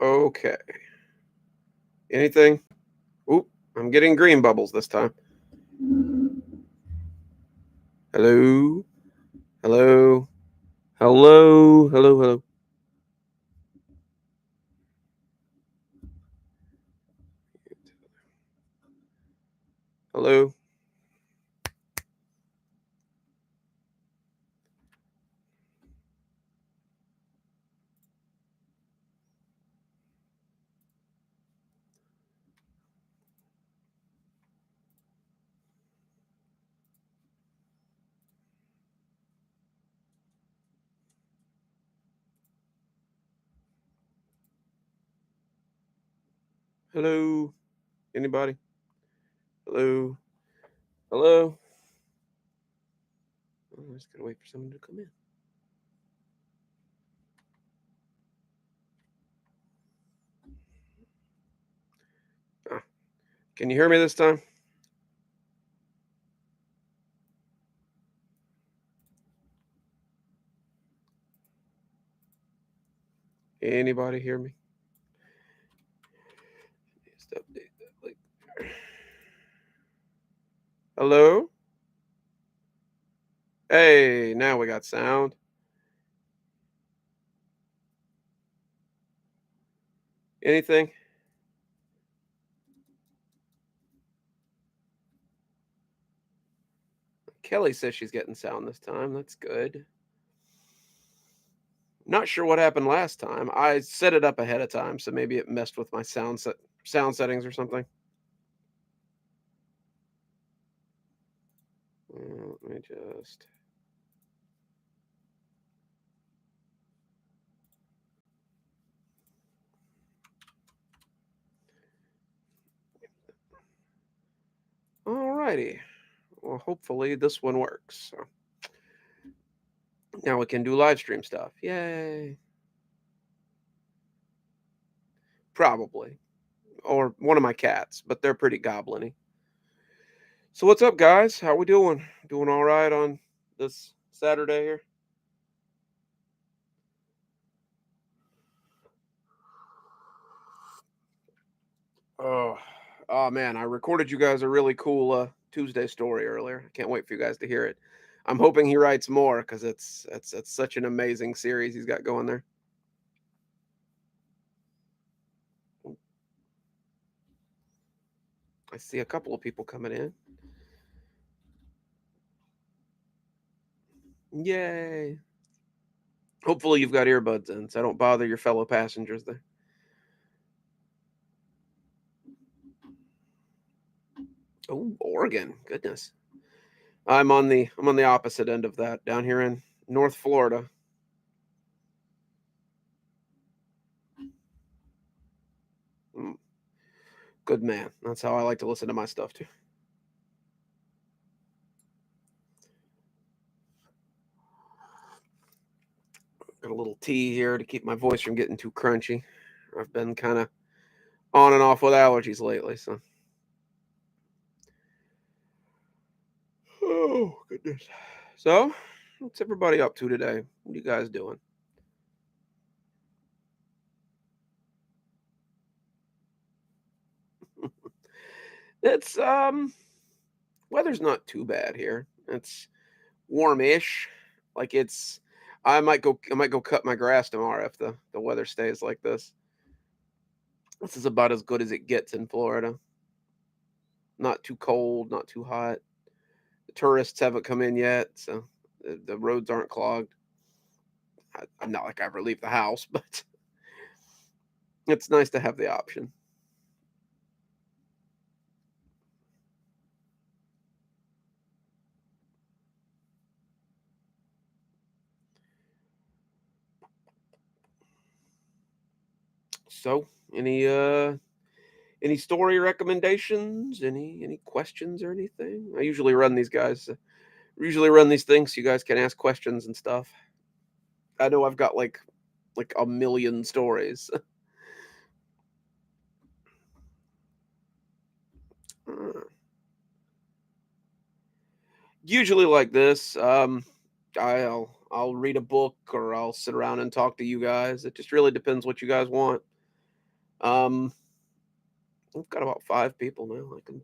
Okay. Anything? Oop, I'm getting green bubbles this time. Hello? Hello? Hello? Hello? Hello? Hello? Hello? Anybody? Hello? Hello? Oh, I'm just gonna wait for someone to come in. Ah, can you hear me this time? Anybody hear me? Just update that link. Hello? Hey, now we got sound. Anything? Kelly says she's getting sound this time. That's good. Not sure what happened last time. I set it up ahead of time, so maybe it messed with my sound settings or something. Let me just. Alrighty. Well, hopefully this one works. So now we can do live stream stuff. Yay! Probably, or one of my cats, but they're pretty gobliny. So what's up, guys? How we doing? Doing all right on this Saturday here? Oh, oh man, I recorded you guys a really cool Tuesday story earlier. I can't wait for you guys to hear it. I'm hoping he writes more because it's such an amazing series he's got going there. I see a couple of people coming in. Yay! Hopefully you've got earbuds in, so I don't bother your fellow passengers there. Oh, Oregon, goodness. I'm on the opposite end of that, down here in North Florida. Mm, good man. That's how I like to listen to my stuff too. Got a little tea here to keep my voice from getting too crunchy. I've been kind of on and off with allergies lately, so. Oh goodness. So, what's everybody up to today? What are you guys doing? It's weather's not too bad here. It's warmish. Like it's I might go cut my grass tomorrow if the weather stays like this. This is about as good as it gets in Florida. Not too cold, not too hot. The tourists haven't come in yet, so the roads aren't clogged. I'm not like I ever leave the house, but it's nice to have the option. So, any story recommendations? Any questions or anything? I usually run these things so you guys can ask questions and stuff. I know I've got like a million stories. Uh, Usually like this. I'll read a book or I'll sit around and talk to you guys. It just really depends what you guys want. Um, we've got about 5 people now. I can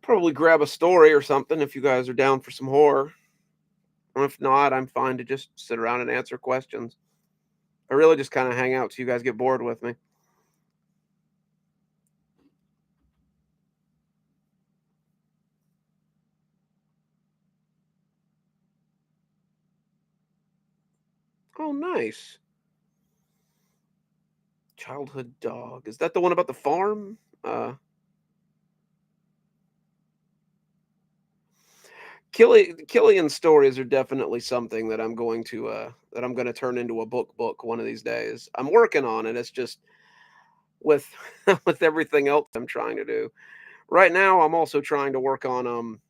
probably grab a story or something if you guys are down for some horror. Or if not, I'm fine to just sit around and answer questions. I really just kinda hang out till you guys get bored with me. Oh, nice. Childhood dog. Is that the one about the farm? Killian's stories are definitely something that I'm gonna turn into a book one of these days. I'm working on it. It's just with with everything else I'm trying to do. Right now, I'm also trying to work on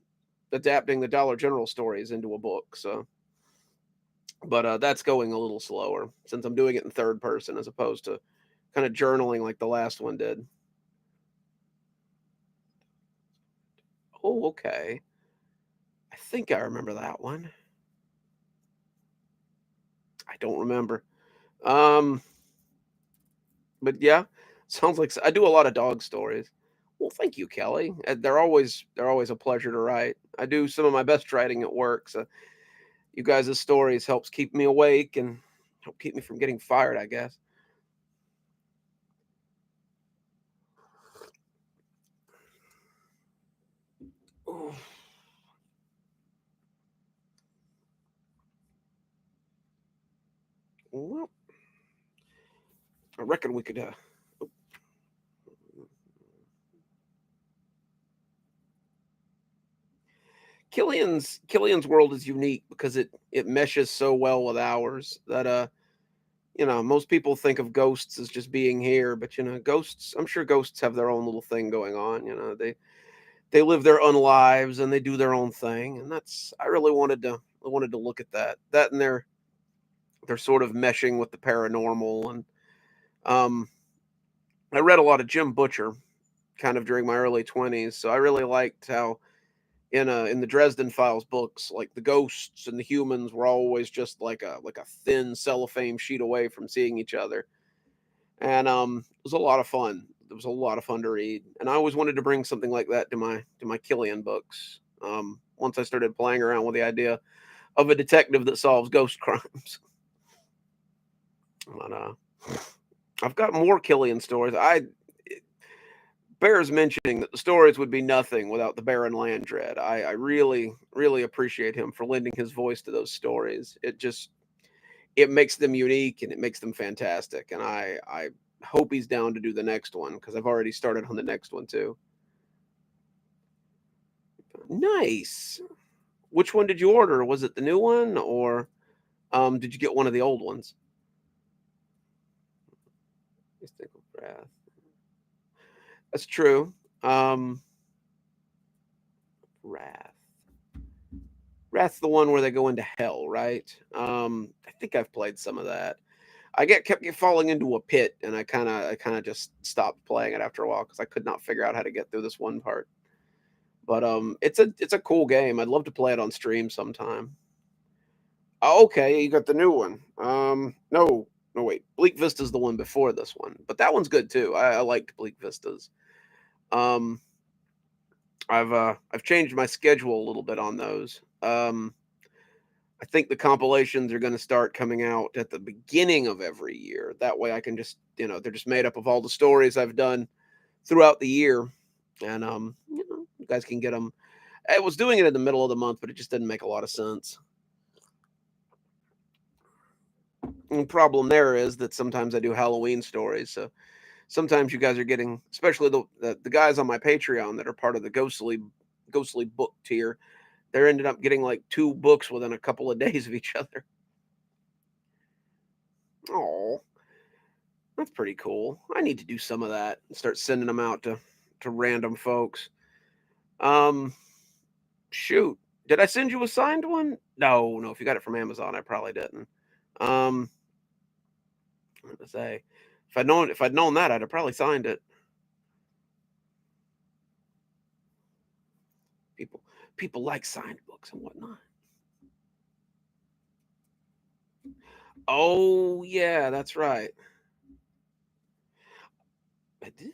adapting the Dollar General stories into a book. So, but that's going a little slower since I'm doing it in third person as opposed to kind of journaling like the last one did. Oh, okay. I think I remember that one. I don't remember. Um, but yeah, sounds like I do a lot of dog stories. Well, thank you, Kelly. They're always a pleasure to write. I do some of my best writing at work, so you guys' stories helps keep me awake and help keep me from getting fired, I guess. Ooh, well, I reckon we could. Killian's world is unique because it meshes so well with ours that most people think of ghosts as just being here, but ghosts. I'm sure ghosts have their own little thing going on. They live their own lives and they do their own thing, and that's I really wanted to look at that and they're sort of meshing with the paranormal and um I read a lot of Jim Butcher kind of during my early 20s, so I really liked how in the Dresden Files books, like the ghosts and the humans were always just like a thin cellophane sheet away from seeing each other. And it was a lot of fun. It was a lot of fun to read. And I always wanted to bring something like that to my Killian books. Once I started playing around with the idea of a detective that solves ghost crimes. But, I've got more Killian stories. I it bears mentioning that the stories would be nothing without the Baron Landred. I really, really appreciate him for lending his voice to those stories. It makes them unique and it makes them fantastic. And I hope he's down to do the next one because I've already started on the next one too. Nice. Which one did you order? Was it the new one or did you get one of the old ones? Mystical Wrath. That's true. Um, Wrath. Wrath's the one where they go into hell, right? I think I've played some of that. Kept falling into a pit, and I kind of just stopped playing it after a while because I could not figure out how to get through this one part. But it's a cool game. I'd love to play it on stream sometime. Oh, okay, you got the new one. No, no, wait, Bleak Vista's the one before this one, but that one's good too. I liked Bleak Vistas. Um, I've changed my schedule a little bit on those. I think the compilations are going to start coming out at the beginning of every year. That way, I can they're just made up of all the stories I've done throughout the year, and you guys can get them. I was doing it in the middle of the month, but it just didn't make a lot of sense. And the problem there is that sometimes I do Halloween stories, so sometimes you guys are getting, especially the guys on my Patreon that are part of the ghostly book tier. They're ended up getting like 2 books within a couple of days of each other. Oh, that's pretty cool. I need to do some of that and start sending them out to random folks. Um, shoot, did I send you a signed one? No, no. If you got it from Amazon, I probably didn't. Um, what to say? If I'd known that, I'd have probably signed it. People people like signed books and whatnot. Oh yeah, that's right. I did.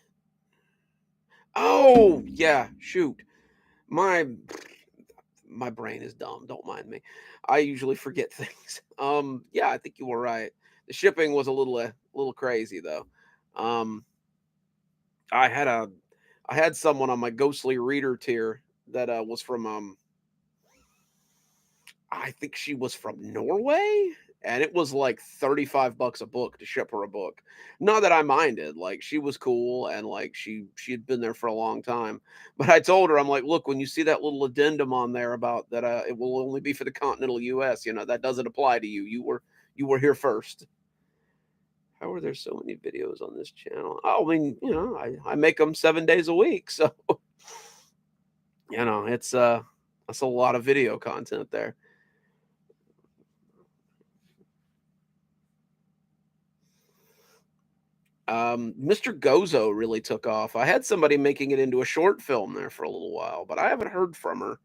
Oh, yeah, shoot. My my brain is dumb, don't mind me. I usually forget things. Yeah, I think you were right. The shipping was a little crazy though. Um, I had a I had someone on my ghostly reader tier that was from I think she was from Norway, and it was like 35 bucks a book to ship her a book. Not that I minded, like she was cool and like she had been there for a long time. But I told her, I'm like, look, when you see that little addendum on there about that it will only be for the continental US, that doesn't apply to you. You were here first. How are there so many videos on this channel? Oh, I mean, I make them 7 days a week. So, it's that's a lot of video content there. Mr. Gozo really took off. I had somebody making it into a short film there for a little while, but I haven't heard from her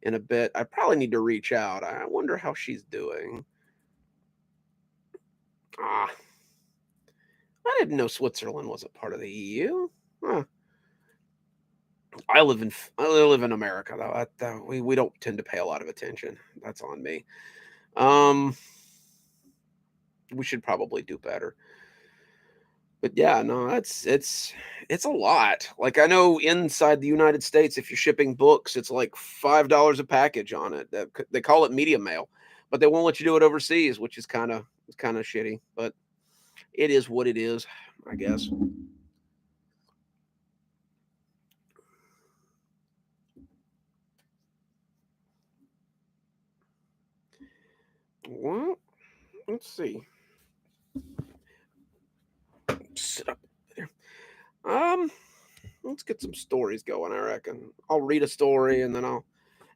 in a bit. I probably need to reach out. I wonder how she's doing. Ah, I didn't know Switzerland wasn't part of the EU. Huh. I live in America though. We don't tend to pay a lot of attention. That's on me. Um, we should probably do better. But yeah, no, it's a lot. Like I know inside the United States, if you're shipping books, it's like $5 a package on it. They call it media mail, but they won't let you do it overseas, which is kind of shitty. But it is what it is, I guess. Well, let's see. Sit up there. Um, let's get some stories going. I reckon I'll read a story and then I'll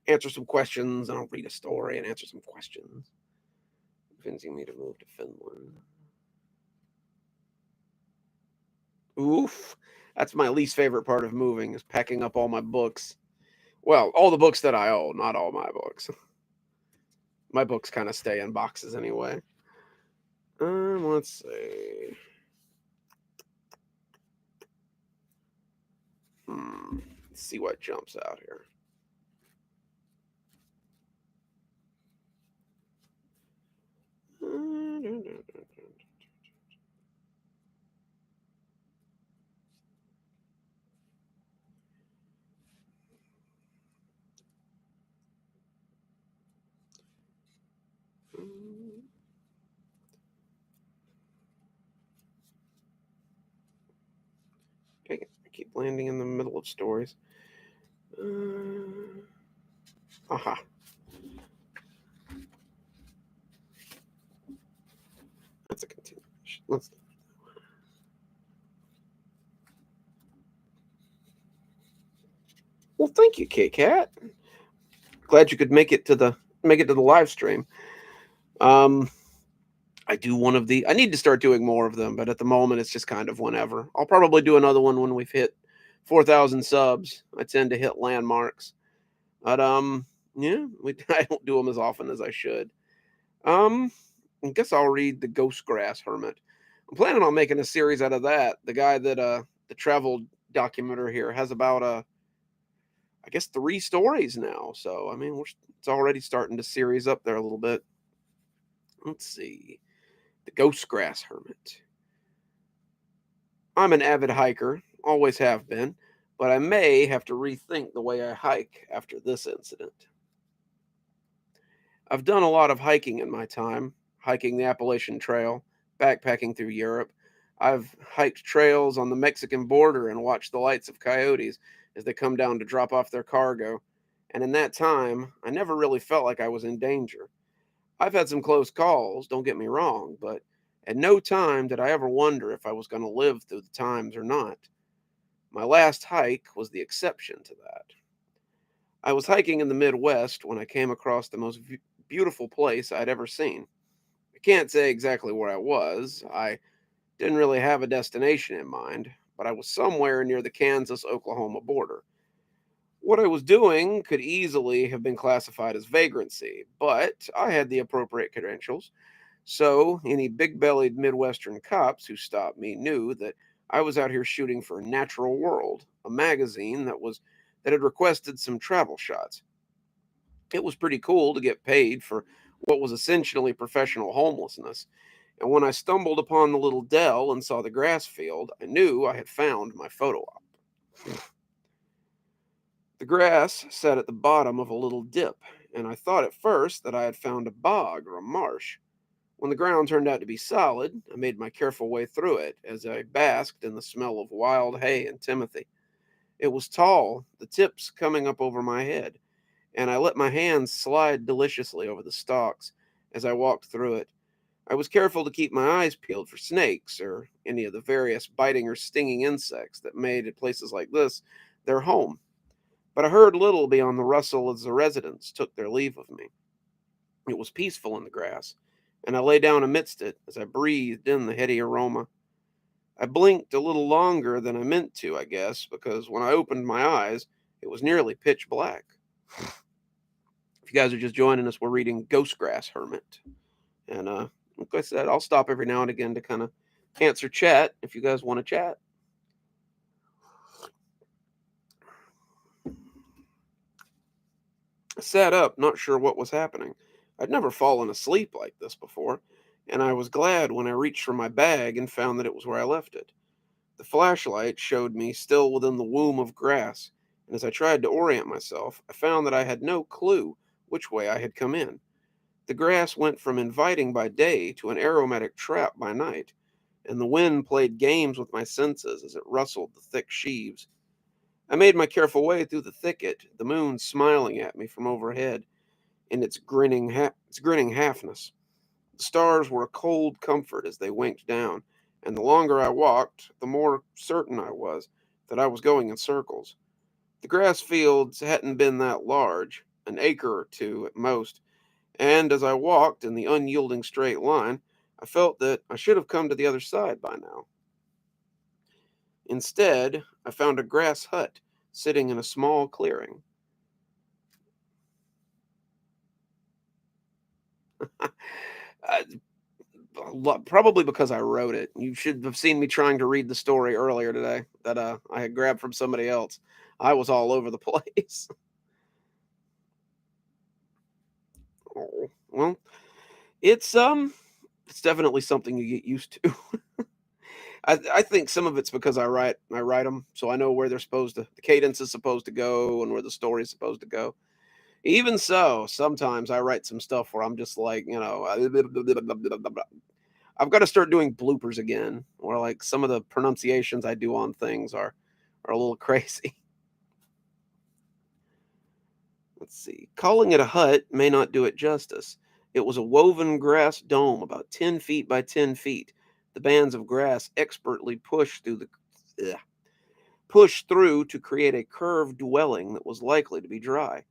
answer some questions, and I'll read a story and answer some questions. Convincing me to move to Finland. Oof. That's my least favorite part of moving is packing up all my books. Well, all the books that I own, not all my books. My books kind of stay in boxes anyway. Let's see. Let's see what jumps out here. Okay, I keep landing in the middle of stories. Aha. That's a continuation. Let's. Well, thank you, Kit Kat. Glad you could make it to the live stream. Um, I do one of the I need to start doing more of them, but at the moment it's just kind of whenever. I'll probably do another one when we've hit 4,000 subs. I tend to hit landmarks. But yeah, I don't do them as often as I should. Um I guess I'll read The Ghost Grass Hermit. I'm planning on making a series out of that. The guy that the travel documenter here has about I guess 3 stories now. So, I mean, it's already starting to series up there a little bit. Let's see. The Ghost Grass Hermit. I'm an avid hiker, always have been, but I may have to rethink the way I hike after this incident. I've done a lot of hiking in my time, hiking the Appalachian Trail, backpacking through Europe. I've hiked trails on the Mexican border and watched the lights of coyotes as they come down to drop off their cargo. And in that time, I never really felt like I was in danger. I've had some close calls, don't get me wrong, but at no time did I ever wonder if I was going to live through the times or not. My last hike was the exception to that. I was hiking in the Midwest when I came across the most beautiful place I'd ever seen. I can't say exactly where I was. I didn't really have a destination in mind, but I was somewhere near the Kansas Oklahoma border. What I was doing could easily have been classified as vagrancy, but I had the appropriate credentials. So any big bellied Midwestern cops who stopped me knew that I was out here shooting for Natural World, a magazine that had requested some travel shots. It was pretty cool to get paid for what was essentially professional homelessness. And when I stumbled upon the little dell and saw the grass field, I knew I had found my photo op. The grass sat at the bottom of a little dip, and I thought at first that I had found a bog or a marsh. When the ground turned out to be solid, I made my careful way through it as I basked in the smell of wild hay and timothy. It was tall, the tips coming up over my head, and I let my hands slide deliciously over the stalks as I walked through it. I was careful to keep my eyes peeled for snakes or any of the various biting or stinging insects that made at places like this their home. But I heard little beyond the rustle as the residents took their leave of me. It was peaceful in the grass, and I lay down amidst it as I breathed in the heady aroma. I blinked a little longer than I meant to, I guess, because when I opened my eyes, it was nearly pitch black. If you guys are just joining us, we're reading Ghostgrass Hermit. And like I said, I'll stop every now and again to kind of answer chat if you guys want to chat. I sat up, not sure what was happening. I'd never fallen asleep like this before, and I was glad when I reached for my bag and found that it was where I left it. The flashlight showed me still within the womb of grass, and as I tried to orient myself, I found that I had no clue which way I had come in. The grass went from inviting by day to an aromatic trap by night, and the wind played games with my senses as it rustled the thick sheaves. I made my careful way through the thicket, the moon smiling at me from overhead in its grinning halfness. The stars were a cold comfort as they winked down, and the longer I walked, the more certain I was that I was going in circles. The grass fields hadn't been that large, an acre or two at most, and as I walked in the unyielding straight line, I felt that I should have come to the other side by now. Instead, I found a grass hut sitting in a small clearing. Uh, Probably because I wrote it. You should have seen me trying to read the story earlier today that I had grabbed from somebody else. I was all over the place. Oh, well, it's it's definitely something you get used to. I think some of it's because I write them, so I know where they're supposed to the cadence is supposed to go and where the story is supposed to go. Even so, sometimes I write some stuff where I'm just like, I've got to start doing bloopers again, or like some of the pronunciations I do on things are a little crazy. Let's see. Calling it a hut may not do it justice. It was a woven grass dome about 10 feet by 10 feet. The bands of grass expertly ugh, pushed through to create a curved dwelling that was likely to be dry.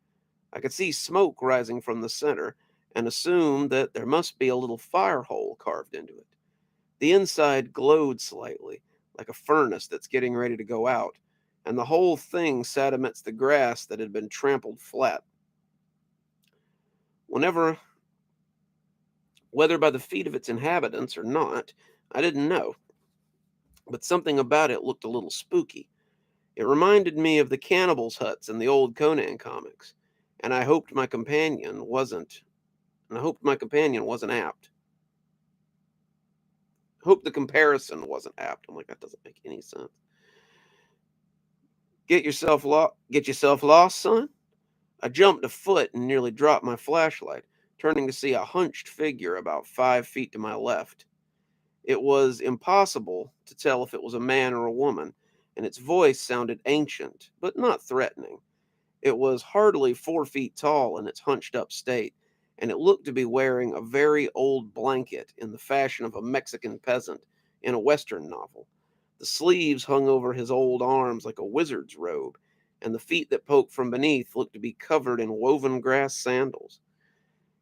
I could see smoke rising from the center and assumed that there must be a little fire hole carved into it. The inside glowed slightly, like a furnace that's getting ready to go out, and the whole thing sat amidst the grass that had been trampled flat. Whenever, whether by the feet of its inhabitants or not, I didn't know, but something about it looked a little spooky. It reminded me of the cannibals' huts in the old Conan comics, and I hoped my companion wasn't apt. Hope the comparison wasn't apt. I'm like, that doesn't make any sense. Get yourself lost, son? I jumped a foot and nearly dropped my flashlight, turning to see a hunched figure about 5 feet to my left. It was impossible to tell if it was a man or a woman, and its voice sounded ancient, but not threatening. It was hardly 4 feet tall in its hunched up state, and it looked to be wearing a very old blanket in the fashion of a Mexican peasant in a Western novel. The sleeves hung over his old arms like a wizard's robe, and the feet that poked from beneath looked to be covered in woven grass sandals.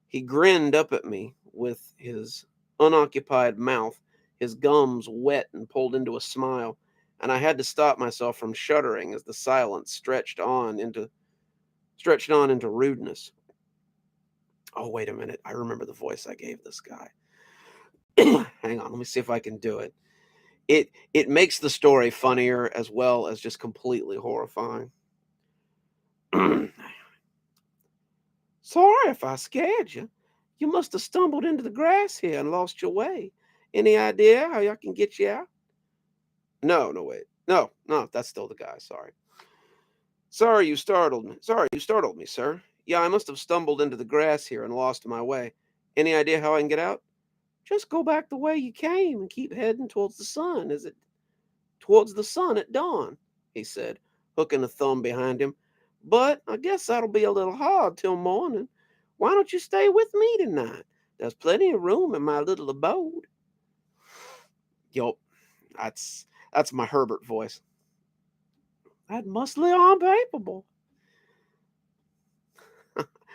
He grinned up at me with his unoccupied mouth, his gums wet and pulled into a smile, and I had to stop myself from shuddering as the silence stretched on into rudeness. Oh, wait a minute. I remember the voice I gave this guy. Hang on, let me see if I can do it. It makes the story funnier as well as just completely horrifying. Sorry if I scared you. You must have stumbled into the grass here and lost your way. Any idea how I can get you out? No, no, wait. No, no, that's still the guy. Sorry. Sorry you startled me. Sorry you startled me, sir. Yeah, I must have stumbled into the grass here and lost my way. Any idea how I can get out? Just go back the way you came and keep heading towards the sun. Is it towards the sun at dawn? He said, hooking a thumb behind him. But I guess that'll be a little hard till morning. Why don't you stay with me tonight? There's plenty of room in my little abode. Yup, that's my Herbert voice. That mustly unpapeable.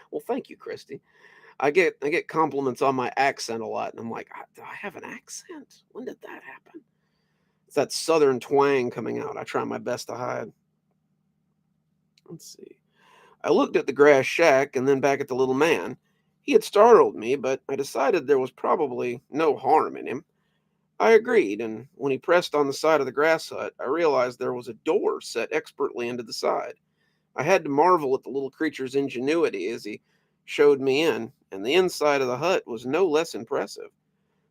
Well, thank you, Christy. I get compliments on my accent a lot, and I'm like, do I have an accent? When did that happen? It's that southern twang coming out. I try my best to hide. Let's see. I looked at the grass shack and then back at the little man. He had startled me, but I decided there was probably no harm in him. I agreed, and when he pressed on the side of the grass hut, I realized there was a door set expertly into the side. I had to marvel at the little creature's ingenuity as he showed me in, and the inside of the hut was no less impressive.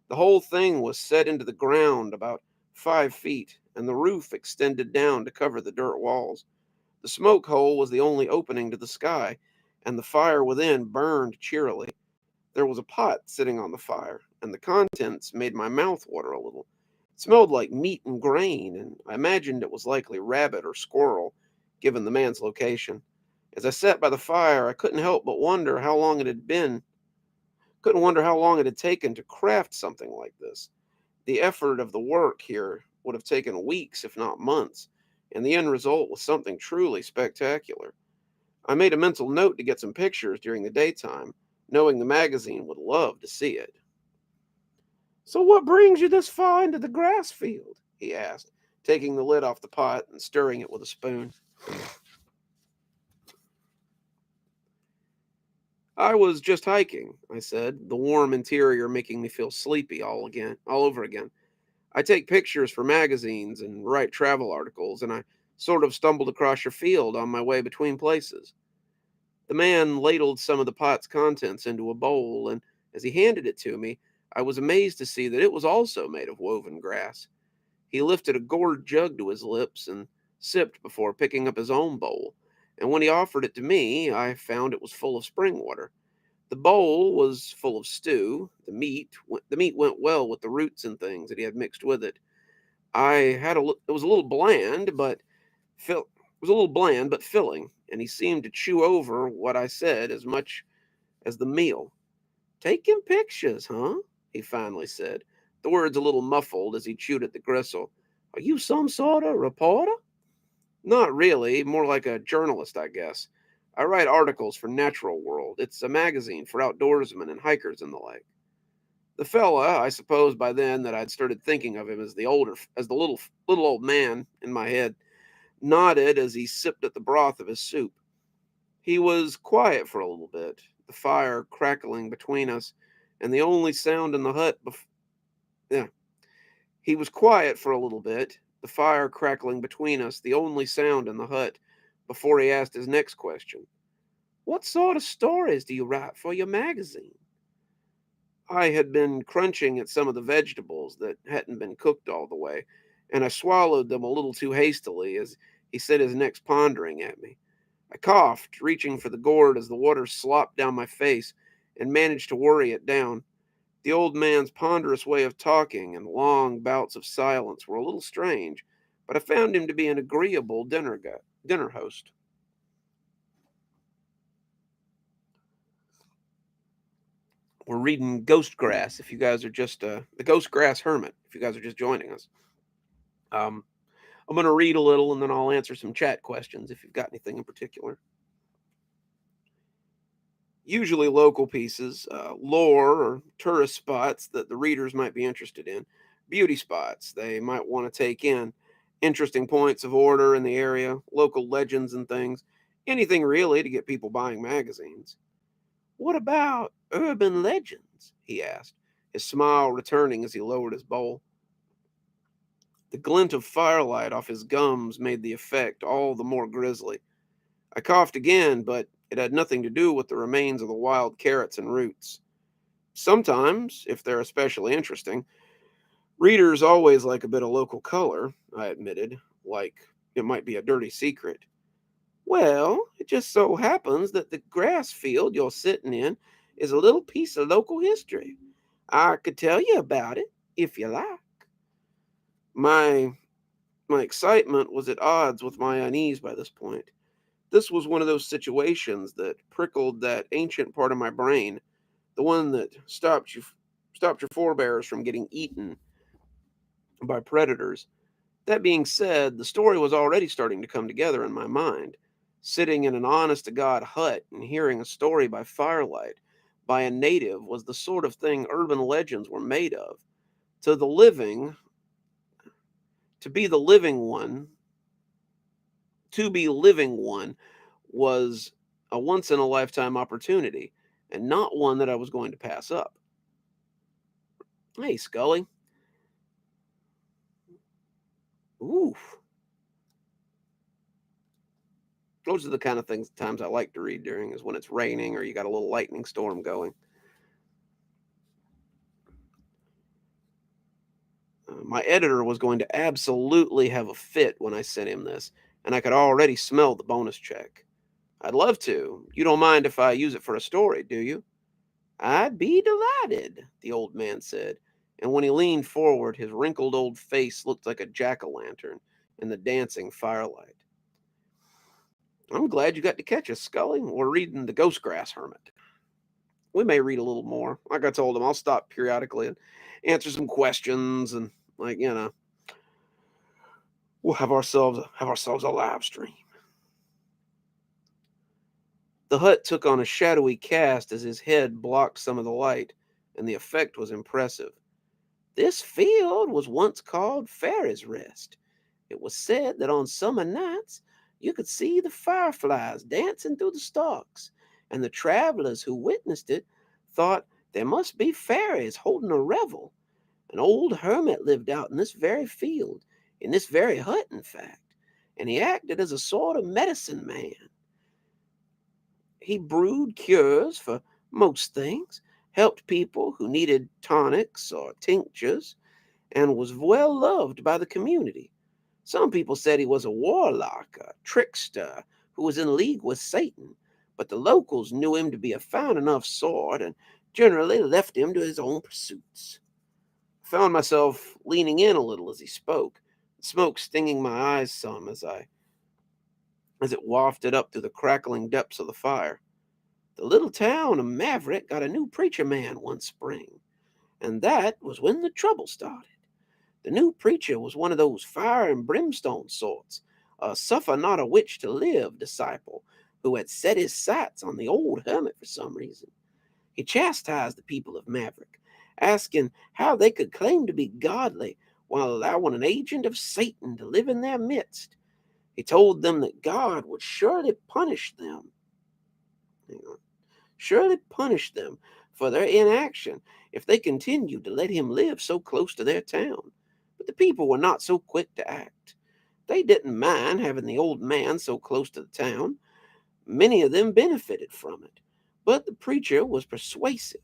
The whole thing was set into the ground about 5 feet, and the roof extended down to cover the dirt walls. The smoke hole was the only opening to the sky, and the fire within burned cheerily. There was a pot sitting on the fire, and the contents made my mouth water a little. It smelled like meat and grain, and I imagined it was likely rabbit or squirrel, given the man's location. As I sat by the fire, I couldn't wonder how long it had taken to craft something like this. The effort of the work here would have taken weeks, if not months, and the end result was something truly spectacular. I made a mental note to get some pictures during the daytime, knowing the magazine would love to see it. So, what brings you this far into the grass field? He asked, taking the lid off the pot and stirring it with a spoon. I was just hiking, I said, the warm interior making me feel sleepy all over again. I take pictures for magazines and write travel articles, and I sort of stumbled across your field on my way between places. The man ladled some of the pot's contents into a bowl, and as he handed it to me, I was amazed to see that it was also made of woven grass. He lifted a gourd jug to his lips and sipped before picking up his own bowl, and when he offered it to me, I found it was full of spring water. The bowl was full of stew. The meat went well with the roots and things that he had mixed with it. It was a little bland, but it was a little bland but filling, and he seemed to chew over what I said as much as the meal. Taking pictures, huh? He finally said, the words a little muffled as he chewed at the gristle. Are you some sort of reporter? Not really, more like a journalist, I guess. I write articles for Natural World. It's a magazine for outdoorsmen and hikers and the like. The fella, I suppose by then that I'd started thinking of him as the little old man in my head, nodded as he sipped at the broth of his soup. He was quiet for a little bit, the fire crackling between us, and the only sound in the hut. Yeah, he was quiet for a little bit, the fire crackling between us, the only sound in the hut, before he asked his next question. What sort of stories do you write for your magazine? I had been crunching at some of the vegetables that hadn't been cooked all the way, and I swallowed them a little too hastily as he set his next pondering at me. I coughed, reaching for the gourd as the water slopped down my face, and managed to worry it down. The old man's ponderous way of talking and long bouts of silence were a little strange, but I found him to be an agreeable dinner host. We're reading Ghost Grass. If you guys are just the Ghost Grass Hermit, if you guys are just joining us, um, I'm going to read a little and then I'll answer some chat questions if you've got anything in particular. Usually local pieces, lore or tourist spots that the readers might be interested in, beauty spots they might want to take in, interesting points of order in the area, local legends and things, anything really to get people buying magazines. What about urban legends? He asked, his smile returning as he lowered his bowl. The glint of firelight off his gums made the effect all the more grisly. I coughed again, but it had nothing to do with the remains of the wild carrots and roots. Sometimes, if they're especially interesting, readers always like a bit of local color, I admitted, like it might be a dirty secret. Well, it just so happens that the grass field you're sitting in is a little piece of local history. I could tell you about it, if you like. My my excitement was at odds with my unease by this point. This was one of those situations that prickled that ancient part of my brain, the one that stopped your forebears from getting eaten by predators. That being said, the story was already starting to come together in my mind. Sitting in an honest to God hut and hearing a story by firelight by a native was the sort of thing urban legends were made of. To the living, to be the living one, to be living one was a once in a lifetime opportunity and not one that I was going to pass up. Hey, Scully. Oof. Those are the kind of times I like to read during is when it's raining or you got a little lightning storm going. My editor was going to absolutely have a fit when I sent him this, and I could already smell the bonus check. I'd love to. You don't mind if I use it for a story, do you? I'd be delighted, the old man said, and when he leaned forward, his wrinkled old face looked like a jack-o'-lantern in the dancing firelight. I'm glad you got to catch us, Scully. We're reading The Ghostgrass Hermit. We may read a little more. Like I told him, I'll stop periodically and answer some questions and we'll have ourselves a live stream. The hut took on a shadowy cast as his head blocked some of the light, and the effect was impressive. This field was once called Fairy's Rest. It was said that on summer nights you could see the fireflies dancing through the stalks, and the travelers who witnessed it thought there must be fairies holding a revel. An old hermit lived out in this very field, in this very hut, in fact, and he acted as a sort of medicine man. He brewed cures for most things, helped people who needed tonics or tinctures, and was well loved by the community. Some people said he was a warlock, a trickster who was in league with Satan, but the locals knew him to be a fine enough sort and generally left him to his own pursuits. I found myself leaning in a little as he spoke, the smoke stinging my eyes some as it wafted up through the crackling depths of the fire. The little town of Maverick got a new preacher man one spring, and that was when the trouble started. The new preacher was one of those fire and brimstone sorts, a suffer not a witch to live disciple who had set his sights on the old hermit for some reason. He chastised the people of Maverick, asking how they could claim to be godly while allowing an agent of Satan to live in their midst. He told them that God would surely punish them. Surely punish them for their inaction if they continued to let him live so close to their town. But the people were not so quick to act. They didn't mind having the old man so close to the town. Many of them benefited from it. But the preacher was persuasive.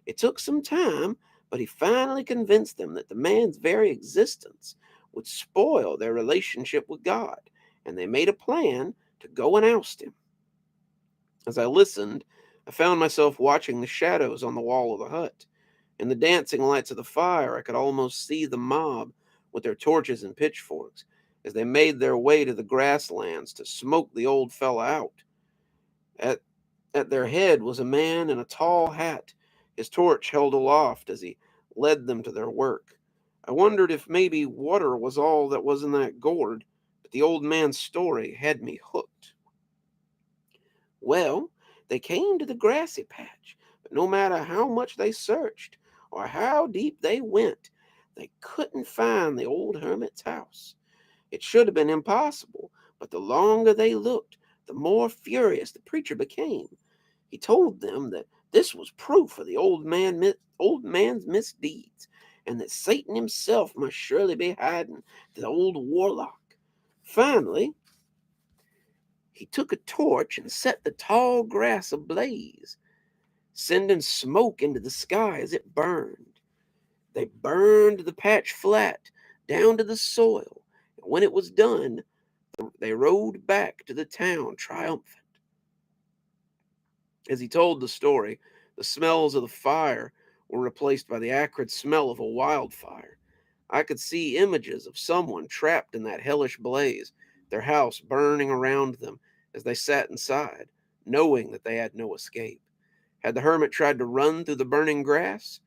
It took some time, but he finally convinced them that the man's very existence would spoil their relationship with God, and they made a plan to go and oust him. As I listened, I found myself watching the shadows on the wall of the hut. In the dancing lights of the fire, I could almost see the mob with their torches and pitchforks as they made their way to the grasslands to smoke the old fella out. At, at their head was a man in a tall hat, his torch held aloft as he led them to their work. I wondered if maybe water was all that was in that gourd, but the old man's story had me hooked. Well, they came to the grassy patch, but no matter how much they searched or how deep they went, they couldn't find the old hermit's house. It should have been impossible, but the longer they looked, the more furious the preacher became. He told them that this was proof of the old man's misdeeds, and that Satan himself must surely be hiding the old warlock. Finally, he took a torch and set the tall grass ablaze, sending smoke into the sky as it burned. They burned the patch flat down to the soil, and when it was done, they rode back to the town triumphant. As he told the story, the smells of the fire were replaced by the acrid smell of a wildfire. I could see images of someone trapped in that hellish blaze, their house burning around them as they sat inside, knowing that they had no escape. Had the hermit tried to run through the burning grass?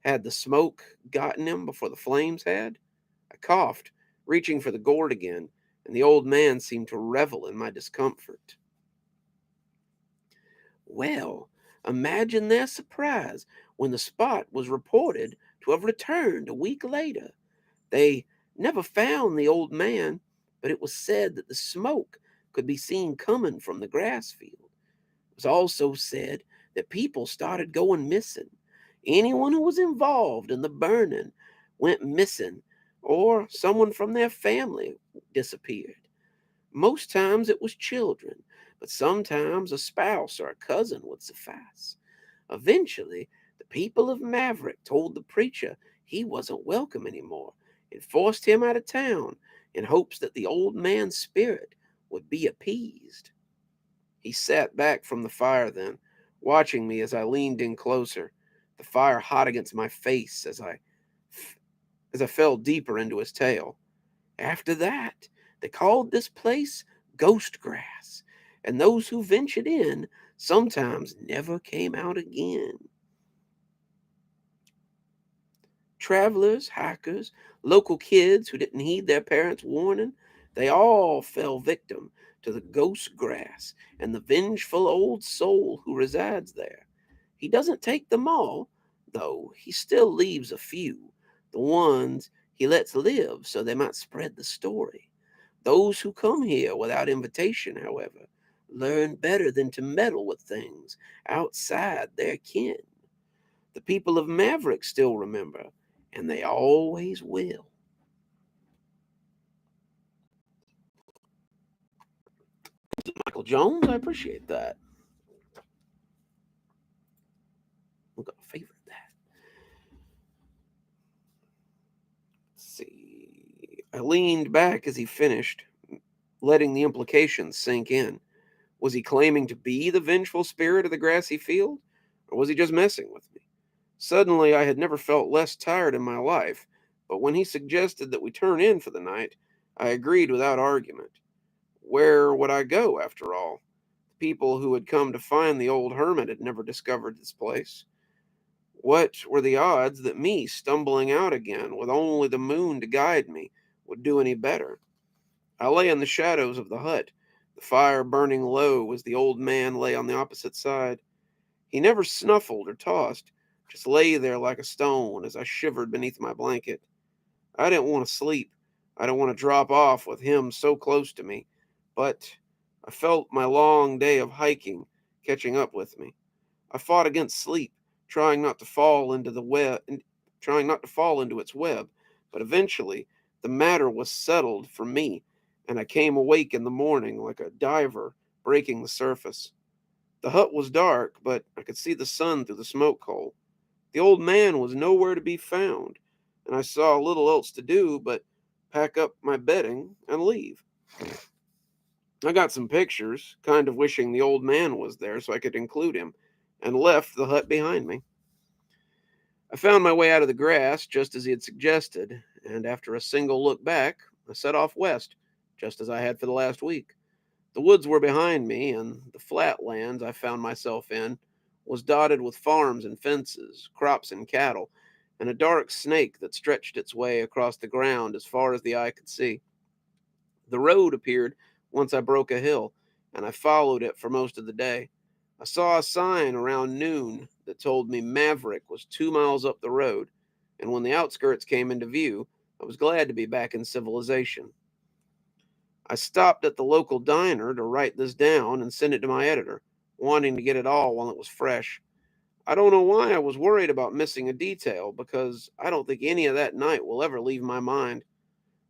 Had the smoke gotten him before the flames had? I coughed, reaching for the gourd again, and the old man seemed to revel in my discomfort. Well, imagine their surprise when the spot was reported to have returned a week later. They never found the old man, but it was said that the smoke could be seen coming from the grass field. It was also said that people started going missing. Anyone who was involved in the burning went missing, or someone from their family disappeared. Most times it was children, but sometimes a spouse or a cousin would suffice. Eventually, the people of Maverick told the preacher he wasn't welcome anymore and forced him out of town in hopes that the old man's spirit would be appeased. He sat back from the fire then, watching me as I leaned in closer, the fire hot against my face as I fell deeper into his tale. After that, they called this place Ghost Grass, and those who ventured in sometimes never came out again. Travelers, hikers, local kids who didn't heed their parents' warning, they all fell victim to the ghost grass and the vengeful old soul who resides there. He doesn't take them all, though he still leaves a few, the ones he lets live so they might spread the story. Those who come here without invitation, however, learn better than to meddle with things outside their kin. The people of Maverick still remember, and they always will. Michael Jones, I appreciate that. I'm gonna favorite that. Let's see. I leaned back as he finished, letting the implications sink in. Was he claiming to be the vengeful spirit of the grassy field, or was he just messing with me? Suddenly, I had never felt less tired in my life, but when he suggested that we turn in for the night, I agreed without argument. Where would I go, after all? The people who had come to find the old hermit had never discovered this place. What were the odds that me stumbling out again with only the moon to guide me would do any better? I lay in the shadows of the hut, the fire burning low as the old man lay on the opposite side. He never snuffled or tossed, just lay there like a stone as I shivered beneath my blanket. I didn't want to sleep. I didn't want to drop off with him so close to me, but I felt my long day of hiking catching up with me. I fought against sleep, trying not to fall into the web, trying not to fall into its web, but eventually the matter was settled for me, and I came awake in the morning like a diver breaking the surface. The hut was dark, but I could see the sun through the smoke hole. The old man was nowhere to be found, and I saw little else to do but pack up my bedding and leave. I got some pictures, kind of wishing the old man was there so I could include him, and left the hut behind me. I found my way out of the grass just as he had suggested, and after a single look back, I set off west, just as I had for the last week. The woods were behind me, and the flat lands I found myself in was dotted with farms and fences, crops and cattle, and a dark snake that stretched its way across the ground as far as the eye could see. The road appeared once I broke a hill, and I followed it for most of the day. I saw a sign around noon that told me Maverick was 2 miles up the road, and when the outskirts came into view, I was glad to be back in civilization. I stopped at the local diner to write this down and send it to my editor, wanting to get it all while it was fresh. I don't know why I was worried about missing a detail, because I don't think any of that night will ever leave my mind.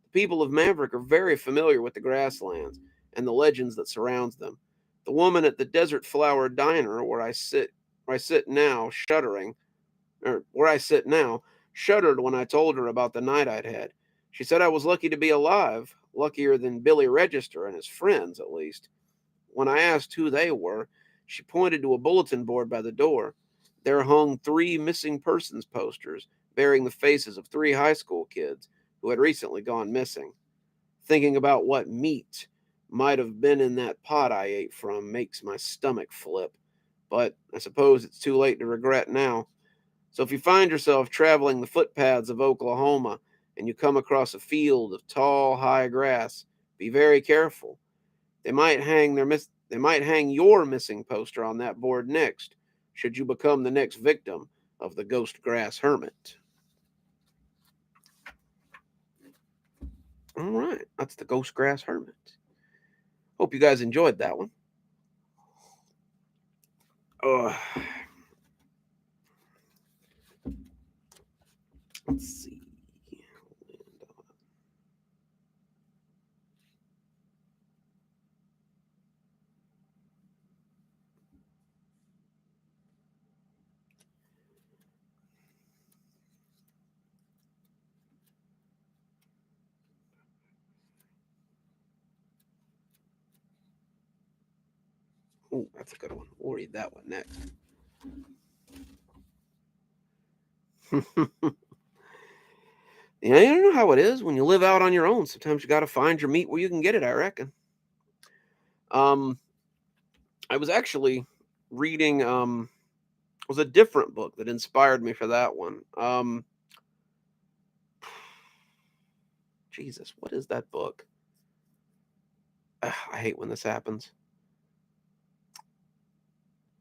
The people of Maverick are very familiar with the grasslands and the legends that surrounds them. The woman at the Desert Flower Diner, where I sit now, where I sit now, shuddered when I told her about the night I'd had. She said I was lucky to be alive, luckier than Billy Register and his friends, at least. When I asked who they were, she pointed to a bulletin board by the door. There hung three missing persons posters bearing the faces of three high school kids who had recently gone missing. Thinking about what meat might have been in that pot I ate from makes my stomach flip, but I suppose it's too late to regret now. So if you find yourself traveling the footpaths of Oklahoma and you come across a field of tall, high grass, be very careful. They might hang your missing poster on that board next, should you become the next victim of the ghost grass hermit. All right, that's the ghost grass hermit. Hope you guys enjoyed that one. Uh, let's see. Oh, that's a good one. We'll read that one next. Yeah, you don't know how it is when you live out on your own. Sometimes you got to find your meat where you can get it, I reckon. Um, I was actually reading was a different book that inspired me for that one. Jesus, what is that book? Ugh, I hate when this happens.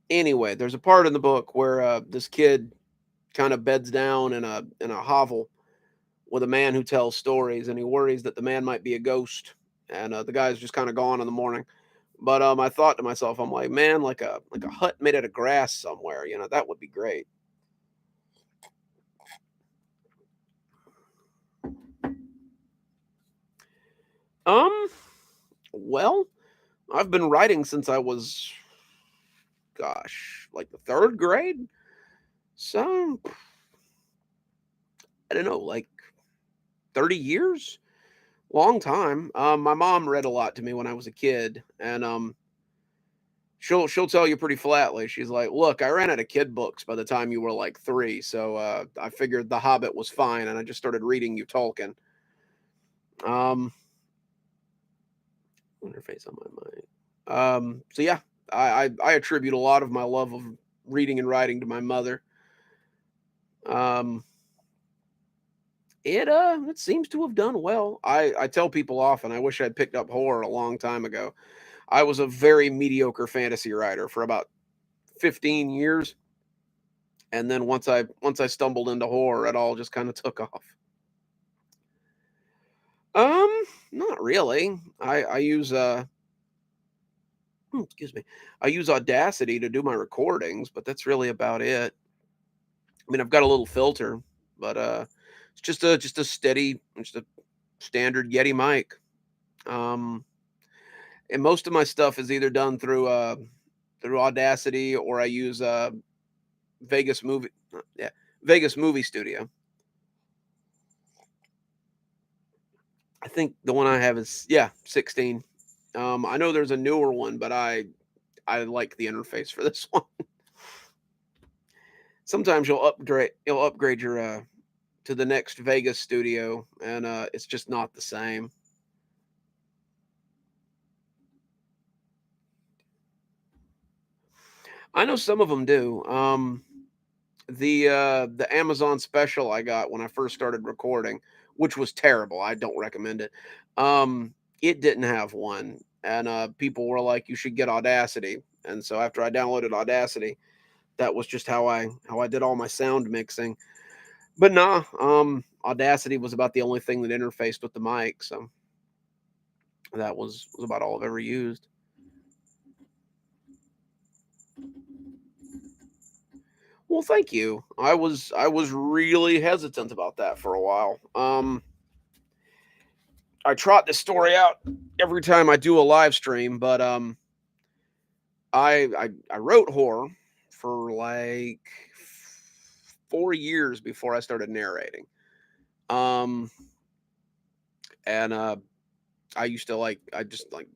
Anyway, there's a part in the book where this kid kind of beds down in a hovel with a man who tells stories, and he worries that the man might be a ghost, and the guy's just kind of gone in the morning. But I thought to myself, I'm like, man, like a hut made out of grass somewhere, that would be great. Um, well, I've been writing since I was, gosh, like the third grade. So I don't know, like 30 years, long time. My mom read a lot to me when I was a kid, and she'll tell you pretty flatly. She's like, "Look, I ran out of kid books by the time you were like 3, so I figured The Hobbit was fine, and I just started reading you Tolkien." Um, interface on my mind. So yeah, I attribute a lot of my love of reading and writing to my mother. Um, it seems to have done well. I tell people often I wish I'd picked up horror a long time ago. I was a very mediocre fantasy writer for about 15 years, and then once I stumbled into horror, it all just kind of took off. Um, Not really. I use excuse me. I use Audacity to do my recordings, but that's really about it. I mean, I've got a little filter, but it's just a standard Yeti mic. Um, and most of my stuff is either done through Audacity, or I use Vegas Movie yeah, Vegas Movie Studio. I think the one I have is, yeah, 16. I know there's a newer one, but I like the interface for this one. Sometimes you'll upgrade your to the next Vegas studio, and it's just not the same. I know some of them do. The Amazon special I got when I first started recording, which was terrible. I don't recommend it. It didn't have one, and people were like, "You should get Audacity." And so after I downloaded Audacity, that was just how I did all my sound mixing. But nah, Audacity was about the only thing that interfaced with the mic, so that was about all I've ever used. Well, thank you. I was really hesitant about that for a while. I trot this story out every time I do a live stream, but I wrote horror for like 4 years before I started narrating. Um, and I used to I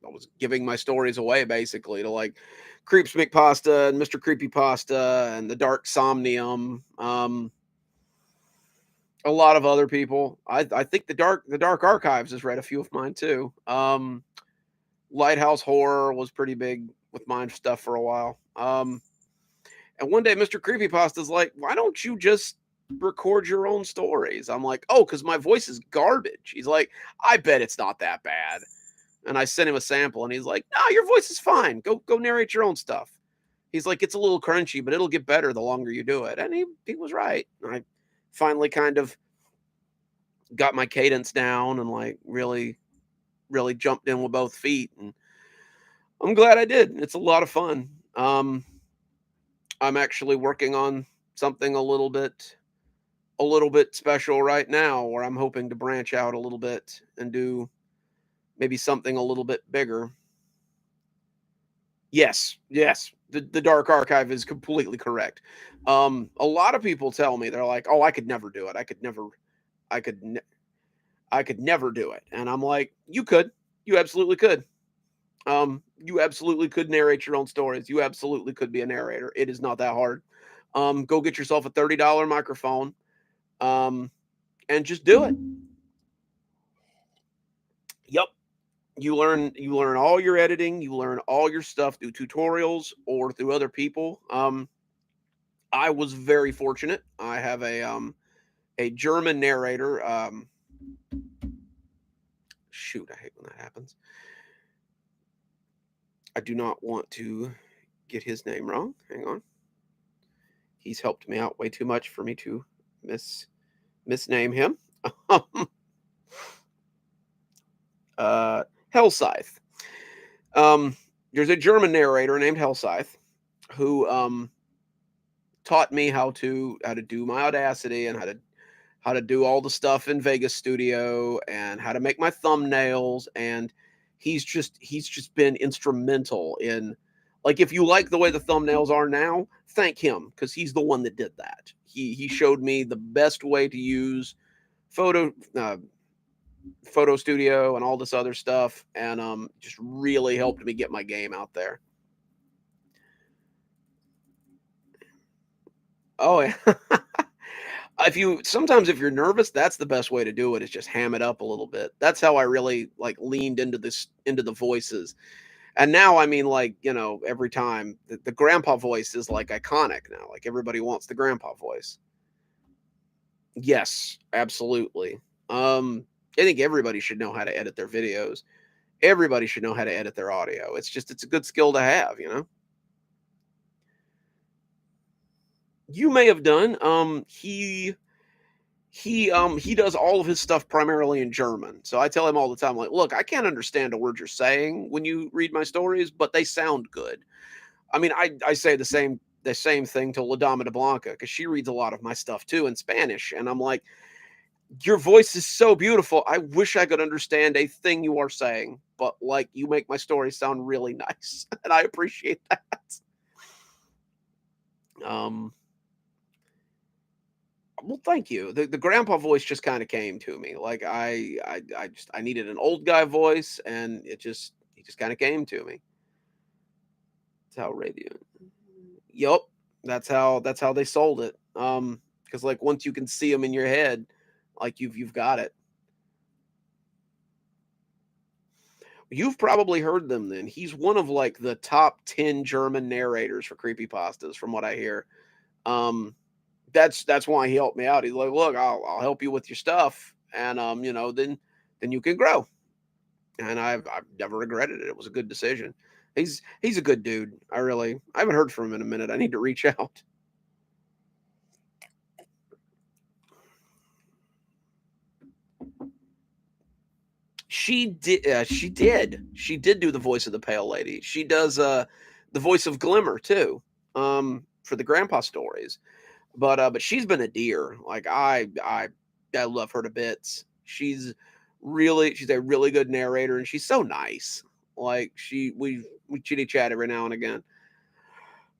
was giving my stories away basically to like Creeps McPasta and Mr. Creepypasta and the Dark Somnium. A lot of other people. I think the Dark Archives has read a few of mine too. Lighthouse Horror was pretty big with mine stuff for a while. And one day Mr. Creepypasta's like, "Why don't you just record your own stories?" I'm like, "Oh, because my voice is garbage." He's like, "I bet it's not that bad." And I sent him a sample, and he's like, "No, your voice is fine. Go narrate your own stuff." He's like, "It's a little crunchy, but it'll get better the longer you do it." And he was right. I finally kind of got my cadence down and like really jumped in with both feet, and I'm glad I did. It's a lot of fun. I'm actually working on something a little bit special right now where I'm hoping to branch out a little bit and do maybe something a little bit bigger. Yes, yes. The Dark Archive is completely correct. A lot of people tell me they're like, "Oh, I could never do it. I could ne- I could never do it." And I'm like, "You could. You absolutely could. You absolutely could narrate your own stories. You absolutely could be a narrator. It is not that hard. Go get yourself a $30 microphone, um, and just do it. Yep. You learn all your editing, you learn all your stuff through tutorials or through other people. I was very fortunate. I have a German narrator. Shoot, I hate when that happens. I do not want to get his name wrong. Hang on. He's helped me out way too much for me to misname him. Hellscythe. Um, there's a German narrator named Hellscythe who taught me how to do my Audacity and how to do all the stuff in Vegas Studio and how to make my thumbnails. And he's just been instrumental in, like, if you like the way the thumbnails are now, thank him because he's the one that did that. He showed me the best way to use photo uh, photo studio and all this other stuff, and just really helped me get my game out there. Oh yeah. If you're nervous, that's the best way to do it, is just ham it up a little bit. That's how I really like leaned into the voices. And now I mean, like, every time the grandpa voice is like iconic now. Like everybody wants the grandpa voice. Yes, absolutely. I think everybody should know how to edit their videos. Everybody should know how to edit their audio. It's a good skill to have. You may have done. He does all of his stuff primarily in German. So I tell him all the time, like, look, I can't understand a word you're saying when you read my stories, but they sound good. I mean, I say the same thing to La Dama de Blanca because she reads a lot of my stuff too in Spanish. And I'm like, your voice is so beautiful. I wish I could understand a thing you are saying, but like you make my story sound really nice. And I appreciate that. Um Well, thank you. The grandpa voice just kind of came to me. Like I needed an old guy voice, and he just kind of came to me. That's how radio. Yup, that's how they sold it. Because like once you can see them in your head, like you've got it. You've probably heard them. Then he's one of like the top 10 German narrators for creepypastas, from what I hear. Um, that's why he helped me out. He's like, "Look, I'll help you with your stuff, and then you can grow." And I've never regretted it. It was a good decision. He's a good dude. I haven't heard from him in a minute. I need to reach out. She did do the voice of the pale lady. She does the voice of Glimmer too. For the grandpa stories. But she's been a dear. Like I love her to bits. She's a really good narrator, and she's so nice. Like we chitty chat every now and again.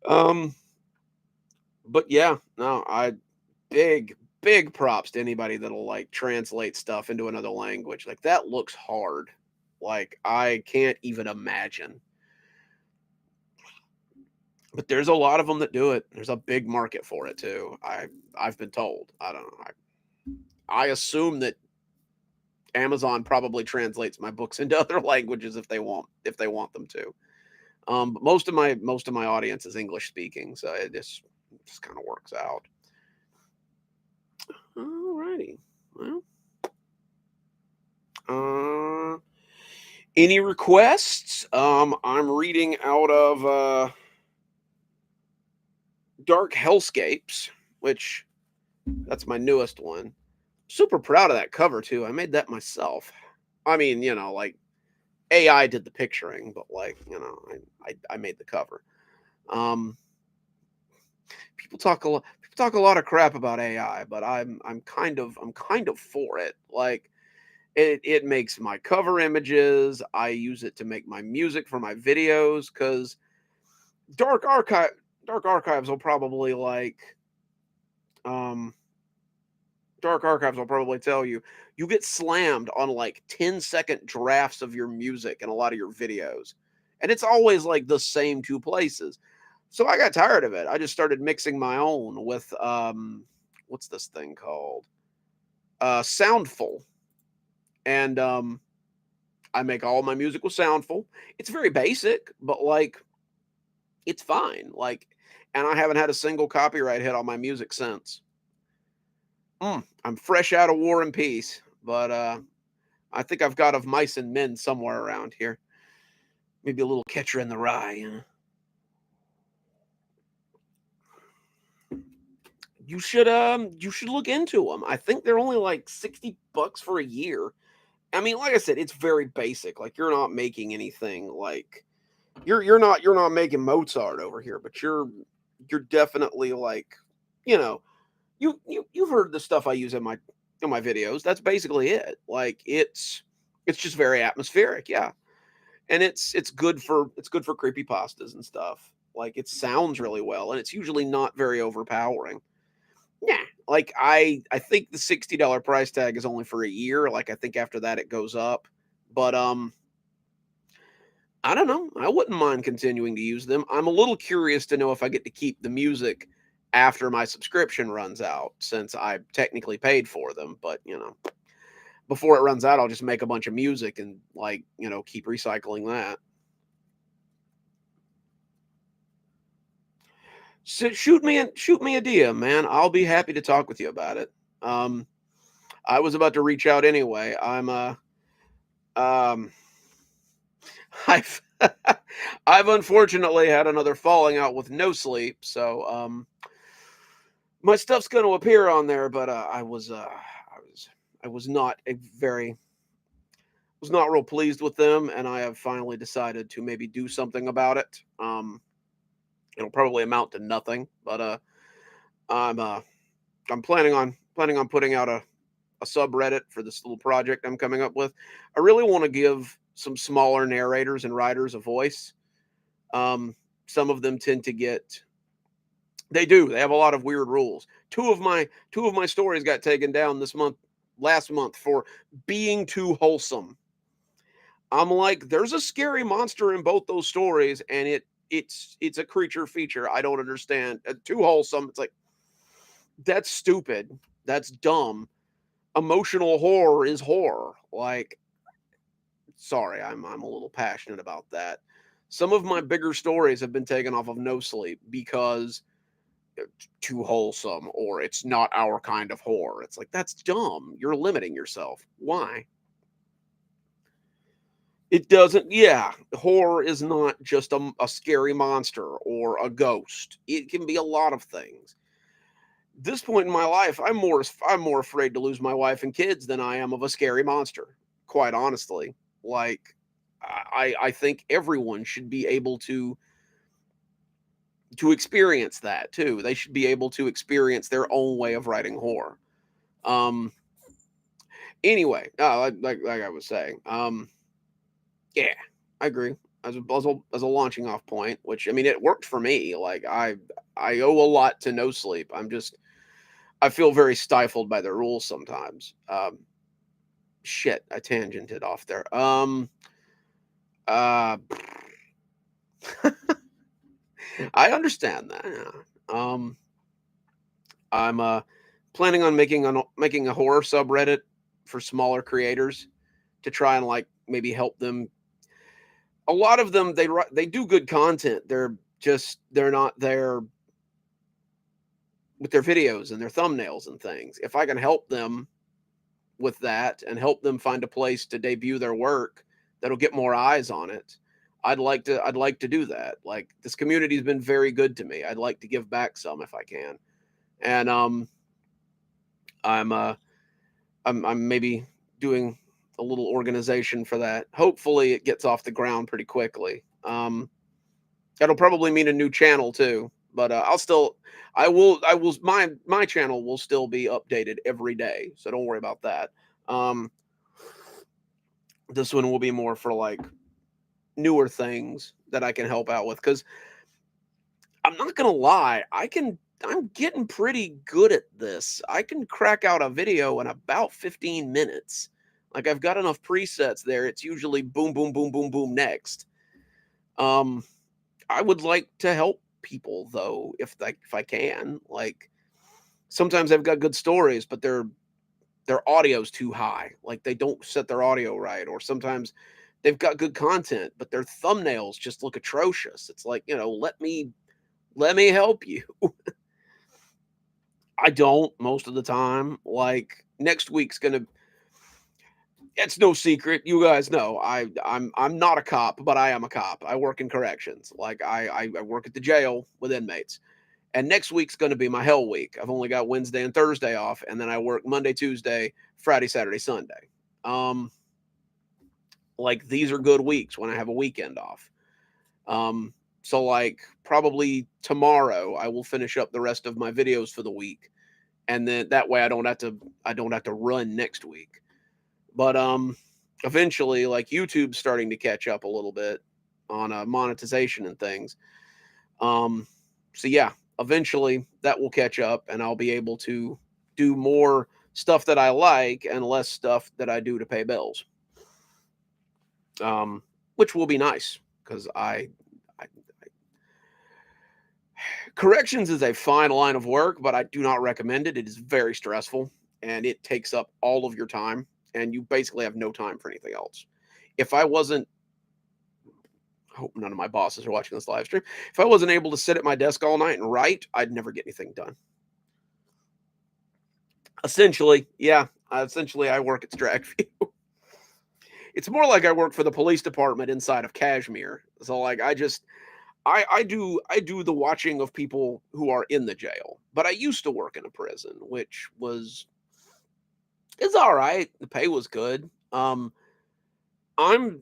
Um, but yeah, no, I big props to anybody that'll like translate stuff into another language. Like that looks hard. Like I can't even imagine. But there's a lot of them that do it. There's a big market for it too. I've been told. I don't know. I assume that Amazon probably translates my books into other languages if they want them to. But most of my audience is English speaking, so it just kind of works out. Alrighty. Well, uh, any requests? I'm reading out of Dark Hellscapes, which that's my newest one. Super proud of that cover too. I made that myself. I mean, like AI did the picturing, but like, I made the cover. Um, people talk a lot of crap about AI, but I'm kind of for it. Like it makes my cover images. I use it to make my music for my videos because Dark Archive Dark Archives will probably um Dark Archives will probably tell you you get slammed on like 10-second drafts of your music and a lot of your videos. And it's always like the same two places. So I got tired of it. I just started mixing my own with what's this thing called? Soundful. And I make all my music with Soundful. It's very basic, but like it's fine. Like and I haven't had a single copyright hit on my music since. I'm fresh out of War and Peace, but I think I've got of Mice and Men somewhere around here. Maybe a little Catcher in the Rye. You should look into them. I think they're only like $60 for a year. I mean, like I said, it's very basic. Like you're not making anything like you're not making Mozart over here, but you're definitely like, you know, you've heard the stuff I use in my videos. That's basically it. Like it's just very atmospheric, yeah. And it's good for creepy pastas and stuff. Like it sounds really well, and it's usually not very overpowering. Yeah, like I think the $60 price tag is only for a year. Like I think after that it goes up, but I don't know. I wouldn't mind continuing to use them. I'm a little curious to know if I get to keep the music after my subscription runs out, since I technically paid for them. But before it runs out, I'll just make a bunch of music and like keep recycling that. So shoot me a DM, man. I'll be happy to talk with you about it. Um, I was about to reach out anyway. Um, I've I've unfortunately had another falling out with No Sleep, so my stuff's going to appear on there. But I was not a very was not real pleased with them, and I have finally decided to maybe do something about it. It'll probably amount to nothing, but I'm uh I'm planning on putting out a subreddit for this little project I'm coming up with. I really want to give some smaller narrators and writers a voice. Um, some of them tend to get they do. They have a lot of weird rules. Two of my stories got taken down last month for being too wholesome. I'm like, there's a scary monster in both those stories, and it's a creature feature. I don't understand. Too wholesome. It's like that's stupid. That's dumb. Emotional horror is horror. Like, sorry, I'm a little passionate about that. Some of my bigger stories have been taken off of No Sleep because it's too wholesome or it's not our kind of horror. It's like that's dumb. You're limiting yourself. Why? It doesn't. Yeah, horror is not just a scary monster or a ghost. It can be a lot of things. This point in my life, I'm more afraid to lose my wife and kids than I am of a scary monster. Quite honestly, like I think everyone should be able to to experience that too. They should be able to experience their own way of writing horror. Um, anyway, like I was saying, yeah, I agree. As a launching off point, which I mean, it worked for me. Like I owe a lot to no sleep. I feel very stifled by the rules sometimes. Shit, I tangented off there. Uh, I understand that. Yeah. I'm planning on making a horror subreddit for smaller creators to try and like maybe help them. A lot of them they do good content. They're not there with their videos and their thumbnails and things. If I can help them with that and help them find a place to debut their work that'll get more eyes on it, I'd like to do that. Like this community's been very good to me. I'd like to give back some if I can. And I'm I'm maybe doing a little organization for that. Hopefully it gets off the ground pretty quickly. That'll probably mean a new channel too, but my channel will still be updated every day, so don't worry about that. Um, this one will be more for like newer things that I can help out with because I'm not gonna lie, I'm getting pretty good at this. I can crack out a video in about 15 minutes. Like I've got enough presets there. It's usually boom, boom, boom, boom, boom next. Um, I would like to help people though, if I can. Like sometimes I've got good stories, but their audio's too high. Like they don't set their audio right, or sometimes they've got good content, but their thumbnails just look atrocious. It's like, let me help you. I don't most of the time. Like next week's gonna it's no secret. You guys know I'm not a cop, but I am a cop. I work in corrections. Like I work at the jail with inmates. And next week's gonna be my hell week. I've only got Wednesday and Thursday off, and then I work Monday, Tuesday, Friday, Saturday, Sunday. Um, like these are good weeks when I have a weekend off. So like probably tomorrow I will finish up the rest of my videos for the week, and then that way I don't have to run next week. But eventually, like YouTube's starting to catch up a little bit on monetization and things. Um, so yeah, eventually that will catch up, and I'll be able to do more stuff that I like and less stuff that I do to pay bills. Which will be nice because I corrections is a fine line of work, but I do not recommend it. It is very stressful and it takes up all of your time, and you basically have no time for anything else. If I wasn't, I hope none of my bosses are watching this live stream. If I wasn't able to sit at my desk all night and write, I'd never get anything done. Essentially, yeah. Essentially, I work at Stratford. It's more like I work for the police department inside of Kashmir. So like I do the watching of people who are in the jail. But I used to work in a prison, which was it's all right. The pay was good. I'm I'm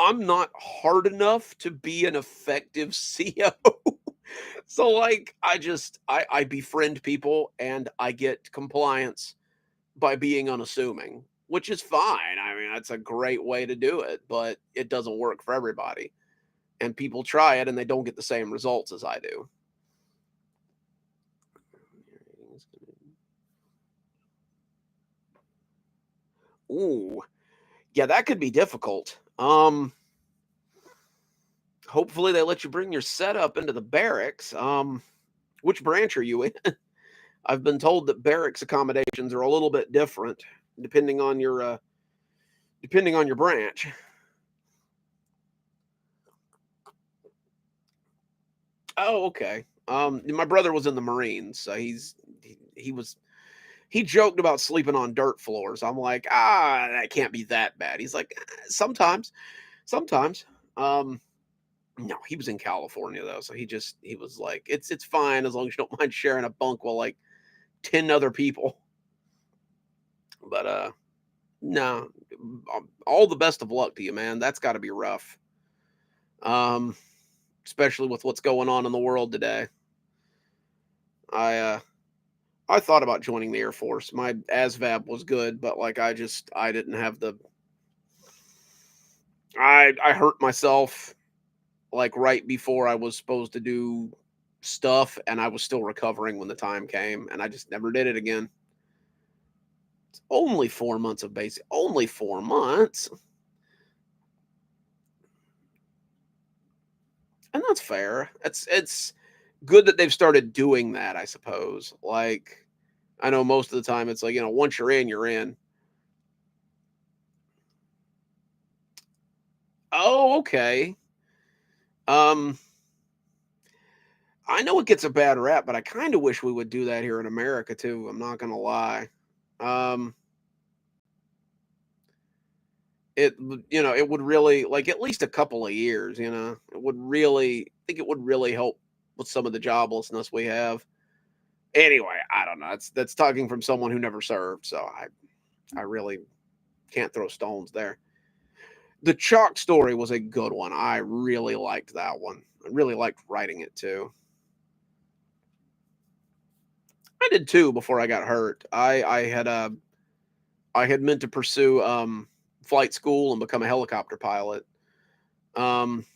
not hard enough to be an effective CO. So like I befriend people and I get compliance by being unassuming, which is fine. I mean, that's a great way to do it, but it doesn't work for everybody. And people try it and they don't get the same results as I do. Ooh, yeah, that could be difficult. Hopefully they let you bring your setup into the barracks. Which branch are you in? I've been told that barracks accommodations are a little bit different depending on your branch. Oh, okay. My brother was in the Marines, so he joked about sleeping on dirt floors. I'm like, that can't be that bad. He's like, sometimes, sometimes. Um, no, he was in California though, so he was like, it's fine as long as you don't mind sharing a bunk with like 10 other people. But no, all the best of luck to you, man. That's got to be rough. Um, especially with what's going on in the world today. I uh I thought about joining the Air Force. My ASVAB was good, but like I didn't have the I hurt myself like right before I was supposed to do stuff, and I was still recovering when the time came, and I just never did it again. It's only 4 months of basic. Only 4 months. And that's fair. It's good that they've started doing that, I suppose. Like I know most of the time it's like, once you're in, you're in. Oh, okay. Um I know it gets a bad rap, but I kind of wish we would do that here in America too. I'm not gonna lie. Um, it would really like at least a couple of years. It would really, I think it would really help with some of the joblessness we have. Anyway, I don't know. That's talking from someone who never served, so I really can't throw stones there. The chalk story was a good one. I really liked that one. I really liked writing it too. I did too before I got hurt. I had meant to pursue flight school and become a helicopter pilot. Um,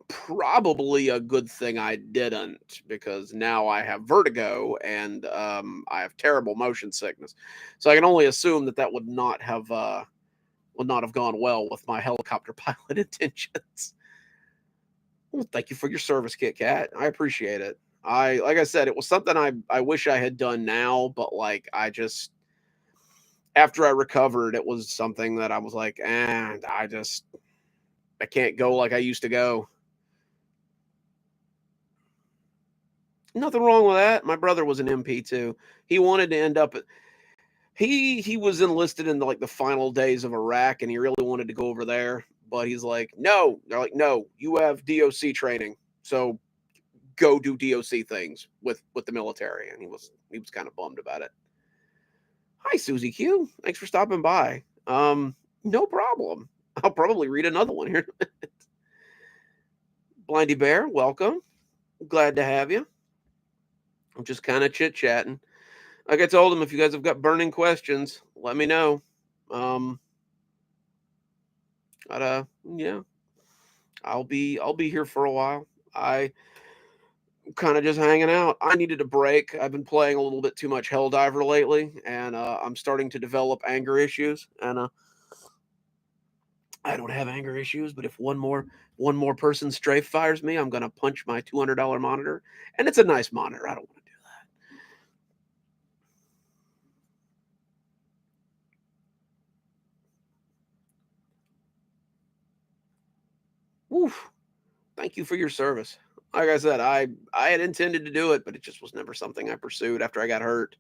Probably a good thing I didn't because now I have vertigo and I have terrible motion sickness. So I can only assume that that would not have gone well with my helicopter pilot intentions. Well, thank you for your service, Kit Kat. I appreciate it. Like I said, it was something I wish I had done now, but like I just after I recovered, it was something that I was like, and I can't go like I used to go. Nothing wrong with that. My brother was an MP too. He wanted to end up he was enlisted in like the final days of Iraq and he really wanted to go over there, but he's like, "No." They're like, "No, you have DOC training. So go do DOC things with the military." And he was kind of bummed about it. Hi Susie Q. Thanks for stopping by. No problem. I'll probably read another one here. Blindy Bear, welcome. Glad to have you. I'm just kind of chit chatting. Like I told him, if you guys have got burning questions, let me know. Um, but yeah, I'll be here for a while. I kind of just hanging out. I needed a break. I've been playing a little bit too much Helldiver lately, and I'm starting to develop anger issues. And I don't have anger issues, but if one more person strafe fires me, I'm gonna punch my $200 monitor, and it's a nice monitor. I don't want to do that. Woof. Thank you for your service. Like I said, I had intended to do it, but it just was never something I pursued after I got hurt.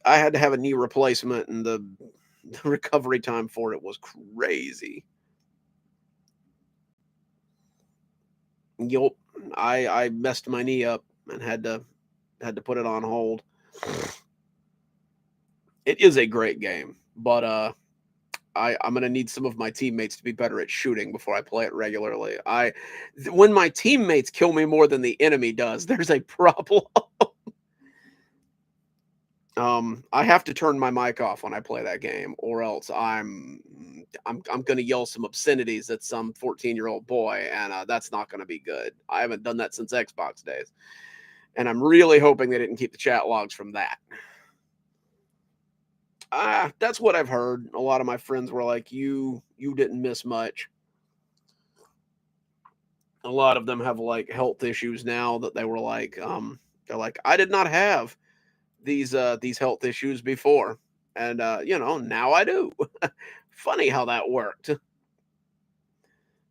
I had to have a knee replacement, and the recovery time for it was crazy. Yup, I messed my knee up and had to put it on hold. It is a great game, but I'm gonna need some of my teammates to be better at shooting before I play it regularly. When my teammates kill me more than the enemy does, there's a problem. I have to turn my mic off when I play that game, or else I'm gonna yell some obscenities at some 14-year-old boy, and that's not gonna be good. I haven't done that since Xbox days, and I'm really hoping they didn't keep the chat logs from that. That's what I've heard. A lot of my friends were like, "You didn't miss much." A lot of them have like health issues now that they were like, they're like, "I did not have these health issues before, and now I do." Funny how that worked.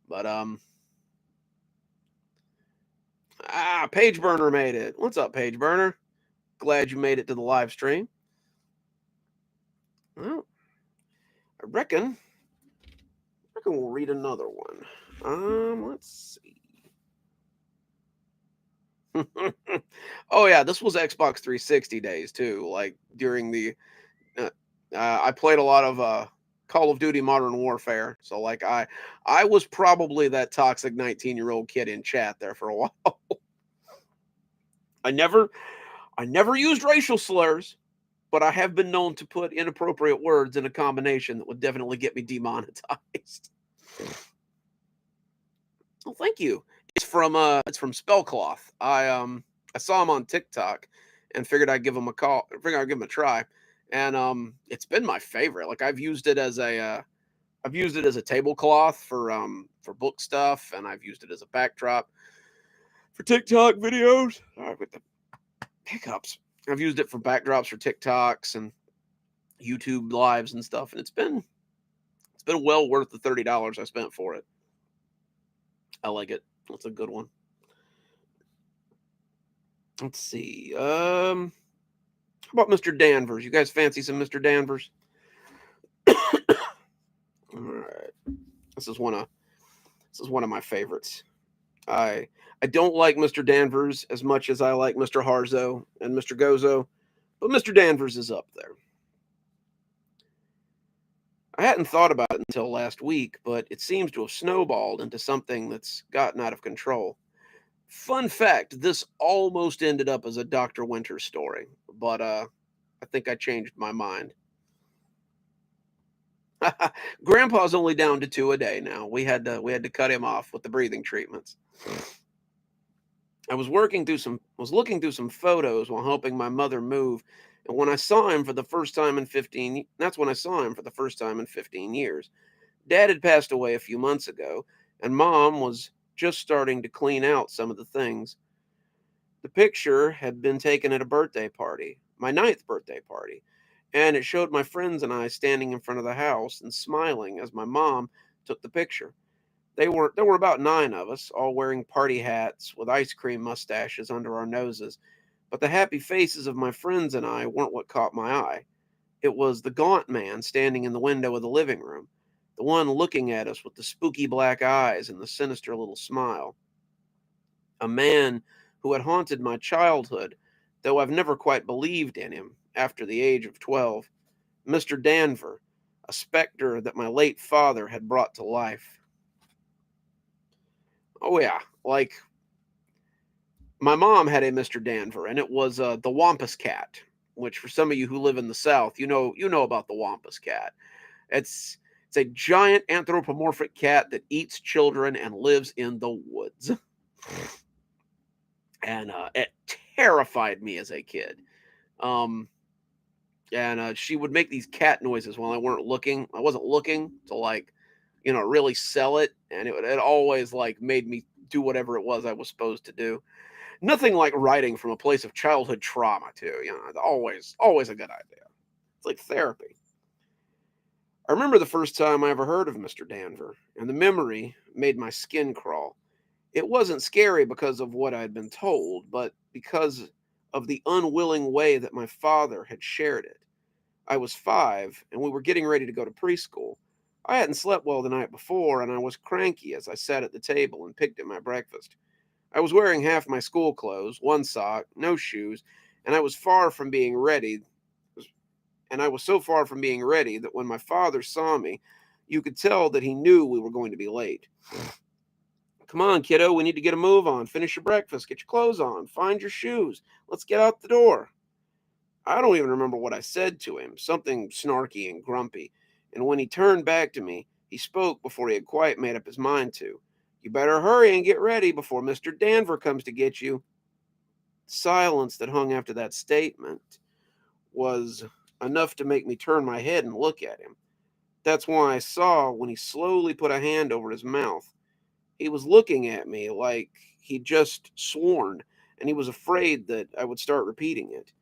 But Page Burner made it. What's up, Page Burner? Glad you made it to the live stream. Well, I reckon we'll read another one. Let's see. Oh yeah, this was Xbox 360 days too. Like during the, I played a lot of Call of Duty Modern Warfare. So like I was probably that toxic 19-year-old kid in chat there for a while. I never I never used racial slurs, but I have been known to put inappropriate words in a combination that would definitely get me demonetized. Well, thank you. It's from Spellcloth. I saw him on TikTok and figured I'd give him a call. Figured I'd give him a try. And it's been my favorite. Like I've used it as a tablecloth for book stuff, and I've used it as a backdrop for TikTok videos. With the hiccups. I've used it for backdrops for TikToks and YouTube lives and stuff, and it's been well worth the $30 I spent for it. I like it. It's a good one. Let's see. How about Mr. Danvers? You guys fancy some Mr. Danvers? All right. This is one of my favorites. I I don't like Mr. Danvers as much as I like Mr. Harzo and Mr. Gozo, but Mr. Danvers is up there. I hadn't thought about it until last week, but it seems to have snowballed into something that's gotten out of control. Fun fact, this almost ended up as a Dr. Winter story, but I think I changed my mind. Grandpa's only down to 2 a day now. We had to cut him off with the breathing treatments. I was looking through some photos while helping my mother move, and when I saw him for the first time in 15 that's when I saw him for the first time in 15 years. Dad had passed away a few months ago, and Mom was just starting to clean out some of the things. The picture had been taken at a birthday party, my ninth birthday party, and it showed my friends and I standing in front of the house and smiling as my mom took the picture. There were about 9 of us, all wearing party hats with ice cream mustaches under our noses, but the happy faces of my friends and I weren't what caught my eye. It was the gaunt man standing in the window of the living room, the one looking at us with the spooky black eyes and the sinister little smile. A man who had haunted my childhood, though I've never quite believed in him after the age of 12. Mr. Danver, a specter that my late father had brought to life. Oh, yeah, like my mom had a Mr. Danver, and it was the Wampus Cat, which for some of you who live in the South, you know about the Wampus Cat. It's it's a giant anthropomorphic cat that eats children and lives in the woods. And it terrified me as a kid. Um, and she would make these cat noises while I wasn't looking to really sell it, and it always like made me do whatever it was I was supposed to do. Nothing like writing from a place of childhood trauma, too. It's always a good idea. It's like therapy. I remember the first time I ever heard of Mr. Danver, and the memory made my skin crawl. It wasn't scary because of what I had been told, but because of the unwilling way that my father had shared it. I was 5, and we were getting ready to go to preschool. I hadn't slept well the night before, and I was cranky as I sat at the table and picked at my breakfast. I was wearing half my school clothes, one sock, no shoes, and I was far from being ready. And I was so far from being ready that when my father saw me, you could tell that he knew we were going to be late. Come on, kiddo, we need to get a move on. Finish your breakfast, get your clothes on, find your shoes. Let's get out the door. I don't even remember what I said to him, something snarky and grumpy. And when he turned back to me, he spoke before he had quite made up his mind to. You better hurry and get ready before Mr. Danver comes to get you. The silence that hung after that statement was enough to make me turn my head and look at him. That's why I saw when he slowly put a hand over his mouth. He was looking at me like he'd just sworn, and he was afraid that I would start repeating it.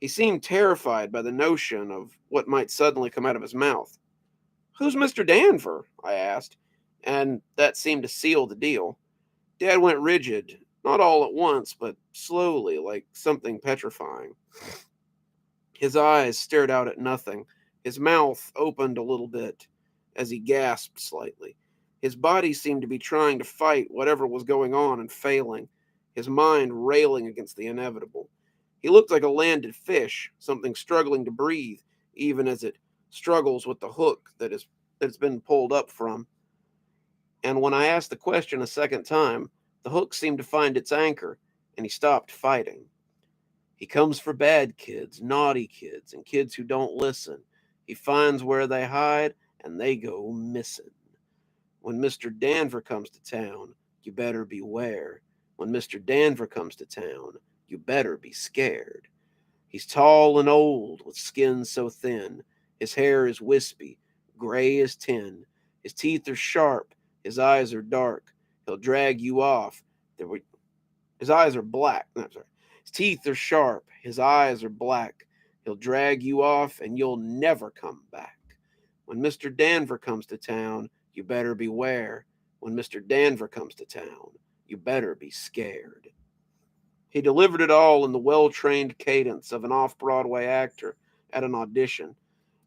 He seemed terrified by the notion of what might suddenly come out of his mouth. Who's Mr. Danver? I asked, and that seemed to seal the deal. Dad went rigid, not all at once, but slowly, like something petrifying. His eyes stared out at nothing. His mouth opened a little bit as he gasped slightly. His body seemed to be trying to fight whatever was going on and failing, his mind railing against the inevitable. He looked like a landed fish, something struggling to breathe, even as it struggles with the hook that's been pulled up from. And when I asked the question a second time, the hook seemed to find its anchor, and he stopped fighting. He comes for bad kids, naughty kids, and kids who don't listen. He finds where they hide, and they go missing. When Mr. Danver comes to town, you better beware. When Mr. Danver comes to town, you better be scared. He's tall and old, with skin so thin. His hair is wispy, gray as tin. His teeth are sharp, his eyes are dark. He'll drag you off. His eyes are black. No, sorry. His teeth are sharp, his eyes are black. He'll drag you off, and you'll never come back. When Mr. Danver comes to town, you better beware. When Mr. Danver comes to town, you better be scared. He delivered it all in the well trained cadence of an off Broadway actor at an audition.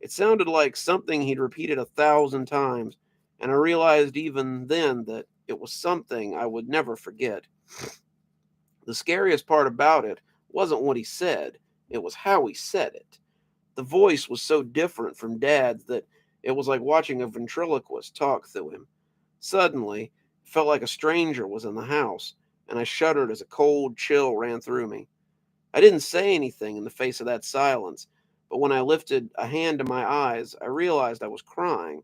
It sounded like something he'd repeated 1,000 times, and I realized even then that it was something I would never forget. The scariest part about it wasn't what he said, it was how he said it. The voice was so different from Dad's that it was like watching a ventriloquist talk through him. Suddenly, it felt like a stranger was in the house, and I shuddered as a cold chill ran through me. I didn't say anything in the face of that silence, but when I lifted a hand to my eyes, I realized I was crying.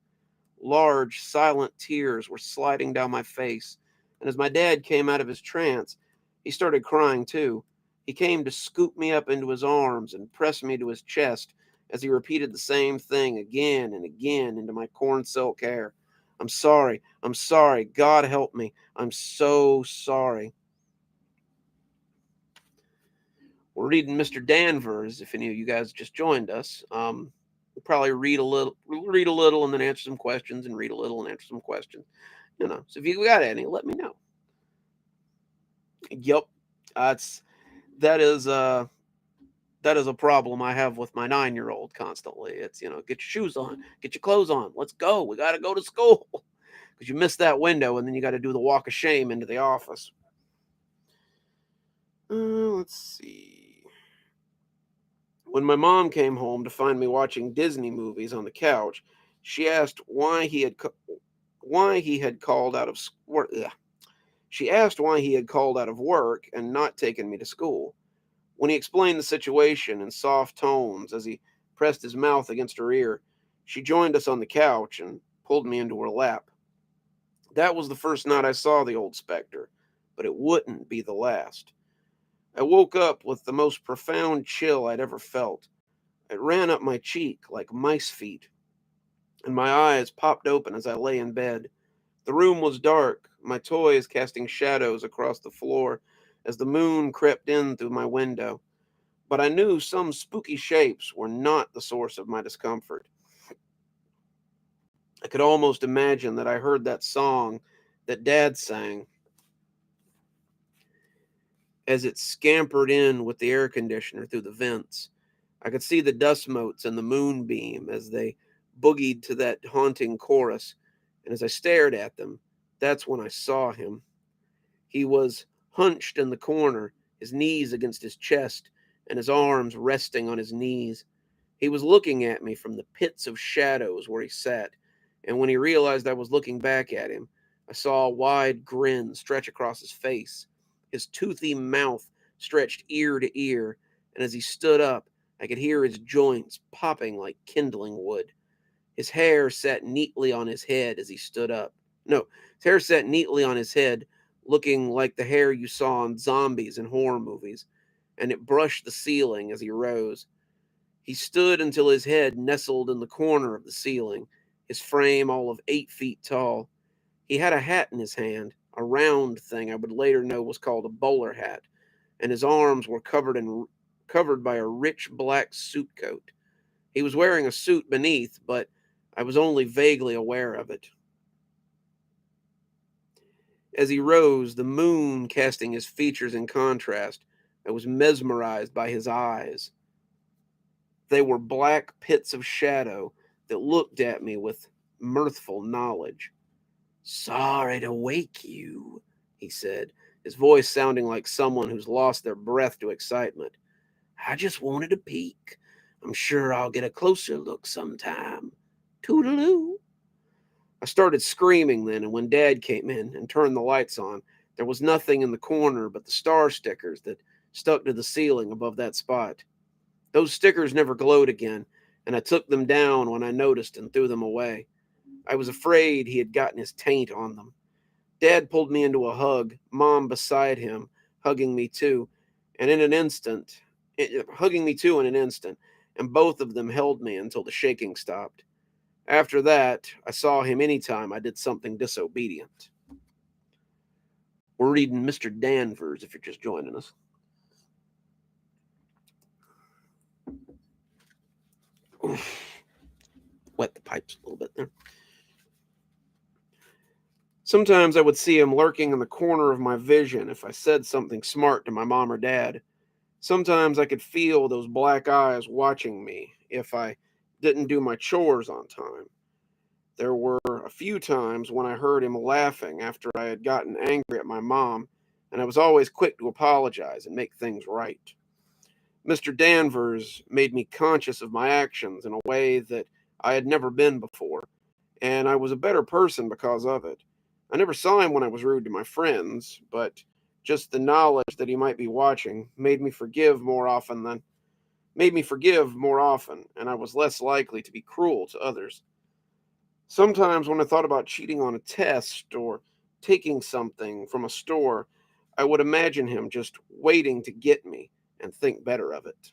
Large, silent tears were sliding down my face, and as my dad came out of his trance, he started crying too. He came to scoop me up into his arms and press me to his chest as he repeated the same thing again and again into my corn silk hair. I'm sorry. I'm sorry. God help me. I'm so sorry. We're reading Mr. Danvers. If any of you guys just joined us, we'll probably read a little, and then answer some questions, and read a little and answer some questions. So if you got any, let me know. Yep, that's that is that is a problem I have with my 9-year-old constantly. It's get your shoes on, get your clothes on, let's go. We got to go to school because you missed that window, and then you got to do the walk of shame into the office. Let's see. When my mom came home to find me watching Disney movies on the couch, she asked why he had called out of work. She asked why he had called out of work and not taken me to school. When he explained the situation in soft tones as he pressed his mouth against her ear, she joined us on the couch and pulled me into her lap. That was the first night I saw the old specter, but it wouldn't be the last. I woke up with the most profound chill I'd ever felt. It ran up my cheek like mice feet, and my eyes popped open as I lay in bed. The room was dark, my toys casting shadows across the floor as the moon crept in through my window. But I knew some spooky shapes were not the source of my discomfort. I could almost imagine that I heard that song that Dad sang as it scampered in with the air conditioner through the vents. I could see the dust motes and the moonbeam as they boogied to that haunting chorus, and as I stared at them, that's when I saw him. He was hunched in the corner, his knees against his chest, and his arms resting on his knees. He was looking at me from the pits of shadows where he sat, and when he realized I was looking back at him, I saw a wide grin stretch across his face. His toothy mouth stretched ear to ear, and as he stood up, I could hear his joints popping like kindling wood. His hair sat neatly on his head as he stood up. No, his hair sat neatly on his head, looking like the hair you saw on zombies in horror movies, and it brushed the ceiling as he rose. He stood until his head nestled in the corner of the ceiling, his frame all of 8 feet tall. He had a hat in his hand, a round thing I would later know was called a bowler hat, and his arms were covered by a rich black suit coat. He was wearing a suit beneath, but I was only vaguely aware of it. As he rose, the moon casting his features in contrast, I was mesmerized by his eyes. They were black pits of shadow that looked at me with mirthful knowledge. Sorry to wake you, he said, his voice sounding like someone who's lost their breath to excitement. I just wanted a peek. I'm sure I'll get a closer look sometime. Toodaloo. I started screaming then, and when Dad came in and turned the lights on, there was nothing in the corner but the star stickers that stuck to the ceiling above that spot. Those stickers never glowed again, and I took them down when I noticed and threw them away. I was afraid he had gotten his taint on them. Dad pulled me into a hug, Mom beside him, hugging me too, and in an instant, hugging me too in an instant, and both of them held me until the shaking stopped. After that, I saw him anytime I did something disobedient. We're reading Mr. Danvers if you're just joining us. Oof. Wet the pipes a little bit there. Sometimes I would see him lurking in the corner of my vision if I said something smart to my mom or dad. Sometimes I could feel those black eyes watching me if I didn't do my chores on time. There were a few times when I heard him laughing after I had gotten angry at my mom, and I was always quick to apologize and make things right. Mr. Danvers made me conscious of my actions in a way that I had never been before, and I was a better person because of it. I never saw him when I was rude to my friends, but just the knowledge that he might be watching made me forgive more often, and I was less likely to be cruel to others. Sometimes when I thought about cheating on a test or taking something from a store, I would imagine him just waiting to get me and think better of it.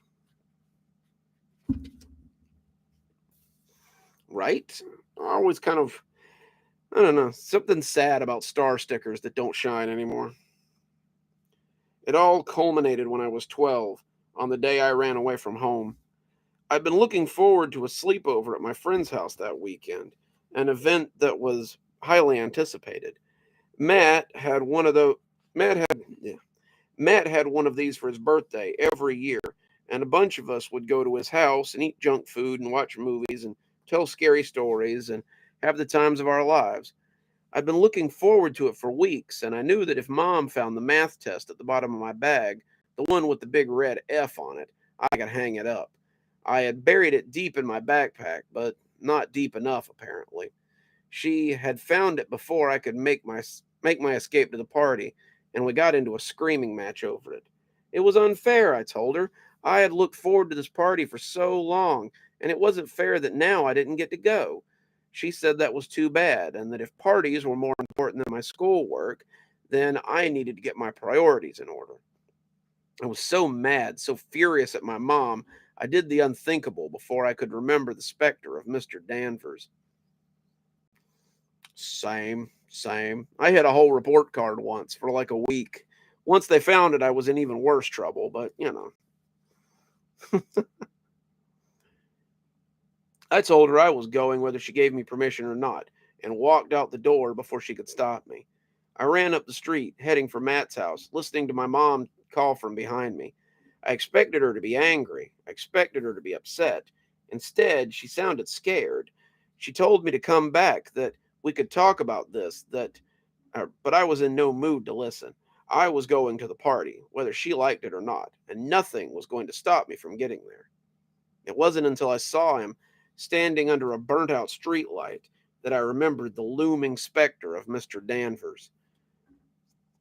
Right? Always kind of, I don't know, something sad about star stickers that don't shine anymore. It all culminated when I was 12, on the day I ran away from home. I'd been looking forward to a sleepover at my friend's house that weekend, an event that was highly anticipated. Matt had one of the Matt had yeah, Matt had one of these for his birthday every year, and a bunch of us would go to his house and eat junk food and watch movies and tell scary stories and have the times of our lives. I'd been looking forward to it for weeks, and I knew that if Mom found the math test at the bottom of my bag, the one with the big red F on it, I could hang it up. I had buried it deep in my backpack, but not deep enough, apparently. She had found it before I could make my escape to the party, and we got into a screaming match over it. It was unfair, I told her. I had looked forward to this party for so long, and it wasn't fair that now I didn't get to go. She said that was too bad, and that if parties were more important than my schoolwork, then I needed to get my priorities in order. I was so mad, so furious at my mom, I did the unthinkable before I could remember the specter of Mr. Danvers. Same. I had a whole report card once for like a week. Once they found it, I was in even worse trouble, but I told her I was going whether she gave me permission or not, and walked out the door before she could stop me. I ran up the street, heading for Matt's house, listening to my mom call from behind me. I expected her to be angry. I expected her to be upset. Instead, she sounded scared. She told me to come back, that we could talk about this, but I was in no mood to listen. I was going to the party, whether she liked it or not, and nothing was going to stop me from getting there. It wasn't until I saw him standing under a burnt out streetlight that I remembered the looming specter of Mr. Danvers.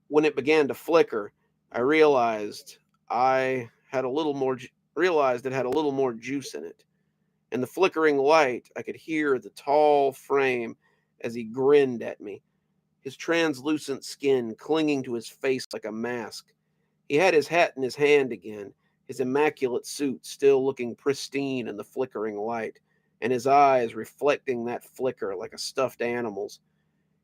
When it began to flicker, I I had a little more realized it had a little more juice in it. In the flickering light, I could hear the tall frame as he grinned at me, his translucent skin clinging to his face like a mask. He had his hat in his hand again, his immaculate suit still looking pristine in the flickering light, and his eyes reflecting that flicker like a stuffed animal's.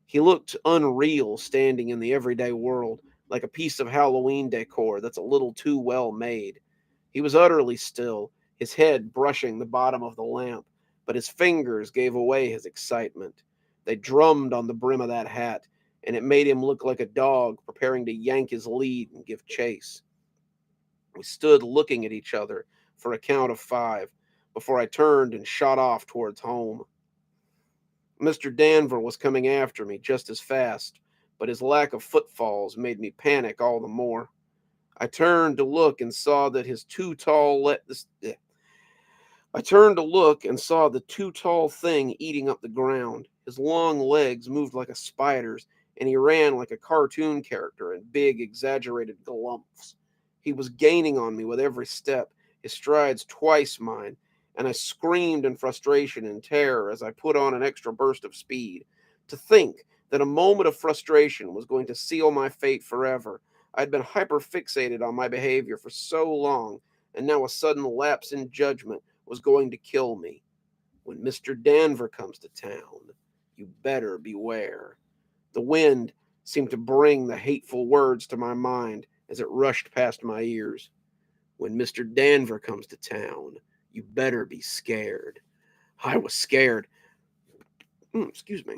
He looked unreal standing in the everyday world, like a piece of Halloween decor that's a little too well made. He was utterly still, his head brushing the bottom of the lamp, but his fingers gave away his excitement. They drummed on the brim of that hat, and it made him look like a dog preparing to yank his lead and give chase. We stood looking at each other for a count of 5 before I turned and shot off towards home. Mr. Danver was coming after me just as fast, but his lack of footfalls made me panic all the more. I turned to look and saw that his too tall I turned to look and saw the too tall thing eating up the ground. His long legs moved like a spider's, and he ran like a cartoon character in big, exaggerated galumphs. He was gaining on me with every step, his strides twice mine, and I screamed in frustration and terror as I put on an extra burst of speed. To think that a moment of frustration was going to seal my fate forever. I'd been hyperfixated on my behavior for so long, and now a sudden lapse in judgment was going to kill me. When Mr. Danver comes to town, you better beware. The wind seemed to bring the hateful words to my mind as it rushed past my ears. When Mr. Danver comes to town, you better be scared. I was scared. Excuse me.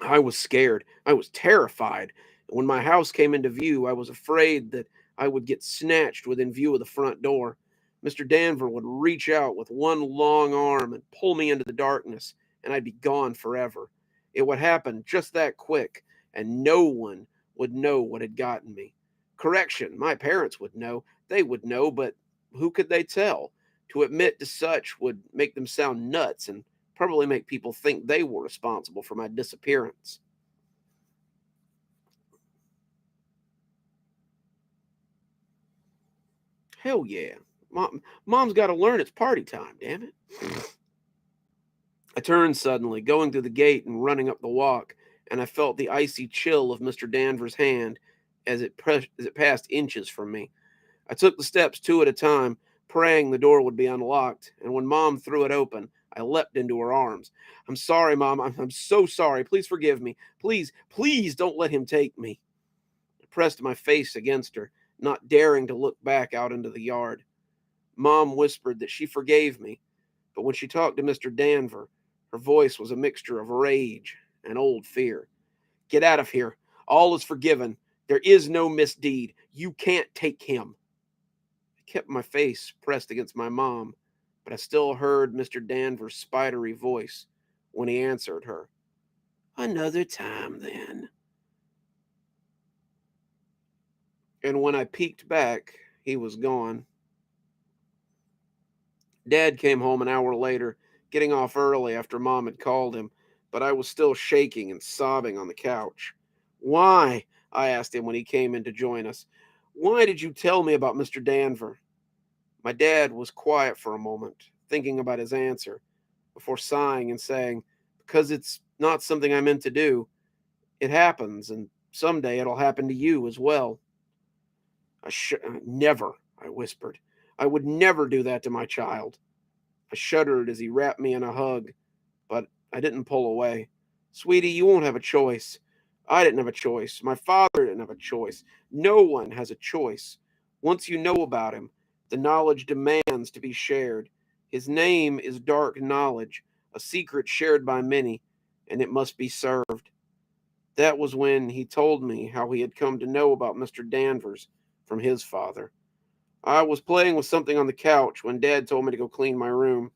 I was scared. I was terrified. And when my house came into view, I was afraid that I would get snatched within view of the front door. Mr. Danver would reach out with one long arm and pull me into the darkness, and I'd be gone forever. It would happen just that quick, and no one would know what had gotten me. Correction, my parents would know. They would know, but who could they tell? To admit to such would make them sound nuts and probably make people think they were responsible for my disappearance. Hell yeah. Mom's got to learn it's party time, damn it. I turned suddenly, going through the gate and running up the walk, and I felt the icy chill of Mr. Danvers' hand as it passed inches from me. I took the steps two at a time, praying the door would be unlocked, and when Mom threw it open, I leapt into her arms. I'm sorry, Mom. I'm so sorry. Please forgive me. Please, please don't let him take me. I pressed my face against her, not daring to look back out into the yard. Mom whispered that she forgave me, but when she talked to Mr. Danver, her voice was a mixture of rage and old fear. Get out of here. All is forgiven. There is no misdeed. You can't take him. I kept my face pressed against my mom, but I still heard Mr. Danvers' spidery voice when he answered her. Another time, then. And when I peeked back, he was gone. Dad came home an hour later, getting off early after Mom had called him, but I was still shaking and sobbing on the couch. Why? I asked him when he came in to join us. Why did you tell me about Mr. Danver? My dad was quiet for a moment, thinking about his answer, before sighing and saying, because it's not something I meant to do. It happens, and someday it'll happen to you as well. Never, I whispered. I would never do that to my child. I shuddered as he wrapped me in a hug, but I didn't pull away. Sweetie, you won't have a choice. I didn't have a choice. My father didn't have a choice. No one has a choice. Once you know about him, the knowledge demands to be shared. His name is dark knowledge, a secret shared by many, and it must be served. That was when he told me how he had come to know about Mr. Danvers from his father. I was playing with something on the couch when Dad told me to go clean my room.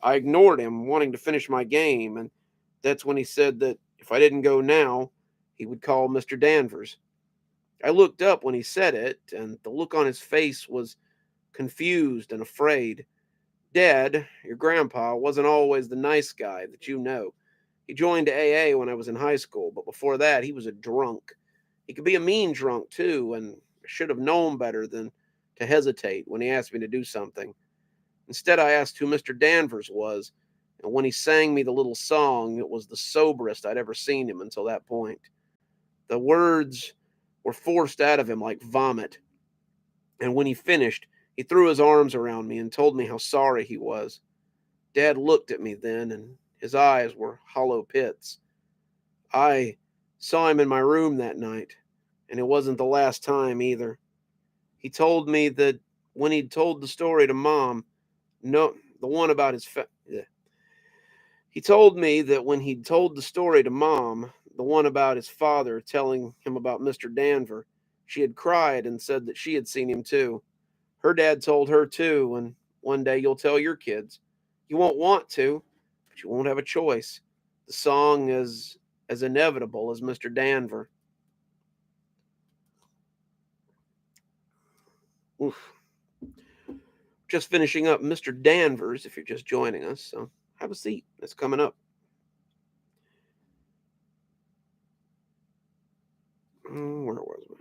I ignored him, wanting to finish my game, and that's when he said that if I didn't go now, he would call Mr. Danvers. I looked up when he said it, and the look on his face was confused and afraid. Dad, your grandpa, wasn't always the nice guy that you know. He joined AA when I was in high school, but before that, he was a drunk. He could be a mean drunk, too, and I should have known better than to hesitate when he asked me to do something. Instead, I asked who Mr. Danvers was, and when he sang me the little song, it was the soberest I'd ever seen him until that point. The words were forced out of him like vomit, and when he finished, he threw his arms around me and told me how sorry he was. Dad looked at me then, and his eyes were hollow pits. I saw him in my room that night, and it wasn't the last time either. He told me that when he'd told the story to Mom, no, the one about yeah. He told me that when he'd told the story to Mom, the one about his father telling him about Mr. Danver, she had cried and said that she had seen him too. Her dad told her too, and one day you'll tell your kids. You won't want to, but you won't have a choice. The song is as inevitable as Mr. Danver. Oof. Just finishing up Mr. Danvers, if you're just joining us. So have a seat. It's coming up. Where was we?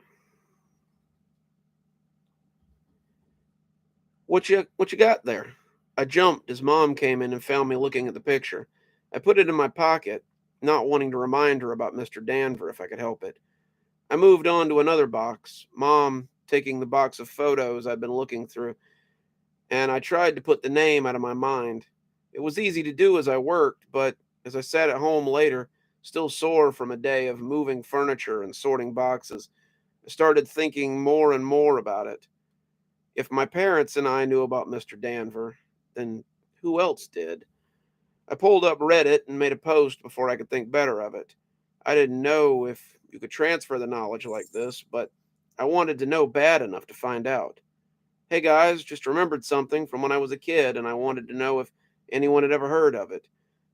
What you got there? I jumped as Mom came in and found me looking at the picture. I put it in my pocket, not wanting to remind her about Mr. Danver if I could help it. I moved on to another box, Mom taking the box of photos I'd been looking through, and I tried to put the name out of my mind. It was easy to do as I worked, but as I sat at home later, still sore from a day of moving furniture and sorting boxes, I started thinking more and more about it. If my parents and I knew about Mr. Danver, then who else did? I pulled up Reddit and made a post before I could think better of it. I didn't know if you could transfer the knowledge like this, but I wanted to know bad enough to find out. Hey guys, just remembered something from when I was a kid and I wanted to know if anyone had ever heard of it.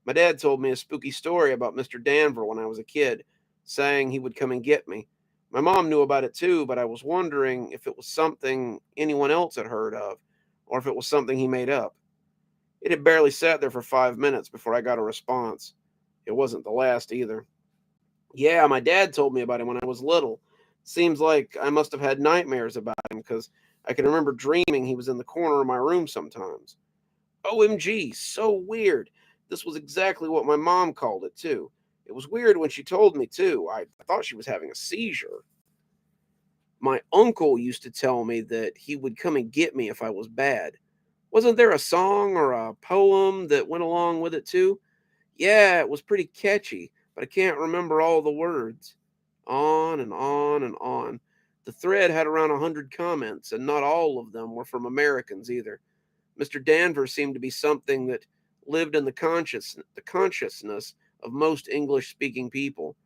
My dad told me a spooky story about Mr. Danver when I was a kid, saying he would come and get me. My mom knew about it too, but I was wondering if it was something anyone else had heard of, or if it was something he made up. It had barely sat there for 5 minutes before I got a response. It wasn't the last either. Yeah, my dad told me about him when I was little. Seems like I must have had nightmares about him because I can remember dreaming he was in the corner of my room sometimes. OMG, so weird. This was exactly what my mom called it too. It was weird when she told me too. I thought she was having a seizure. My uncle used to tell me that he would come and get me if I was bad. Wasn't there a song or a poem that went along with it too? Yeah, it was pretty catchy, but I can't remember all the words. On and on and on. The thread had around 100 comments, and not all of them were from Americans either. Mr. Danvers seemed to be something that lived in the consciousness of most English speaking people.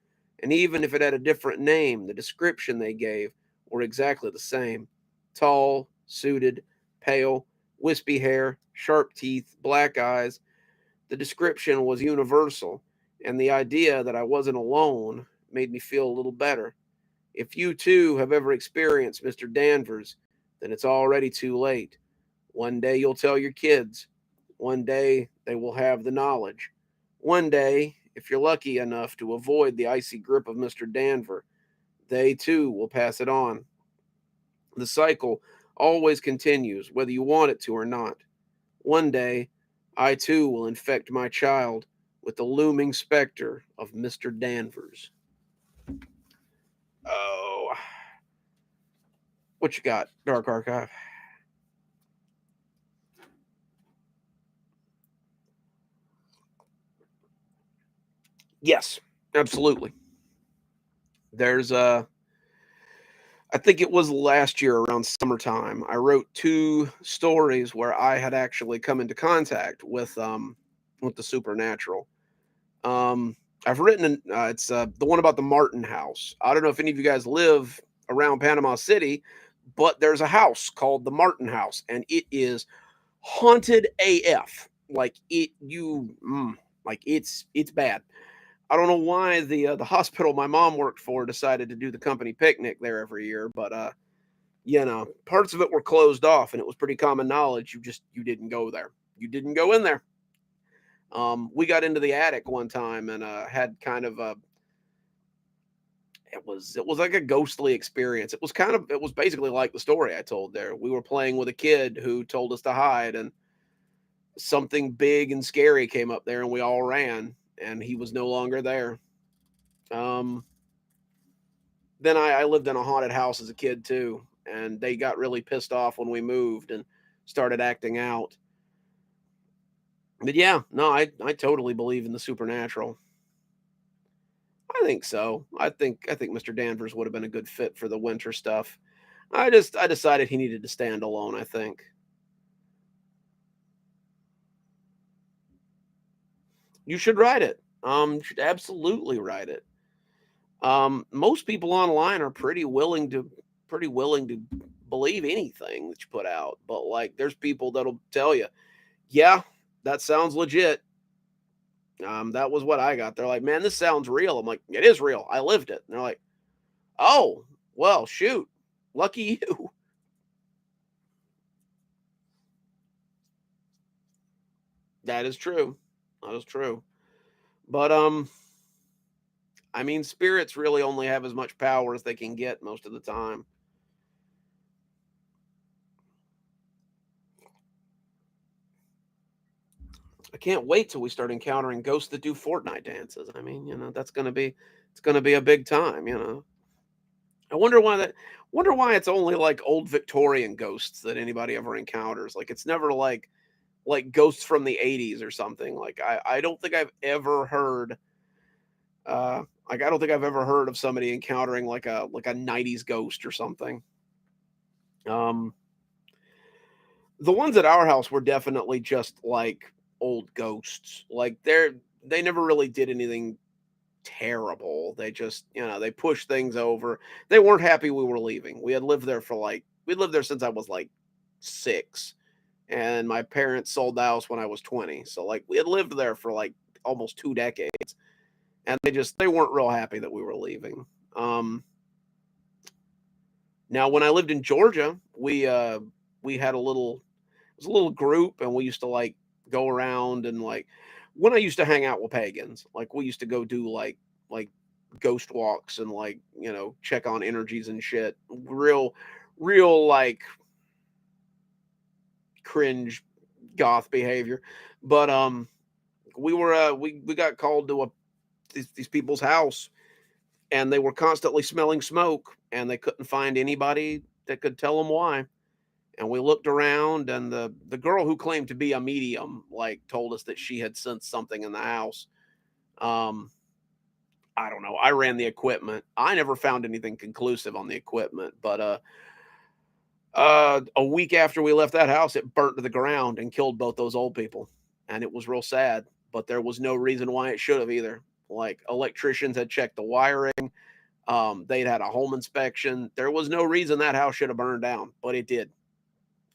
And even if it had a different name, the description they gave were exactly the same: tall, suited, pale, wispy hair, sharp teeth, black eyes. The description was universal, and the idea that I wasn't alone made me feel a little better. If you too have ever experienced Mr. Danvers, then it's already too late. One day you'll tell your kids. One day they will have the knowledge. One day, if you're lucky enough to avoid the icy grip of Mr. Danver, they too will pass it on. The cycle always continues, whether you want it to or not. One day, I too will infect my child with the looming specter of Mr. Danvers. Oh, what you got, Dark Archive? Yes, absolutely. There's I think it was last year around summertime. I wrote two stories where I had actually come into contact with the supernatural. Um, I've written it's the one about the Martin House. I don't know if any of you guys live around Panama City, but there's a house called the Martin House, and it is haunted AF. Like like it's bad. I don't know why the hospital my mom worked for decided to do the company picnic there every year, but parts of it were closed off, and it was pretty common knowledge. You didn't go there. You didn't go in there. We got into the attic one time and had kind of a it was like a ghostly experience. It was basically like the story I told there. We were playing with a kid who told us to hide, and something big and scary came up there, and we all ran, and he was no longer there. Um, then I lived in a haunted house as a kid too, and they got really pissed off when we moved and started acting out. But yeah, no, I totally believe in the supernatural. I think so. I think Mr. Danvers would have been a good fit for the winter stuff. I decided he needed to stand alone, I think. You should write it. You should absolutely write it. Most people online are pretty willing to believe anything that you put out, but like there's people that'll tell you, "Yeah, that sounds legit." That was what I got. They're like, "Man, this sounds real." I'm like, "It is real. I lived it." And they're like, "Oh, well, shoot. Lucky you." That is true. That is true. But I mean, spirits really only have as much power as they can get most of the time. I can't wait till we start encountering ghosts that do Fortnite dances. I mean, that's it's gonna be a big time. I wonder why it's only like old Victorian ghosts that anybody ever encounters. Like it's never like ghosts from the 80s or something. Like I don't think I've ever heard I don't think I've ever heard of somebody encountering like a 90s ghost or something. Um the ones at our house were definitely just like old ghosts. Like they never really did anything terrible. They just, they pushed things over. They weren't happy we were leaving. We lived there since I was like 6, and my parents sold the house when I was 20. So like we had lived there for like almost 2 decades, and they weren't real happy that we were leaving. Um Now when I lived in Georgia, we had it was a little group, and we used to like go around and like when I used to hang out with pagans, like we used to go do like ghost walks and like, check on energies and shit. Real like cringe goth behavior. But we got called to these people's house, and they were constantly smelling smoke, and they couldn't find anybody that could tell them why. And we looked around, and the girl who claimed to be a medium like told us that she had sensed something in the house. Um, I don't know. I ran the equipment. I never found anything conclusive on the equipment, but a week after we left that house, it burnt to the ground and killed both those old people, and it was real sad. But there was no reason why it should have either. Like electricians had checked the wiring. They'd had a home inspection. There was no reason that house should have burned down, but it did,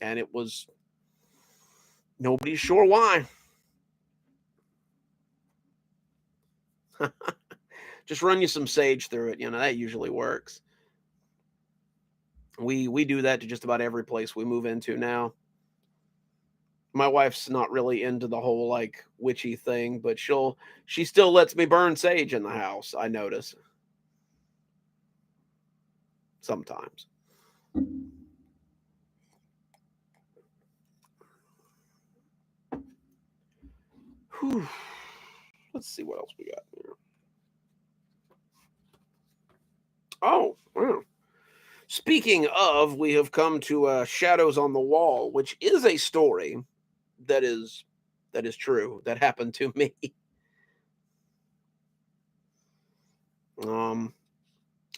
and it was nobody's sure why. Just run you some sage through it. That usually works. We do that to just about every place we move into now. My wife's not really into the whole like witchy thing, but she still lets me burn sage in the house. I notice sometimes. Whew. Let's see what else we got here. Oh, wow. Speaking of, we have come to Shadows on the Wall, which is a story that is that is true that happened to me. Um,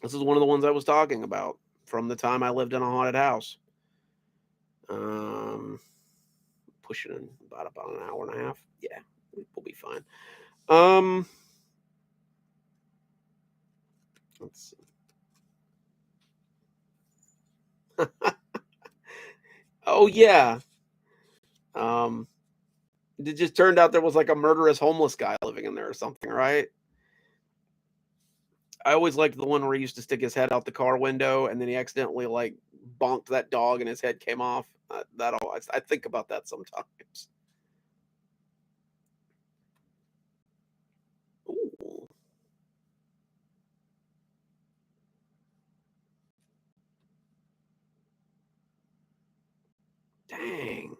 this is one of the ones I was talking about from the time I lived in a haunted house. Um, Pushing in about an hour and a half. Yeah, we'll be fine. Um, let's see. Oh yeah. Um, it just turned out there was like a murderous homeless guy living in there or something, right? I always liked the one where he used to stick his head out the car window, and then he accidentally like bonked that dog and his head came off. I think about that sometimes. Ooh, dang.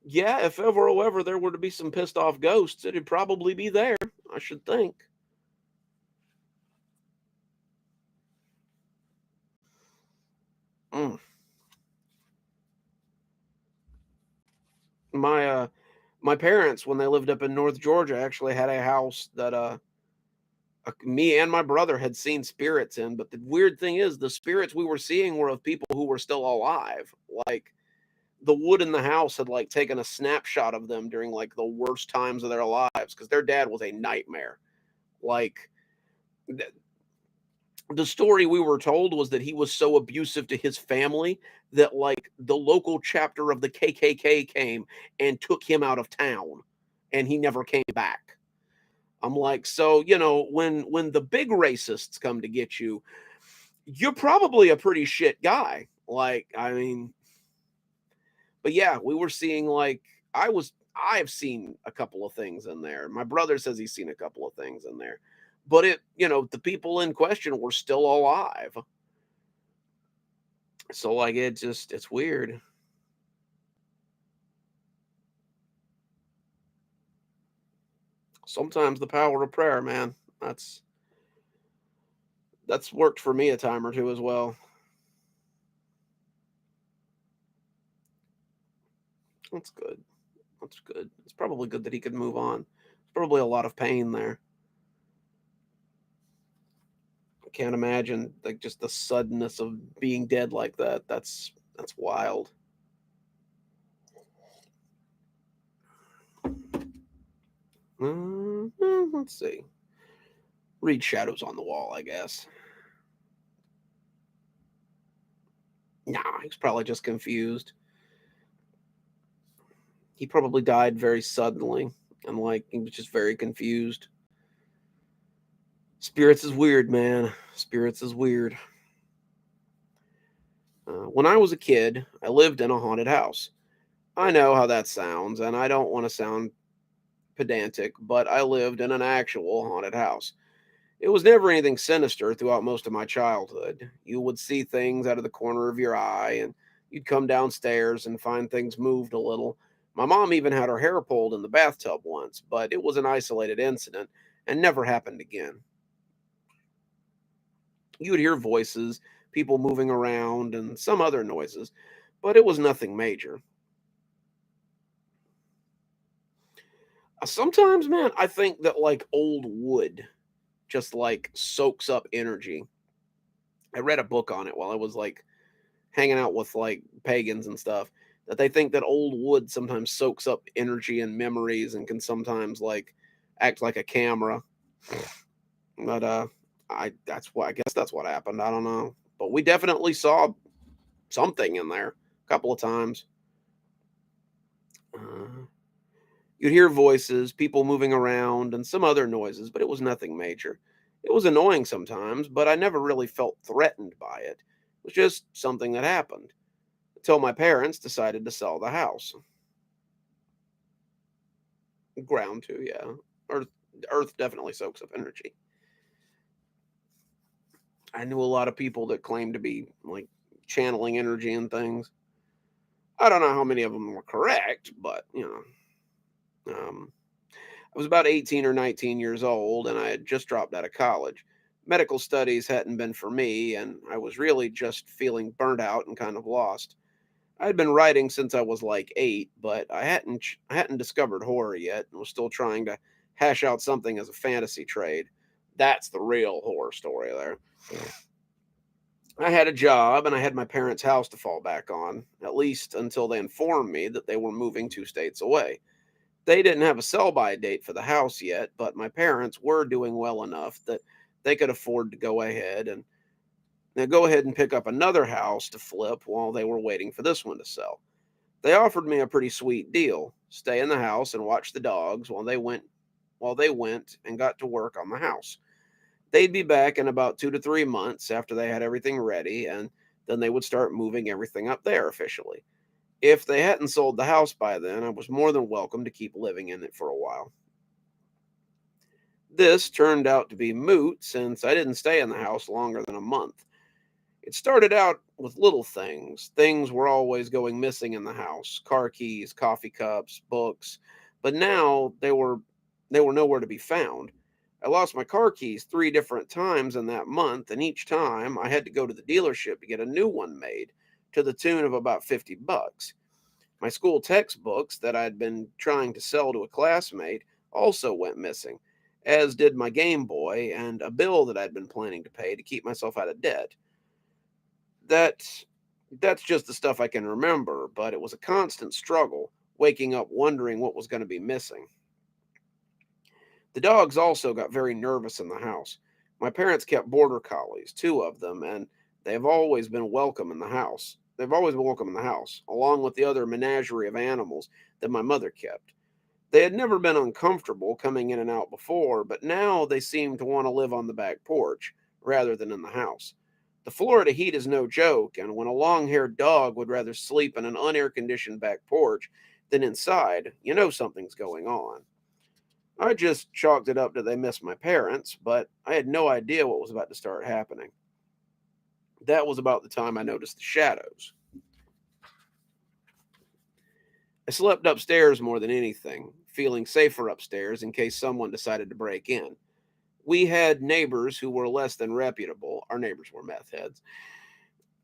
Yeah, if ever oh ever there were to be some pissed off ghosts, it'd probably be there, I should think. Mm. My my parents, when they lived up in North Georgia, actually had a house that me and my brother had seen spirits in. But the weird thing is, the spirits we were seeing were of people who were still alive. Like the wood in the house had like taken a snapshot of them during like the worst times of their lives because their dad was a nightmare. Like th- the story we were told was that he was so abusive to his family that like the local chapter of the KKK came and took him out of town, and he never came back. I'm like, so when the big racists come to get you, you're probably a pretty shit guy. Like, I mean, but yeah, we were seeing like I've seen a couple of things in there. My brother says he's seen a couple of things in there. But the people in question were still alive. So like it's weird. Sometimes the power of prayer, man. That's worked for me a time or two as well. That's good. That's good. It's probably good that he could move on. There's probably a lot of pain there. I can't imagine like just the suddenness of being dead like that. That's wild. Let's see. Read Shadows on the Wall, I guess. Nah, he's probably just confused. He probably died very suddenly and like he was just very confused. Spirits is weird, man. Spirits is weird. When I was a kid, I lived in a haunted house. I know how that sounds, and I don't want to sound pedantic, but I lived in an actual haunted house. It was never anything sinister throughout most of my childhood. You would see things out of the corner of your eye, and you'd come downstairs and find things moved a little. My mom even had her hair pulled in the bathtub once, but it was an isolated incident and never happened again. You would hear voices, people moving around, and some other noises, but it was nothing major. Sometimes, man, I think that like old wood just like soaks up energy. I read a book on it while I was like hanging out with like pagans and stuff that they think that old wood sometimes soaks up energy and memories and can sometimes like act like a camera. But I that's what I guess that's what happened. I don't know. But we definitely saw something in there a couple of times. Uh, you'd hear voices, people moving around, and some other noises, but it was nothing major. It was annoying sometimes, but I never really felt threatened by it. It was just something that happened until my parents decided to sell the house. Ground to, yeah. Earth, Earth definitely soaks up energy. I knew a lot of people that claimed to be like channeling energy and things. I don't know how many of them were correct, but I was about 18 or 19 years old and I had just dropped out of college. Medical studies hadn't been for me, and I was really just feeling burnt out and kind of lost. I had been writing since I was like 8, but I hadn't discovered horror yet and was still trying to hash out something as a fantasy trade. That's the real horror story there. I had a job and I had my parents' house to fall back on, at least until they informed me that they were moving 2 states away. They didn't have a sell by date for the house yet, but my parents were doing well enough that they could afford to go ahead and pick up another house to flip while they were waiting for this one to sell. They offered me a pretty sweet deal. Stay in the house and watch the dogs while they went and got to work on the house. They'd be back in about 2 to 3 months after they had everything ready, and then they would start moving everything up there officially. If they hadn't sold the house by then, I was more than welcome to keep living in it for a while. This turned out to be moot since I didn't stay in the house longer than a month. It started out with little things. Things were always going missing in the house: car keys, coffee cups, books. But now they were nowhere to be found. I lost my car keys 3 different times in that month, and each time I had to go to the dealership to get a new one made to the tune of about $50. My school textbooks that I'd been trying to sell to a classmate also went missing, as did my Game Boy and a bill that I'd been planning to pay to keep myself out of debt. That that's just the stuff I can remember, but it was a constant struggle, waking up wondering what was going to be missing. The dogs also got very nervous in the house. My parents kept border collies, 2 of them, and they've always been welcome in the house. They've always been welcome in the house, along with the other menagerie of animals that my mother kept. They had never been uncomfortable coming in and out before, but now they seemed to want to live on the back porch rather than in the house. The Florida heat is no joke, and when a long haired dog would rather sleep in an unair conditioned back porch then inside, you know something's going on. I just chalked it up to they missed my parents, but I had no idea what was about to start happening. That was about the time I noticed the shadows. I slept upstairs more than anything, feeling safer upstairs in case someone decided to break in. We had neighbors who were less than reputable. Our neighbors were meth heads.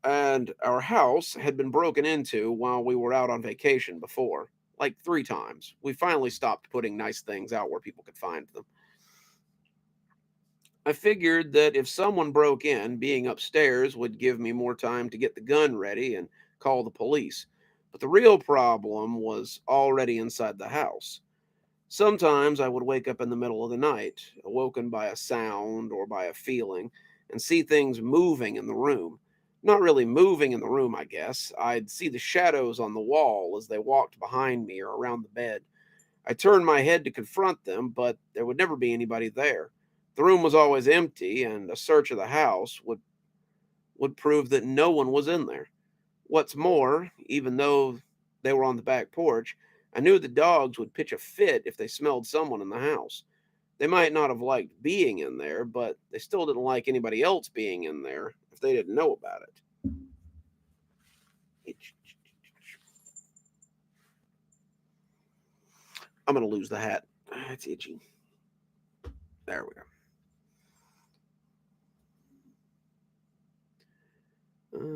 And our house had been broken into while we were out on vacation before, like 3 times. We finally stopped putting nice things out where people could find them. I figured that if someone broke in, being upstairs would give me more time to get the gun ready and call the police. But the real problem was already inside the house. Sometimes I would wake up in the middle of the night, awoken by a sound or by a feeling, and see things moving in the room. Not really moving in the room, I guess. I'd see the shadows on the wall as they walked behind me or around the bed. I turned my head to confront them, but there would never be anybody there. The room was always empty, and a search of the house would prove that no one was in there. What's more, even though they were on the back porch, I knew the dogs would pitch a fit if they smelled someone in the house. They might not have liked being in there, but they still didn't like anybody else being in there if they didn't know about it. I'm going to lose the hat. It's itchy. There we go.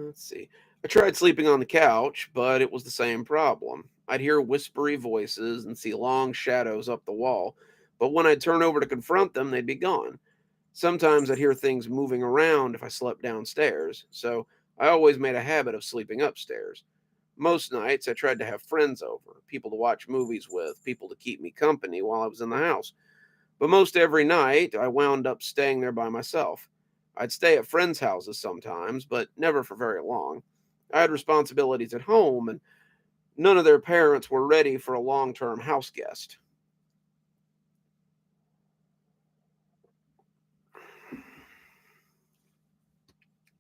Let's see. I tried sleeping on the couch, but it was the same problem. I'd hear whispery voices and see long shadows up the wall, but when I'd turn over to confront them, they'd be gone. Sometimes I'd hear things moving around if I slept downstairs, so I always made a habit of sleeping upstairs. Most nights, I tried to have friends over, people to watch movies with, people to keep me company while I was in the house. But most every night, I wound up staying there by myself. I'd stay at friends' houses sometimes, but never for very long. I had responsibilities at home, and none of their parents were ready for a long term house guest.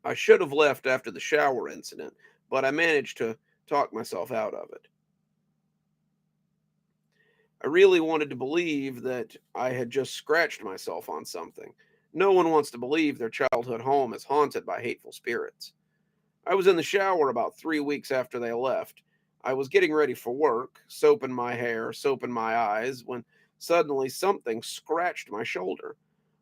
I should have left after the shower incident, but I managed to talk myself out of it. I really wanted to believe that I had just scratched myself on something. No one wants to believe their childhood home is haunted by hateful spirits. I was in the shower about 3 weeks after they left. I was getting ready for work, soap in my hair, soap in my eyes, when suddenly something scratched my shoulder.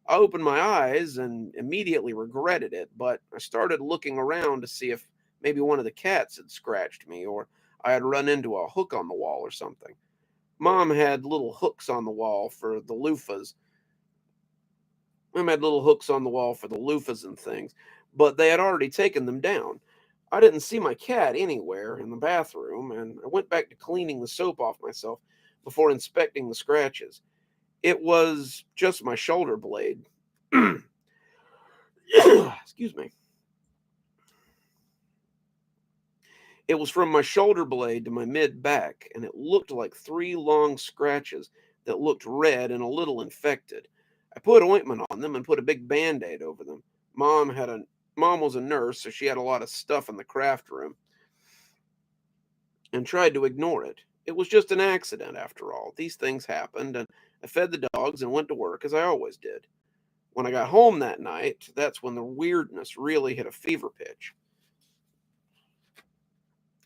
I opened my eyes and immediately regretted it, but I started looking around to see if maybe one of the cats had scratched me or I had run into a hook on the wall or something. Mom had little hooks on the wall for the loofahs. Mom had little hooks on the wall for the loofahs and things, but they had already taken them down. I didn't see my cat anywhere in the bathroom, and I went back to cleaning the soap off myself before inspecting the scratches. It was just my shoulder blade. Excuse me. It was from my shoulder blade to my mid back, and it looked like 3 long scratches that looked red and a little infected. I put ointment on them and put a big band aid over them. Mom was a nurse, so she had a lot of stuff in the craft room and tried to ignore it. It was just an accident after all. These things happened, and I fed the dogs and went to work as I always did. When I got home that night, that's when the weirdness really hit a fever pitch.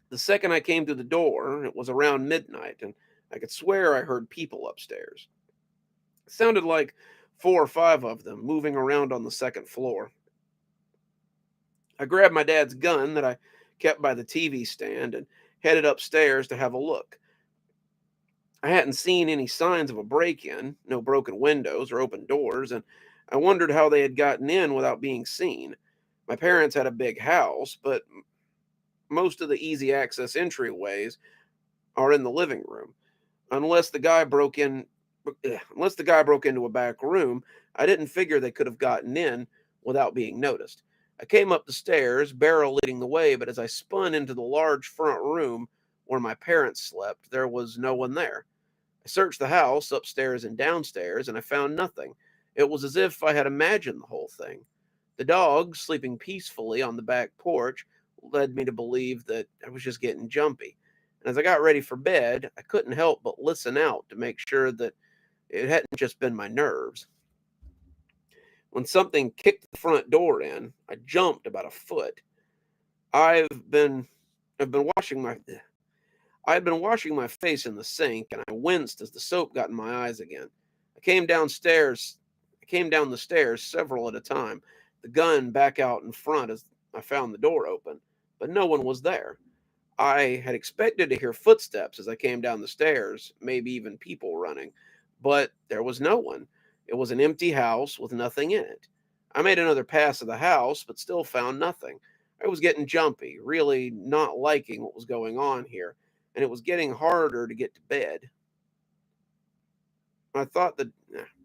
The second I came through the door, it was around midnight, and I could swear I heard people upstairs. It sounded like 4 or 5 of them moving around on the second floor. I grabbed my dad's gun that I kept by the TV stand and headed upstairs to have a look. I hadn't seen any signs of a break in, no broken windows or open doors, and I wondered how they had gotten in without being seen. My parents had a big house, but most of the easy access entryways are in the living room. Unless the guy broke in Unless the guy broke into a back room, I didn't figure they could have gotten in without being noticed. I came up the stairs, Beryl leading the way, but as I spun into the large front room where my parents slept, there was no one there. I searched the house, upstairs and downstairs, and I found nothing. It was as if I had imagined the whole thing. The dogs, sleeping peacefully on the back porch, led me to believe that I was just getting jumpy. And as I got ready for bed, I couldn't help but listen out to make sure that it hadn't just been my nerves. When something kicked the front door in, I jumped about a foot. I've been I've been washing my I had been washing my face in the sink, and I winced as the soap got in my eyes again. I came downstairs. I came down the stairs several at a time, the gun back out in front as I found the door open, but no one was there. I had expected to hear footsteps as I came down the stairs, maybe even people running, but there was no one. It was an empty house with nothing in it. I made another pass of the house, but still found nothing. I was getting jumpy, really not liking what was going on here, and it was getting harder to get to bed. I thought that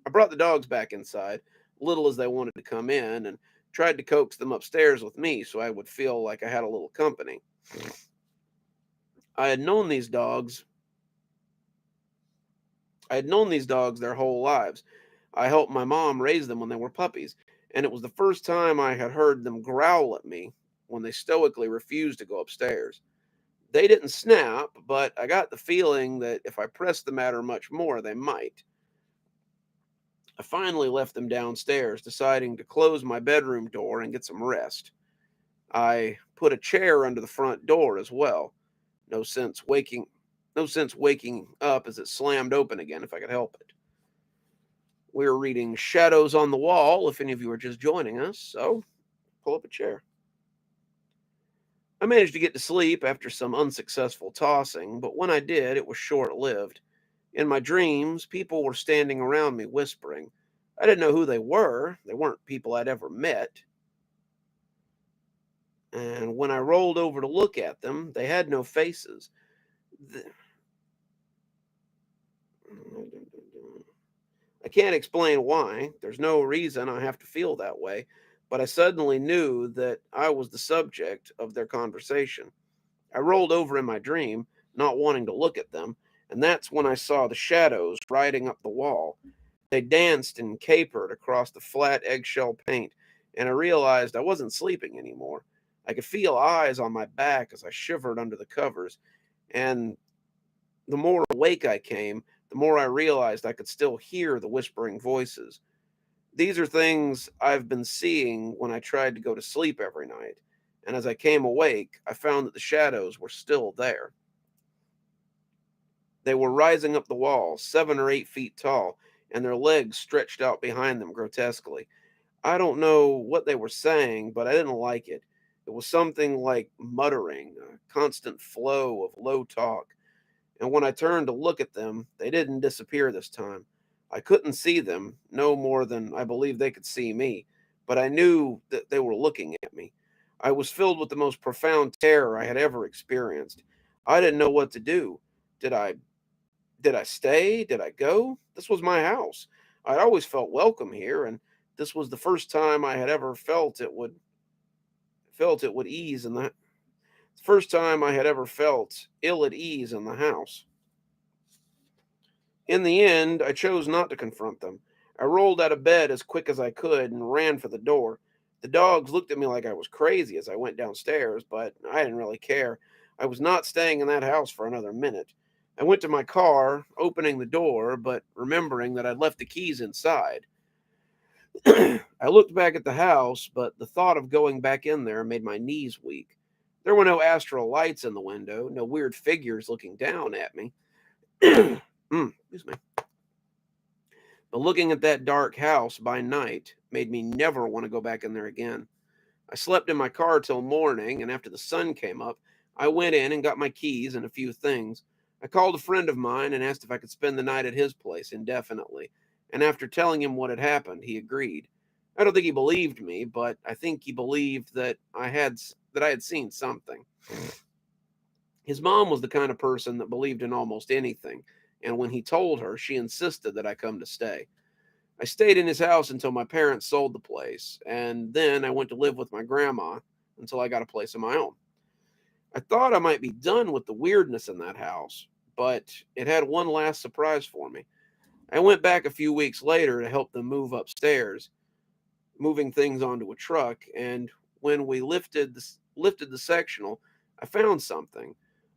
I brought the dogs back inside, little as they wanted to come in, and tried to coax them upstairs with me so I would feel like I had a little company. I had known these dogs I had known these dogs their whole lives. I helped my mom raise them when they were puppies, and it was the first time I had heard them growl at me when they stoically refused to go upstairs. They didn't snap, but I got the feeling that if I pressed the matter much more, they might. I finally left them downstairs, deciding to close my bedroom door and get some rest. I put a chair under the front door as well. No sense waking no sense waking up as it slammed open again if I could help it. We're reading Shadows on the Wall if any of you are just joining us, so pull up a chair. I managed to get to sleep after some unsuccessful tossing, but when I did, it was short lived. In my dreams, people were standing around me whispering. I didn't know who they were. They weren't people I'd ever met. And when I rolled over to look at them, they had no faces. Th- I can't explain why. There's no reason I have to feel that way, but I suddenly knew that I was the subject of their conversation. I rolled over in my dream, not wanting to look at them, and that's when I saw the shadows riding up the wall. They danced and capered across the flat eggshell paint, and I realized I wasn't sleeping anymore. I could feel eyes on my back as I shivered under the covers, and the more awake I came, the more I realized I could still hear the whispering voices. These are things I've been seeing when I tried to go to sleep every night, and as I came awake, I found that the shadows were still there. They were rising up the wall, 7 or 8 feet tall, and their legs stretched out behind them grotesquely. I don't know what they were saying, but I didn't like it. It was something like muttering, a constant flow of low talk. And when I turned to look at them, they didn't disappear this time. I couldn't see them, no more than I believe they could see me, but I knew that they were looking at me. I was filled with the most profound terror I had ever experienced. I didn't know what to do. Did I did I stay? Did I go? This was my house. I'd always felt welcome here, and this was the first time I had ever felt it would ease in the first time I had ever felt ill at ease in the house. In the end, I chose not to confront them. I rolled out of bed as quick as I could and ran for the door. The dogs looked at me like I was crazy as I went downstairs, but I didn't really care. I was not staying in that house for another minute. I went to my car, opening the door, but remembering that I'd left the keys inside. I looked back at the house, but the thought of going back in there made my knees weak. There were no astral lights in the window, no weird figures looking down at me. Excuse me. But looking at that dark house by night made me never want to go back in there again. I slept in my car till morning, and after the sun came up, I went in and got my keys and a few things. I called a friend of mine and asked if I could spend the night at his place indefinitely, and after telling him what had happened, he agreed. I don't think he believed me, but I think he believed that I had seen something. His mom was the kind of person that believed in almost anything, and when he told her, she insisted that I come to stay. I stayed in his house until my parents sold the place, and then I went to live with my grandma until I got a place of my own. I thought I might be done with the weirdness in that house, but it had one last surprise for me. I went back a few weeks later to help them move upstairs, moving things onto a truck, and when we lifted the sectional, I found something.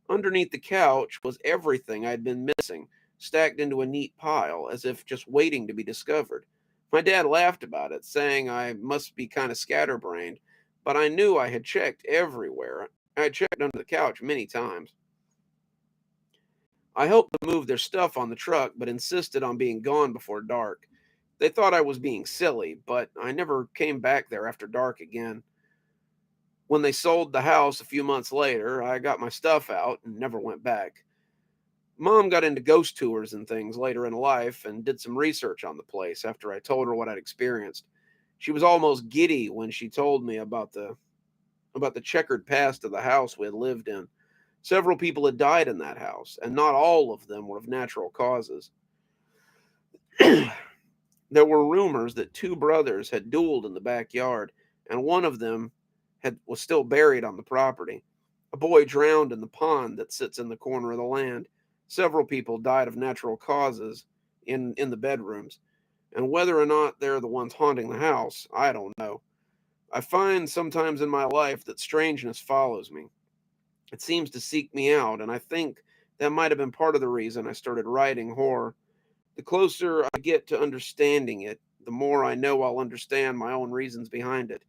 Underneath the couch was everything I'd been missing, stacked into a neat pile, as if just waiting to be discovered. My dad laughed about it, saying I must be kind of scatterbrained, but I knew I had checked everywhere. I had checked under the couch many times. I helped them move their stuff on the truck, but insisted on being gone before dark. They thought I was being silly, but I never came back there after dark again. When they sold the house a few months later, I got my stuff out and never went back. Mom got into ghost tours and things later in life and did some research on the place after I told her what I'd experienced. She was almost giddy when she told me about the checkered past of the house we had lived in. Several people had died in that house, and not all of them were of natural causes. There were rumors that two brothers had dueled in the backyard, and one of them was still buried on the property. A boy drowned in the pond that sits in the corner of the land. Several people died of natural causes in the bedrooms, and whether or not they're the ones haunting the house, I don't know. I find sometimes in my life that strangeness follows me. It seems to seek me out, and I think that might have been part of the reason I started writing horror. The closer I get to understanding it, the more I know I'll understand my own reasons behind it.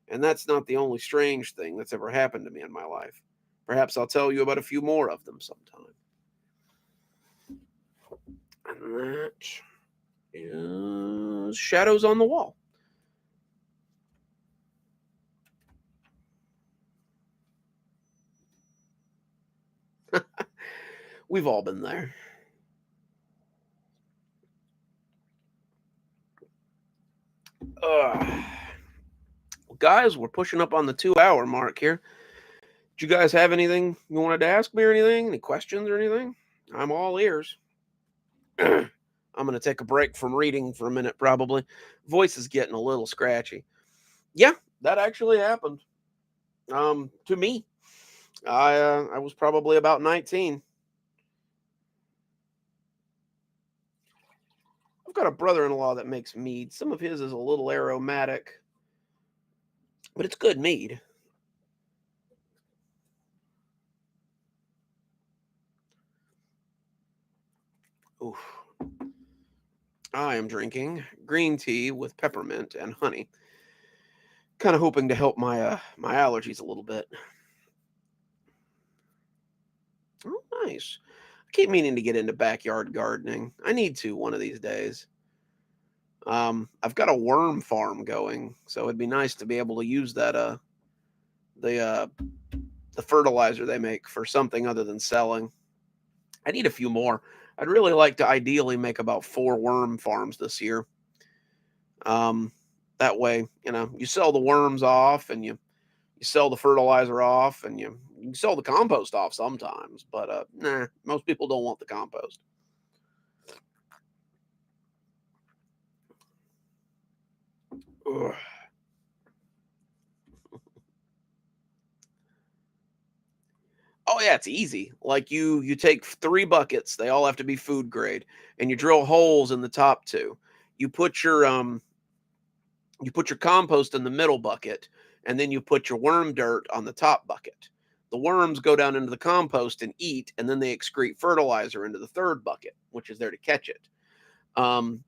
And that's not the only strange thing that's ever happened to me in my life. Perhaps I'll tell you about a few more of them sometime. And that is Shadows on the Wall. We've all been there. Well, guys, we're pushing up on the 2 hour mark here. Did you guys have anything you wanted to ask me or anything? Any questions or anything? I'm all ears. I'm going to take a break from reading for a minute, probably. Voice is getting a little scratchy. Yeah, that actually happened. To me, I was probably about 19. I've got a brother-in-law that makes mead. Some of his is a little aromatic, but it's good mead. Oof. I am drinking green tea with peppermint and honey. Kind of hoping to help my allergies a little bit. Oh, nice. I keep meaning to get into backyard gardening. I need to one of these days. I've got a worm farm going, so it'd be nice to be able to use the uh the fertilizer they make for something other than selling. I need a few more. I'd really like to ideally make about 4 worm farms this year. Um, that way, you sell the worms off and you sell the fertilizer off and you can sell the compost off sometimes, but nah, most people don't want the compost. Ugh. Oh yeah, it's easy. Like you take 3 buckets, they all have to be food grade, and you drill holes in the top 2. You put your you put your compost in the middle bucket, and then you put your worm dirt on the top bucket. The worms go down into the compost and eat, and then they excrete fertilizer into the third bucket, which is there to catch it. Um,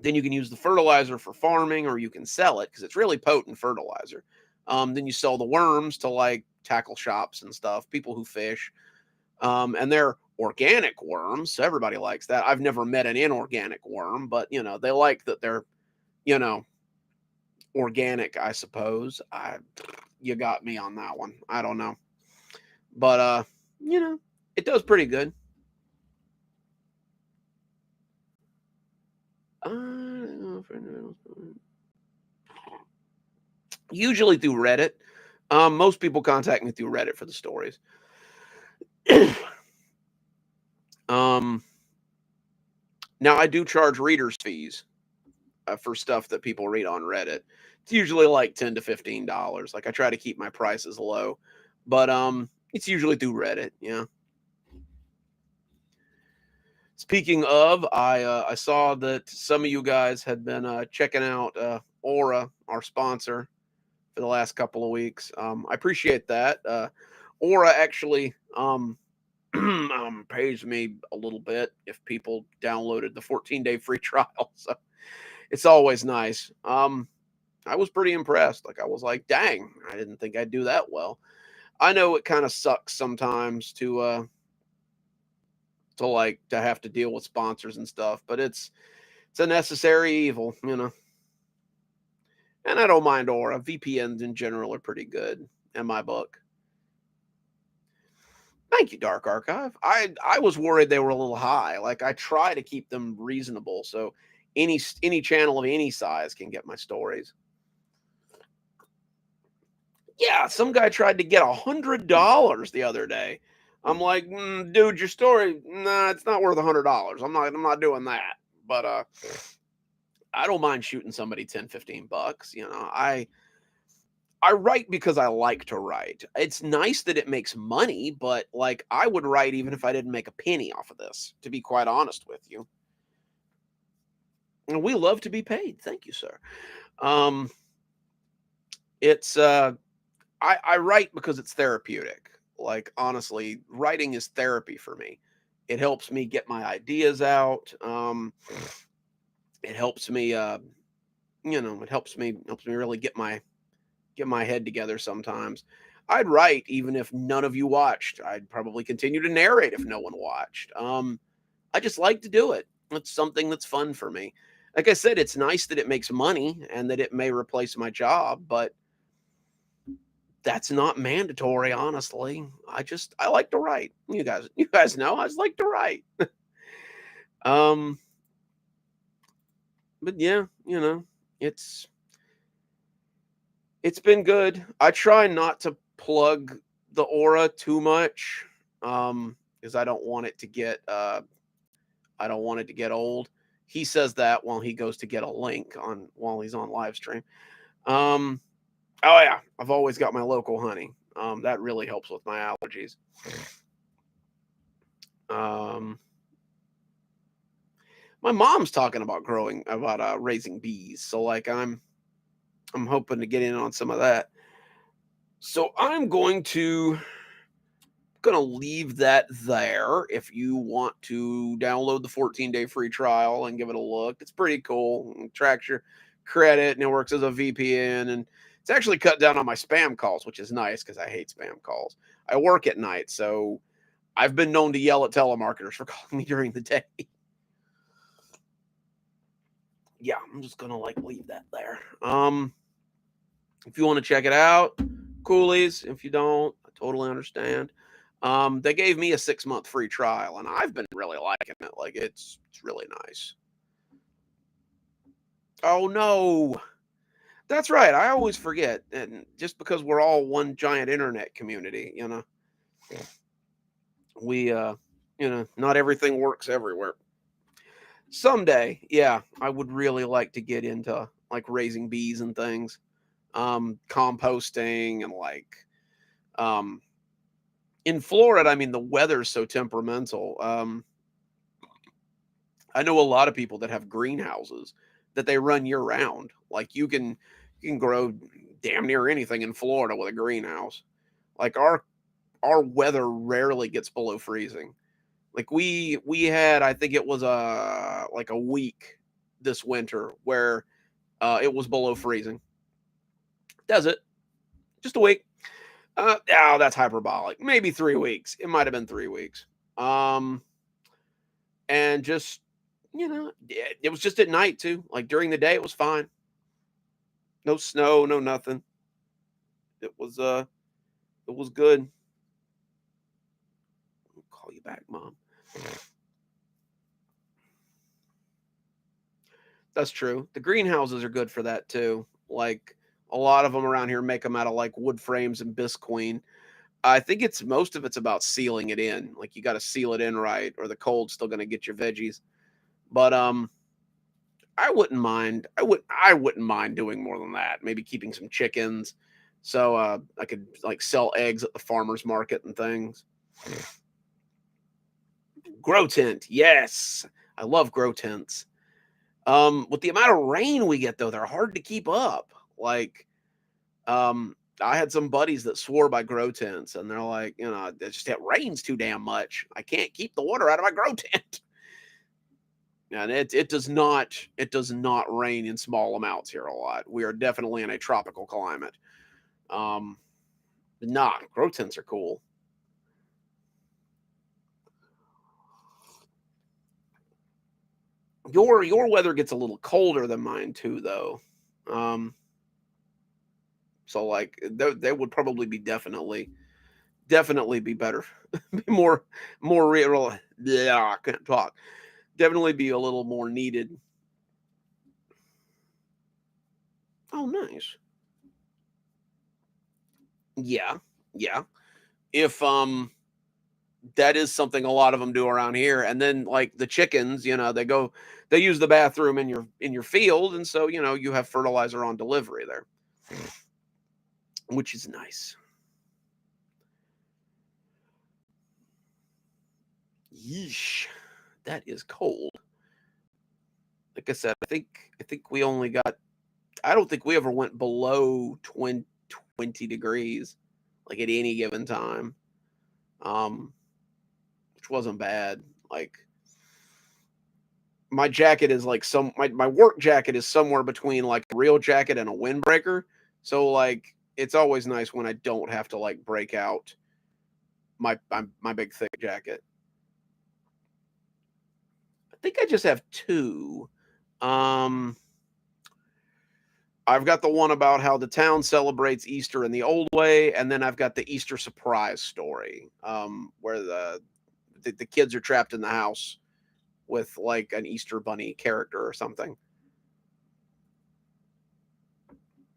then you can use the fertilizer for farming, or you can sell it because it's really potent fertilizer. Then you sell the worms to like tackle shops and stuff, people who fish, and they're organic worms, so everybody likes that. I've never met an inorganic worm, but they like that they're you know organic, I suppose. You got me on that one. I don't know. But you know, it does pretty good. Usually through Reddit. Most people contact me through Reddit for the stories. um, Now I do charge readers fees for stuff that people read on Reddit. It's usually like $10 to $15. Like I try to keep my prices low, but it's usually through Reddit. Yeah. Speaking of, I saw that some of you guys had been checking out Aura, our sponsor, for the last couple of weeks. I appreciate that. Aura actually pays me a little bit if people downloaded the 14-day free trial. So it's always nice. I was pretty impressed. Like I was like, dang, I didn't think I'd do that well. I know it kind of sucks sometimes to like to have to deal with sponsors and stuff, but it's a necessary evil. And I don't mind Aura. VPNs in general are pretty good in my book. Thank you, Dark Archive. I was worried they were a little high. Like I try to keep them reasonable, so any channel of any size can get my stories. Yeah, some guy tried to get $100 the other day. I'm like, dude, your story, nah, it's not worth $100. I'm not doing that. But I don't mind shooting somebody 10, 15 bucks. I write because I like to write. It's nice that it makes money, but like I would write even if I didn't make a penny off of this, to be quite honest with you. And we love to be paid. Thank you, sir. Um, it's I write because it's therapeutic. Like honestly, writing is therapy for me. It helps me get my ideas out. It helps me it helps me really get my head together sometimes. I'd write even if none of you watched. I'd probably continue to narrate if no one watched. I just like to do it. It's something that's fun for me. Like I said, it's nice that it makes money and that it may replace my job, but that's not mandatory, honestly. I like to write. You guys know I just like to write. Um, but yeah, it's it's been good. I try not to plug the Aura too much, because I don't want it to get old. He says that while he goes to get a link on while he's on live stream. Um, oh yeah, I've always got my local honey. That really helps with my allergies. Um, my mom's talking about raising bees, so like I'm hoping to get in on some of that. So I'm gonna leave that there. If you want to download the 14-day free trial and give it a look, it's pretty cool. It tracks your credit and it works as a VPN, and it's actually cut down on my spam calls, which is nice because I hate spam calls. I work at night, so I've been known to yell at telemarketers for calling me during the day. Yeah, I'm just gonna like leave that there. If you want to check it out, coolies. If you don't, I totally understand. They gave me a 6-month free trial, and I've been really liking it. Like it's really nice. Oh no, that's right. I always forget, and just because we're all one giant internet community, we not everything works everywhere. Someday, yeah, I would really like to get into like raising bees and things, composting and like um in Florida, I mean, the weather's so temperamental. I know a lot of people that have greenhouses that they run year round. Like you can grow damn near anything in Florida with a greenhouse. Like our weather rarely gets below freezing. Like we had, I think it was like a week this winter where it was below freezing. Does it? Just a week. Oh, that's hyperbolic. Maybe 3 weeks. It might have been 3 weeks. Um, and just it was just at night too. Like during the day, it was fine. No snow, no nothing. It was it was good. I'll call you back, mom. That's true. The greenhouses are good for that too. Like a lot of them around here make them out of like wood frames and bisqueen. I think it's most of it's about sealing it in. Like you got to seal it in right, or the cold's still going to get your veggies. But I wouldn't mind doing more than that. Maybe keeping some chickens, so I could like sell eggs at the farmers market and things. Grow tent, yes, I love grow tents. With the amount of rain we get though, they're hard to keep up. Like, I had some buddies that swore by grow tents, and they're like, it rains too damn much. I can't keep the water out of my grow tent. And it does not rain in small amounts here a lot. We are definitely in a tropical climate. Um, nah, grow tents are cool. Your weather gets a little colder than mine too, though. Um, so like they would probably be definitely be better, be more real. Yeah, I can't talk. Definitely be a little more needed. Oh, nice. Yeah, yeah. If that is something a lot of them do around here. And then like the chickens, they use the bathroom in your field, and so you have fertilizer on delivery there, which is nice. Yeesh, that is cold. Like I said, I think we only got. I don't think we ever went below 20 degrees, like at any given time. Um, which wasn't bad. Like my jacket is like my work jacket is somewhere between like a real jacket and a windbreaker. So like it's always nice when I don't have to like break out my big thick jacket. I think I just have two. Um I've got the one about how the town celebrates Easter in the old way, and then I've got the Easter surprise story, where the kids are trapped in the house with like an Easter bunny character or something.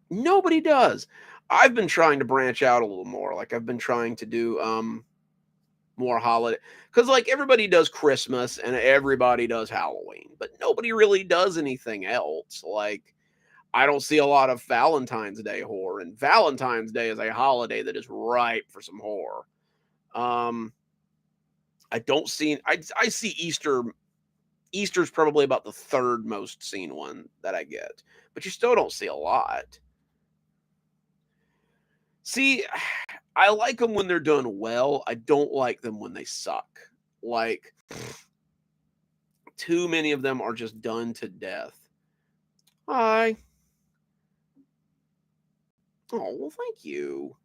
Nobody does. I've been trying to branch out a little more. Like I've been trying to do more holiday, cuz like everybody does Christmas and everybody does Halloween, but nobody really does anything else. Like I don't see a lot of Valentine's Day horror, and Valentine's Day is a holiday that is ripe for some horror. Um I don't see I see Easter. Easter's probably about the third most seen one that I get, but you still don't see a lot. See, I like them when they're done well. I don't like them when they suck. Like, too many of them are just done to death. Hi. Oh, well, thank you.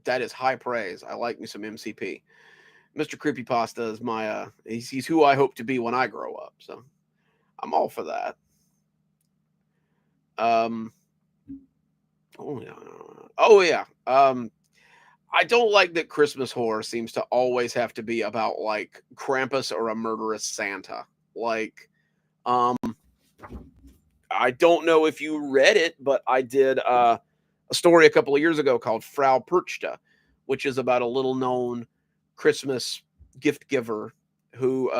That is high praise. I like me some MCP. Mr. Creepypasta is he's who I hope to be when I grow up. So I'm all for that. Um, oh yeah, oh yeah. I don't like that Christmas horror seems to always have to be about like Krampus or a murderous Santa. Like, um, I don't know if you read it, but I did a story a couple of years ago called Frau Perchta, which is about a little known Christmas gift giver who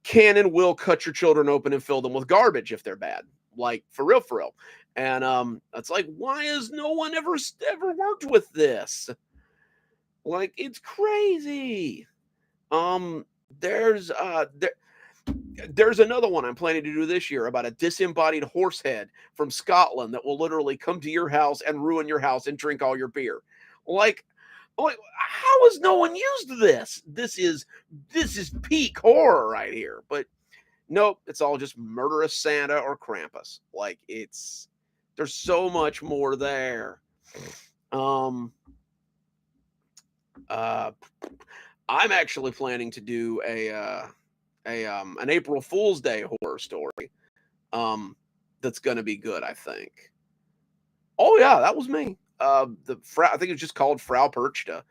can and will cut your children open and fill them with garbage if they're bad. Like for real, for real. And it's like, why has no one ever worked with this? Like, it's crazy. Um, there's there's another one I'm planning to do this year about a disembodied horse head from Scotland that will literally come to your house and ruin your house and drink all your beer. Like, how has no one used this? This is peak horror right here. But nope, it's all just murderous Santa or Krampus. Like there's so much more there. Um uh I'm actually planning to do a an April Fool's Day horror story. That's gonna be good, I think. Oh yeah, that was me. I think it was just called Frau Perchta.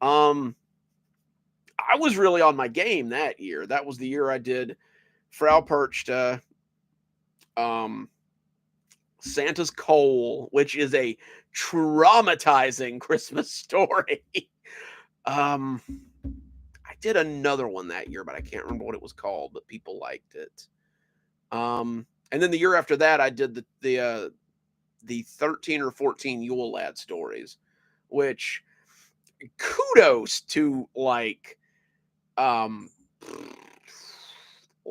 Um, I was really on my game that year. That was the year I did Frau Perchta, um, Santa's Coal, which is a traumatizing Christmas story. um, I did another one that year, but I can't remember what it was called, but people liked it. And then the year after that, I did the 13 or 14 Yule Lad stories, which kudos to um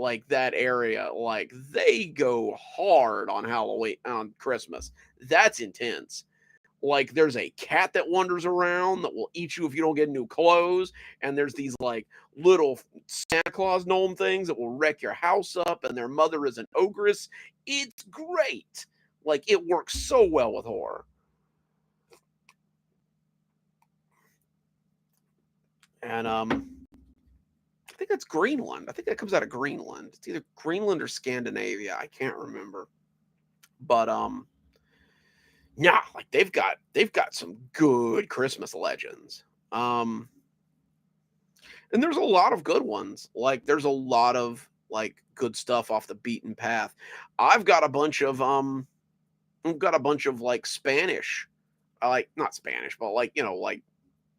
like that area, like they go hard on Halloween, on Christmas. That's intense. Like there's a cat that wanders around that will eat you if you don't get new clothes, and there's these like little Santa Claus gnome things that will wreck your house up, and their mother is an ogress. It's great. Like it works so well with horror. And I think that's Greenland. I think that comes out of Greenland. It's either Greenland or Scandinavia. I can't remember. But yeah, like they've got some good Christmas legends. Um and there's a lot of good ones. Like there's a lot of like good stuff off the beaten path. I've got a bunch of I've got a bunch of like Spanish, like not Spanish, but like, like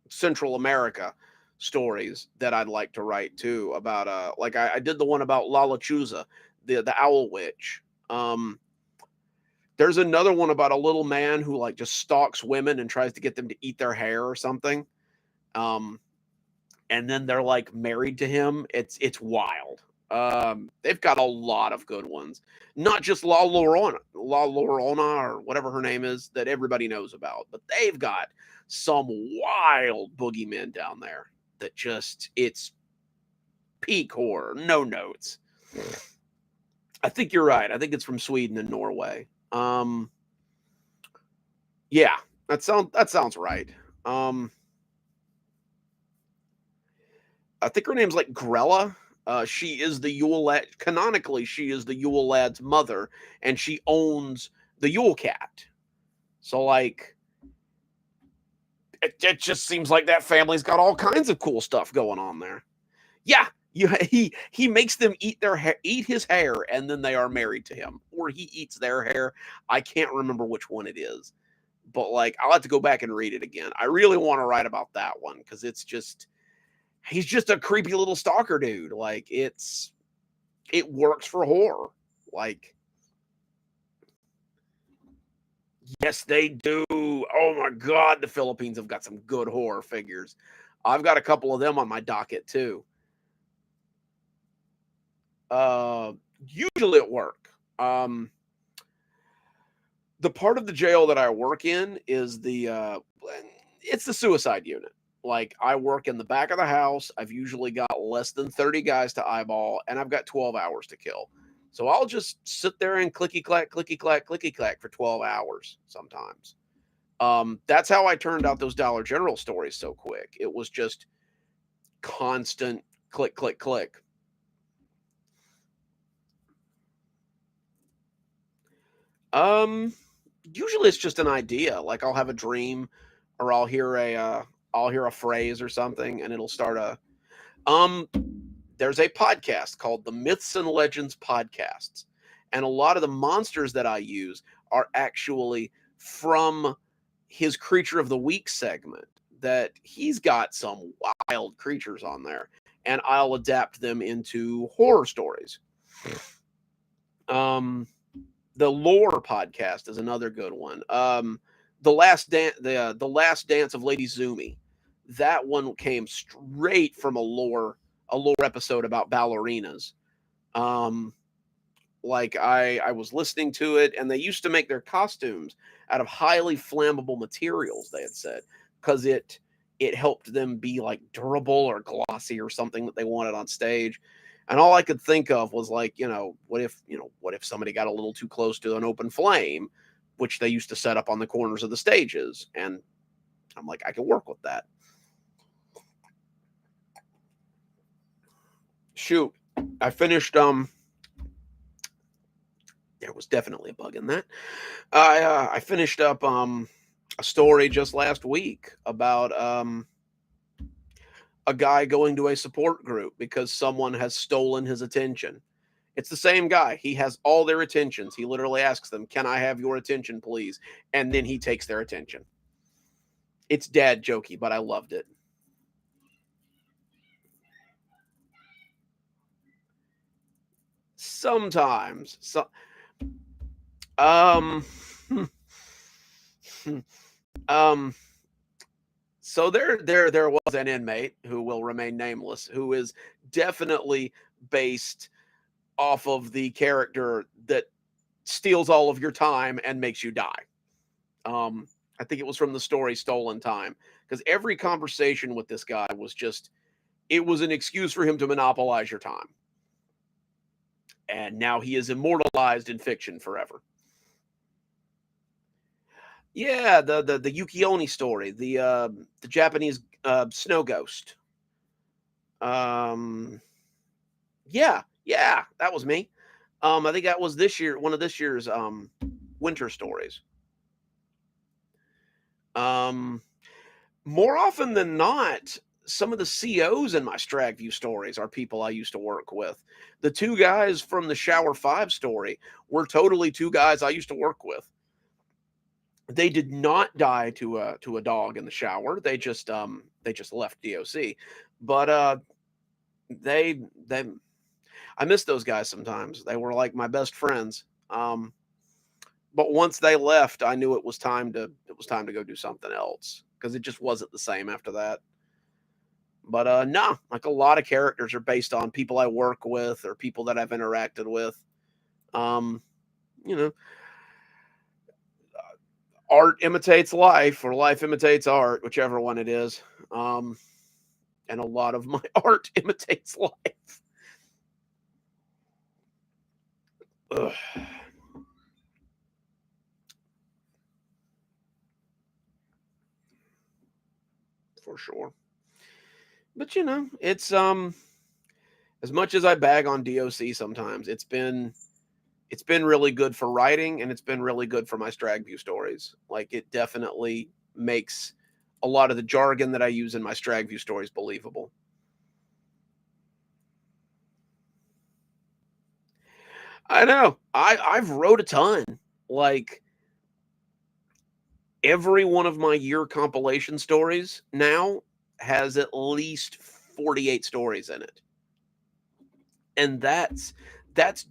Central America stories that I'd like to write too about like I did the one about La Lechuza, the owl witch. There's another one about a little man who like just stalks women and tries to get them to eat their hair or something. Um and then they're like married to him. It's wild. They've got a lot of good ones. Not just La Llorona or whatever her name is that everybody knows about, but they've got some wild boogeymen down there that just it's peak horror, no notes. I think you're right. I think it's from Sweden and Norway. Yeah, that sounds right. Um, I think her name's like Grella. She is the Yule lad. Canonically, she is the Yule lad's mother, and she owns the Yule cat. So, like, it just seems like that family's got all kinds of cool stuff going on there. Yeah, he makes them eat his hair, and then they are married to him, or he eats their hair. I can't remember which one it is, but like I'll have to go back and read it again. I really want to write about that one because it's just he's just a creepy little stalker dude. Like it works for horror. Like yes, they do. Oh my god, the Philippines have got some good horror figures. I've got a couple of them on my docket too. Uh, Usually at work. The part of the jail that I work in is it's the suicide unit. Like I work in the back of the house. I've usually got less than 30 guys to eyeball, and I've got 12 hours to kill. So I'll just sit there and clicky clack for 12 hours sometimes. That's how I turned out those Dollar General stories so quick. It was just constant click, click, click. Um, Usually it's just an idea. Like I'll have a dream, or I'll hear a phrase or something, and it'll start a um. There's a podcast called the Myths and Legends podcasts, and a lot of the monsters that I use are actually from his Creature of the Week segment. That he's got some wild creatures on there, and I'll adapt them into horror stories. Um, the Lore podcast is another good one. The Last Dance of Lady Zumi. That one came straight from a lore episode about ballerinas. Um, like I was listening to it, and they used to make their costumes out of highly flammable materials. They had said because it helped them be like durable or glossy or something that they wanted on stage. And all I could think of was like, what if somebody got a little too close to an open flame, which they used to set up on the corners of the stages. And I'm like, I can work with that. Shoot, I finished. There was definitely a bug in that. I finished up a story just last week about a guy going to a support group because someone has stolen his attention. It's the same guy. He has all their attentions. He literally asks them, "Can I have your attention, please?" And then he takes their attention. It's dad jokey, but I loved it. Sometimes, um, um, so there was an inmate who will remain nameless, who is definitely based off of the character that steals all of your time and makes you die. Um, I think it was from the story Stolen Time, because every conversation with this guy was just, it was an excuse for him to monopolize your time. And now he is immortalized in fiction forever. Yeah, the Yuki Onni story, the Japanese snow ghost. Um, yeah, yeah, that was me. I think that was this year, one of this year's winter stories. Um, More often than not, some of the COs in my Stragview stories are people I used to work with. The two guys from the Shower 5 story were totally two guys I used to work with. They did not die to a dog in the shower. They just left DOC. But they I miss those guys sometimes. They were like my best friends. But once they left, I knew it was time to go do something else, because it just wasn't the same after that. But no, like a lot of characters are based on people I work with or people that I've interacted with. Um, you know, art imitates life, or life imitates art, whichever one it is. Um, and a lot of my art imitates life. Ugh, for sure. But it's as much as I bag on DOC sometimes, it's been really good for writing, and it's been really good for my Stragview stories. Like, it definitely makes a lot of the jargon that I use in my Stragview stories believable. I know. I've wrote a ton. Like, every one of my year compilation stories now has at least 48 stories in it. And that's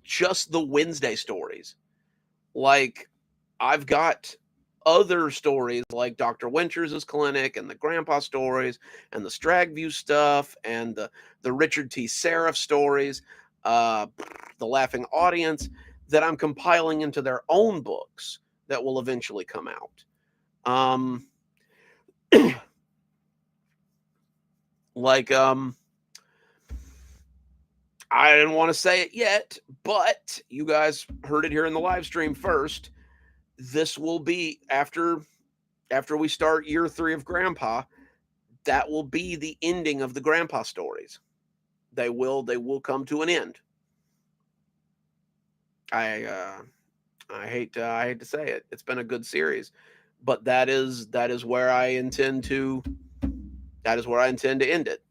just the Wednesday stories. Like, I've got other stories like Dr. Winters' clinic and the grandpa stories and the Stragview stuff and the Richard T. Seraph stories, uh, the Laughing Audience, that I'm compiling into their own books that will eventually come out. Um, like, I didn't want to say it yet, but you guys heard it here in the live stream first. This will be after we start year 3 of Grandpa. That will be the ending of the Grandpa stories. They will come to an end. I I hate to say it. It's been a good series, but that is where I intend to that is where I intend to end it.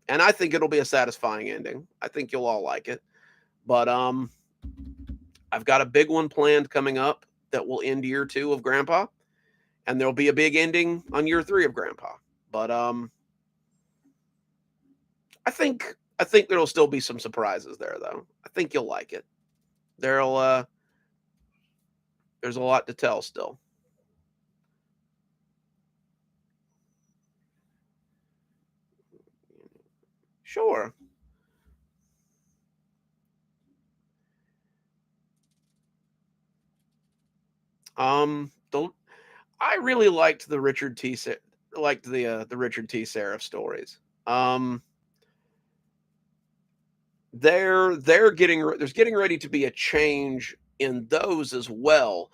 And I think it'll be a satisfying ending. I think you'll all like it. But I've got a big one planned coming up that will end year 2 of Grandpa, and there'll be a big ending on year 3 of Grandpa. But I think there'll still be some surprises there, though. I think you'll like it. There'll there's a lot to tell still. Sure. The I really liked the the Richard T. Seraph stories. Um, there's getting ready to be a change in those as well,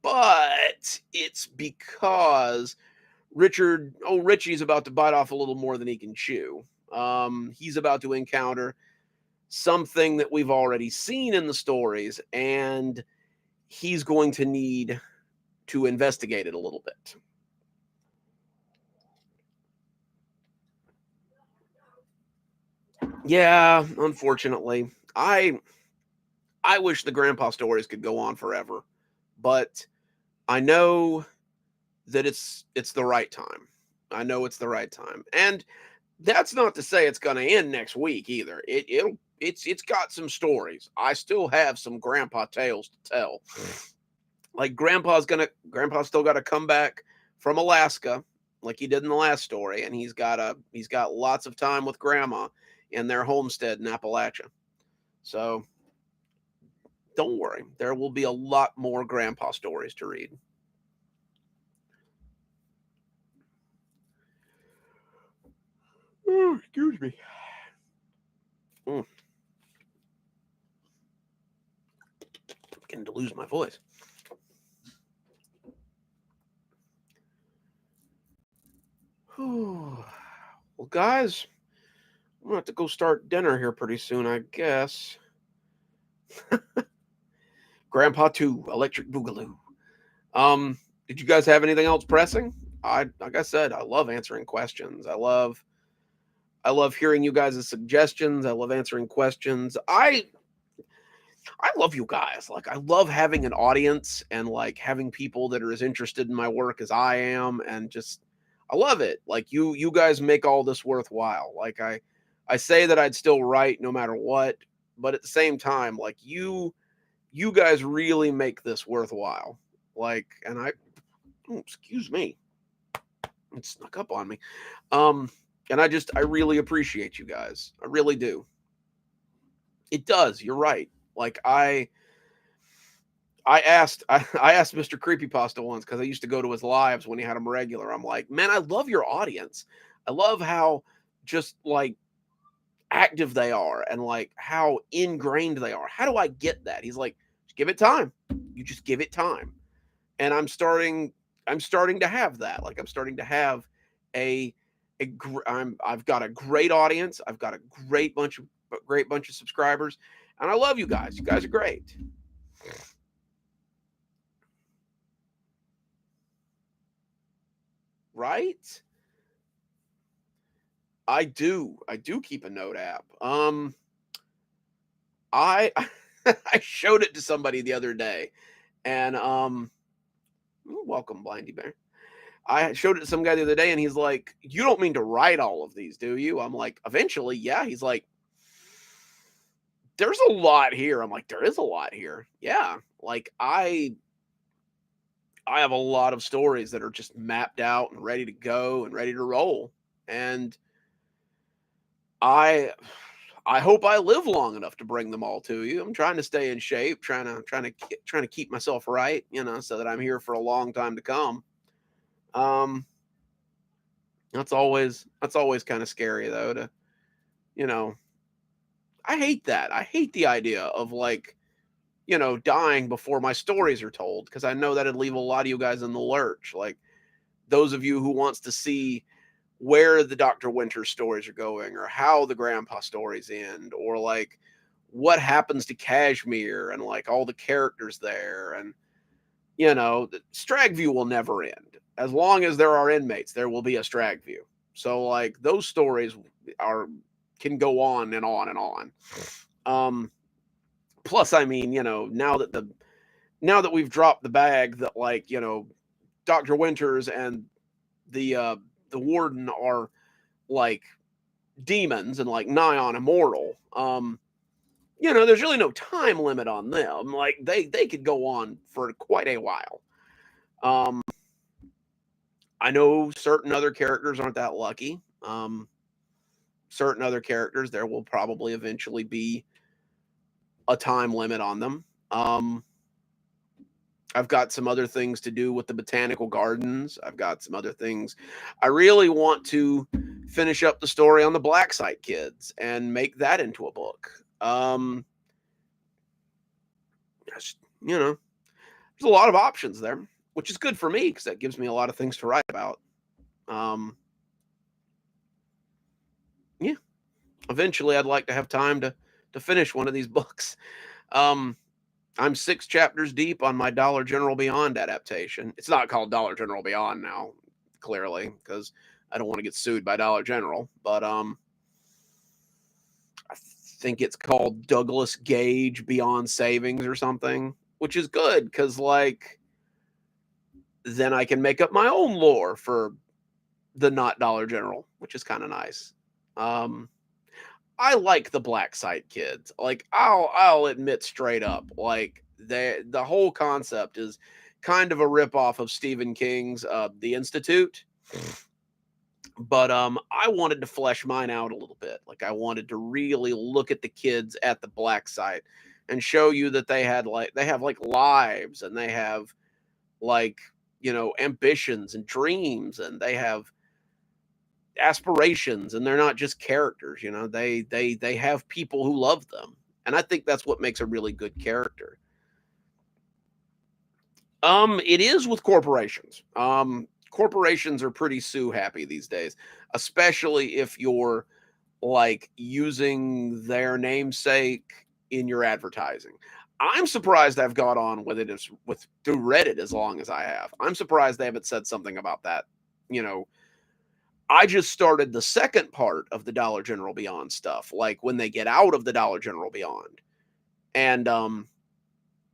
but it's because Richie's about to bite off a little more than he can chew. He's about to encounter something that we've already seen in the stories, and he's going to need to investigate it a little bit. Yeah, unfortunately. I wish the grandpa stories could go on forever, but I know that it's the right time. I know it's the right time. And that's not to say it's going to end next week either. It's got some stories. I still have some grandpa tales to tell. Like, grandpa's still got to come back from Alaska like he did in the last story, and he's got lots of time with grandma in their homestead in Appalachia. So don't worry. There will be a lot more grandpa stories to read. Oh, excuse me. Mm, Beginning to lose my voice. Well, guys, I'm gonna have to go start dinner here pretty soon, I guess. Grandpa 2, Electric Boogaloo. Did you guys have anything else pressing? Like I said, I love answering questions. I love hearing you guys' suggestions. I love answering questions. I love you guys. Like I love having an audience and like having people that are as interested in my work as I am and just I love it. Like you guys make all this worthwhile. Like I say that I'd still write no matter what, but at the same time like you guys really make this worthwhile. Like and excuse me. It snuck up on me. Um and I really appreciate you guys. I really do. It does. You're right. Like I asked Mr. Creepypasta once because I used to go to his lives when he had them regular. I'm like, man, I love your audience. I love how just like active they are and like how ingrained they are. How do I get that? He's like, just give it time. You just give it time. And I'm starting to have that. Like I'm starting to have a I've got a great audience. I've got a great bunch of subscribers, and I love you guys. You guys are great. Right? I do keep a note app. I I showed it to somebody the other day, and welcome, Blindy Bear. I showed it to some guy the other day, and he's like, "You don't mean to write all of these, do you?" I'm like, "Eventually, yeah." He's like, "There's a lot here." I'm like, "There is a lot here." Yeah, like I have a lot of stories that are just mapped out and ready to go and ready to roll, and I I hope I live long enough to bring them all to you. I'm trying to stay in shape, trying to keep myself right, so that I'm here for a long time to come. Um, that's always kind of scary though. You know, I hate that. I hate the idea of like dying before my stories are told because I know that'd leave a lot of you guys in the lurch. Like those of you who wants to see where the Dr. Winter stories are going or how the grandpa stories end or like what happens to Kashmir and like all the characters there and the Stragview will never end. As long as there are inmates, there will be a Stragview. So like those stories are can go on and on and on. Um plus I mean, now that we've dropped the bag that like, Dr. Winters and the warden are like demons and like nigh on immortal. There's really no time limit on them. Like they could go on for quite a while. Um, I know certain other characters aren't that lucky. Certain other characters there will probably eventually be a time limit on them. I've got some other things to do with the botanical gardens. I've got some other things. I really want to finish up the story on the Black Site kids and make that into a book. Just, there's a lot of options there, which is good for me because that gives me a lot of things to write about. Um, yeah, eventually I'd like to have time to finish one of these books. Um, I'm 6 chapters deep on my Dollar General Beyond adaptation. It's not called Dollar General Beyond now, clearly, because I don't want to get sued by Dollar General. But I think it's called Douglas Gage Beyond Savings or something, which is good because like then I can make up my own lore for the not Dollar General, which is kind of nice. Um, I like the Black Site kids. Like I'll admit straight up, like the whole concept is kind of a ripoff of Stephen King's The Institute. But I wanted to flesh mine out a little bit. Like I wanted to really look at the kids at the Black Site and show you that they have like lives, and they have like, ambitions and dreams, and they have aspirations, and they're not just characters. They have people who love them, and I think that's what makes a really good character. It is with corporations. Corporations are pretty sue happy these days, especially if you're like using their namesake in your advertising. I'm surprised I've got on with it as with through Reddit as long as I have. I'm surprised they haven't said something about that. You know, I just started the second part of the Dollar General Beyond stuff, like when they get out of the Dollar General Beyond. And I'm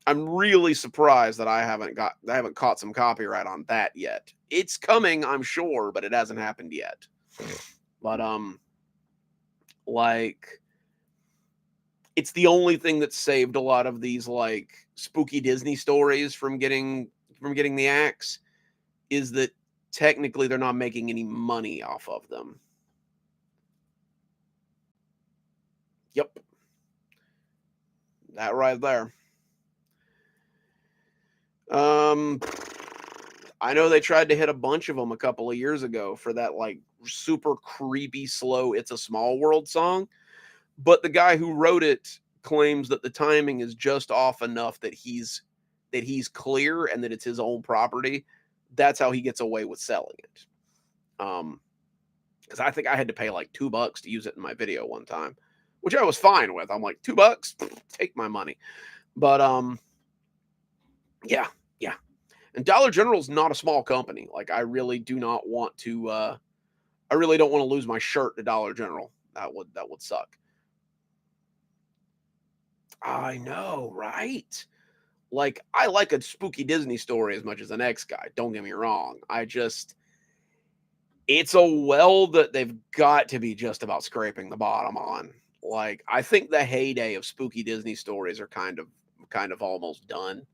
really surprised that I haven't caught some copyright on that yet. It's coming, I'm sure, but it hasn't happened yet. But like it's the only thing that saved a lot of these like spooky Disney stories from getting the axe, is that technically they're not making any money off of them. Yep, that right there. Um, I know they tried to hit a bunch of them a couple of years ago for that like super creepy, slow "It's a Small World" song, but the guy who wrote it claims that the timing is just off enough that he's clear and that it's his own property. That's how he gets away with selling it. Because I think I had to pay like $2 to use it in my video one time, which I was fine with. I'm like, $2, take my money. But yeah, yeah. And Dollar General's not a small company. Like I really do not want to I really don't want to lose my shirt to Dollar General. That would suck. I know, right? Like I like a spooky Disney story as much as an X guy. Don't get me wrong. It's a well that they've got to be just about scraping the bottom on. Like I think the heyday of spooky Disney stories are kind of almost done.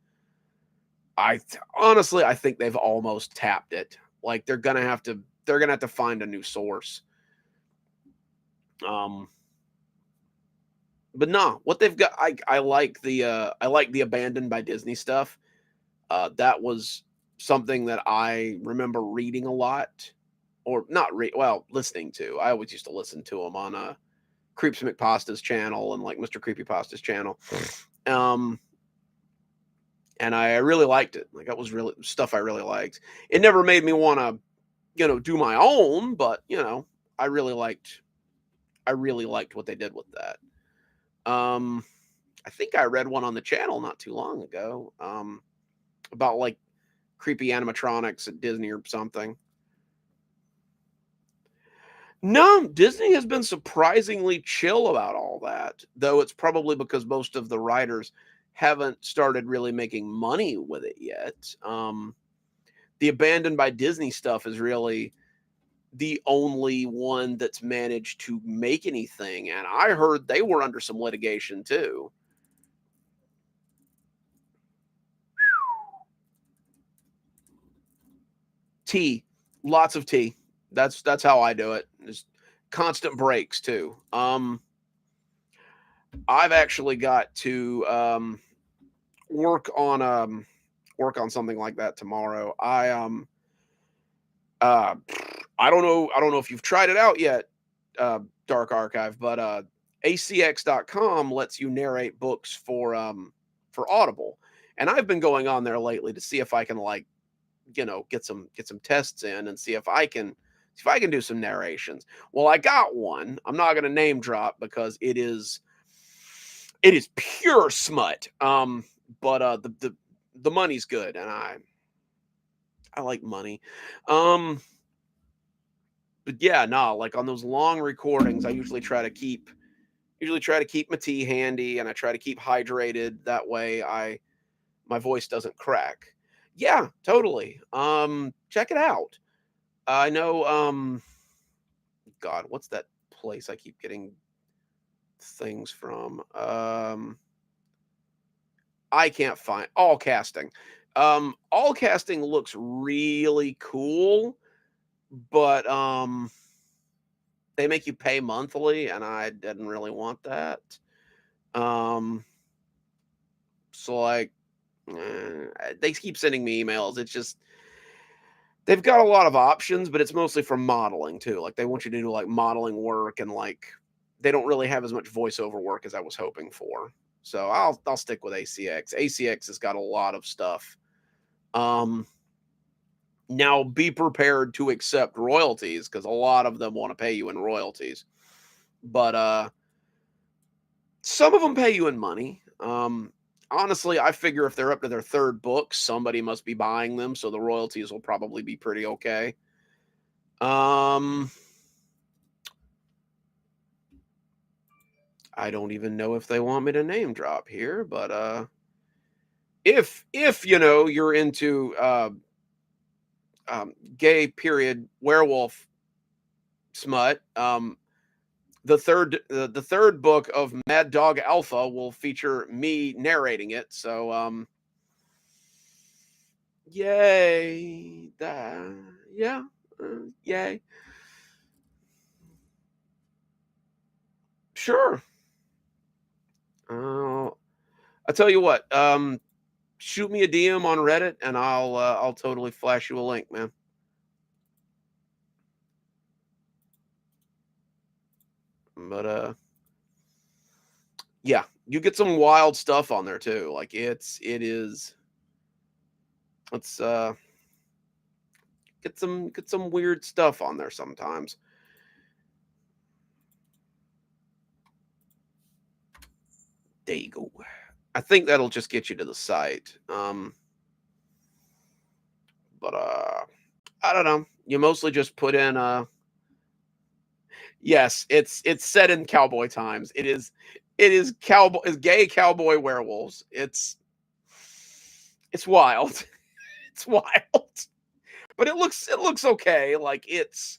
Honestly, I think they've almost tapped it. Like they're gonna have to find a new source. Um, but no, what they've got, I like the Abandoned by Disney stuff. That was something that I remember reading a lot, or not read well, listening to. I always used to listen to them on Creeps McPasta's channel and like Mr. Creepypasta's channel. Um, and I really liked it. Like that was really stuff I really liked. It never made me want to, do my own, but I really liked I really liked what they did with that. Um, I think I read one on the channel not too long ago, about like creepy animatronics at Disney or something. No, Disney has been surprisingly chill about all that, though it's probably because most of the writers haven't started really making money with it yet. The Abandoned by Disney stuff is really the only one that's managed to make anything, and I heard they were under some litigation too. Tea, lots of tea. That's how I do it. Just constant breaks too. I've actually got to work on something like that tomorrow. Uh I don't know if you've tried it out yet, Dark Archive, but acx.com lets you narrate books for Audible. And I've been going on there lately to see if I can like, get some tests in and see if I can do some narrations. Well, I got one. I'm not going to name drop because it is pure smut. But the money's good, and I like money. Um, but yeah, no, like on those long recordings, I usually try to keep my tea handy, and I try to keep hydrated. That way, my voice doesn't crack. Yeah, totally. Check it out. I know. God, what's that place I keep getting things from? I can't find All Casting. All Casting looks really cool, but they make you pay monthly, and I didn't really want that. Um, like they keep sending me emails. It's just they've got a lot of options, but it's mostly for modeling too. Like they want you to do like modeling work and like they don't really have as much voiceover work as I was hoping for. So I'll stick with ACX. ACX has got a lot of stuff. Um Now be prepared to accept royalties because a lot of them want to pay you in royalties. But some of them pay you in money. Honestly, I figure if they're up to their third book, somebody must be buying them, so the royalties will probably be pretty okay. Um, I don't even know if they want me to name drop here, but if you know you're into gay period werewolf smut, the third book of Mad Dog Alpha will feature me narrating it. So yay! Yeah, yay! Sure. Uh, I tell you what. Shoot me a DM on Reddit, and I'll totally flash you a link, man. But yeah, you get some wild stuff on there too. Like let's get some weird stuff on there sometimes. There you go. I think that'll just get you to the site. But I don't know. You mostly just put in yes, it's set in cowboy times. It is cowboy is gay cowboy werewolves. It's wild. It's wild. But it looks okay. Like it's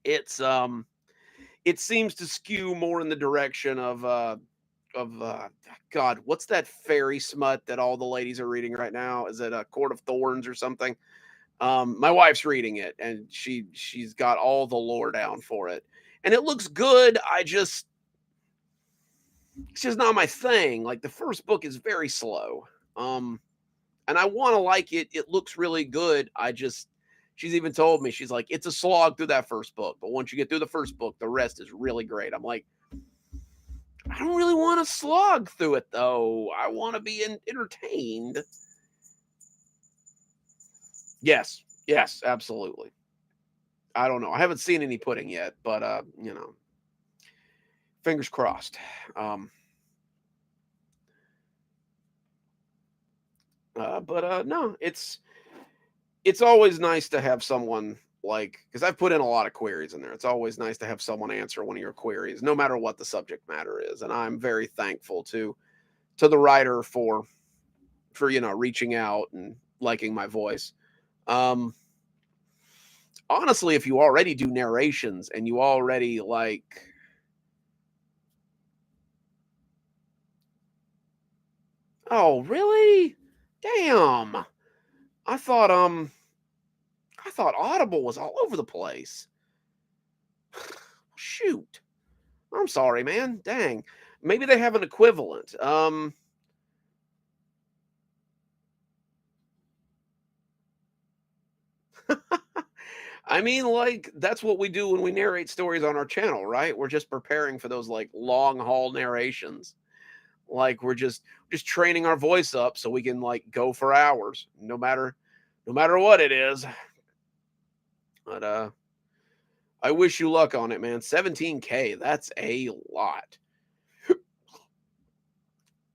it seems to skew more in the direction of God, what's that fairy smut that all the ladies are reading right now? Is it a Court of Thorns or something? My wife's reading it and she's got all the lore down for it. And it looks good. It's just not my thing. Like the first book is very slow. Um and I want to like it. It looks really good. She's even told me she's like it's a slog through that first book, but once you get through the first book, the rest is really great. I'm like I don't really want to slog through it though. I want to be entertained. Yes. Yes, absolutely. I don't know. I haven't seen any pudding yet, but fingers crossed. Um but no, it's always nice to have someone like because I've put in a lot of queries in there. It's always nice to have someone answer one of your queries, no matter what the subject matter is. And I'm very thankful to the writer for reaching out and liking my voice. Um Honestly, if you already do narrations and you already like oh really? Damn. I thought um I thought Audible was all over the place. Shoot. I'm sorry, man. Dang. Maybe they have an equivalent. I mean, like, that's what we do when we narrate stories on our channel, right? We're just preparing for those like long haul narrations. Like we're just training our voice up so we can like go for hours, no matter what it is. But I wish you luck on it, man. 17K, that's a lot.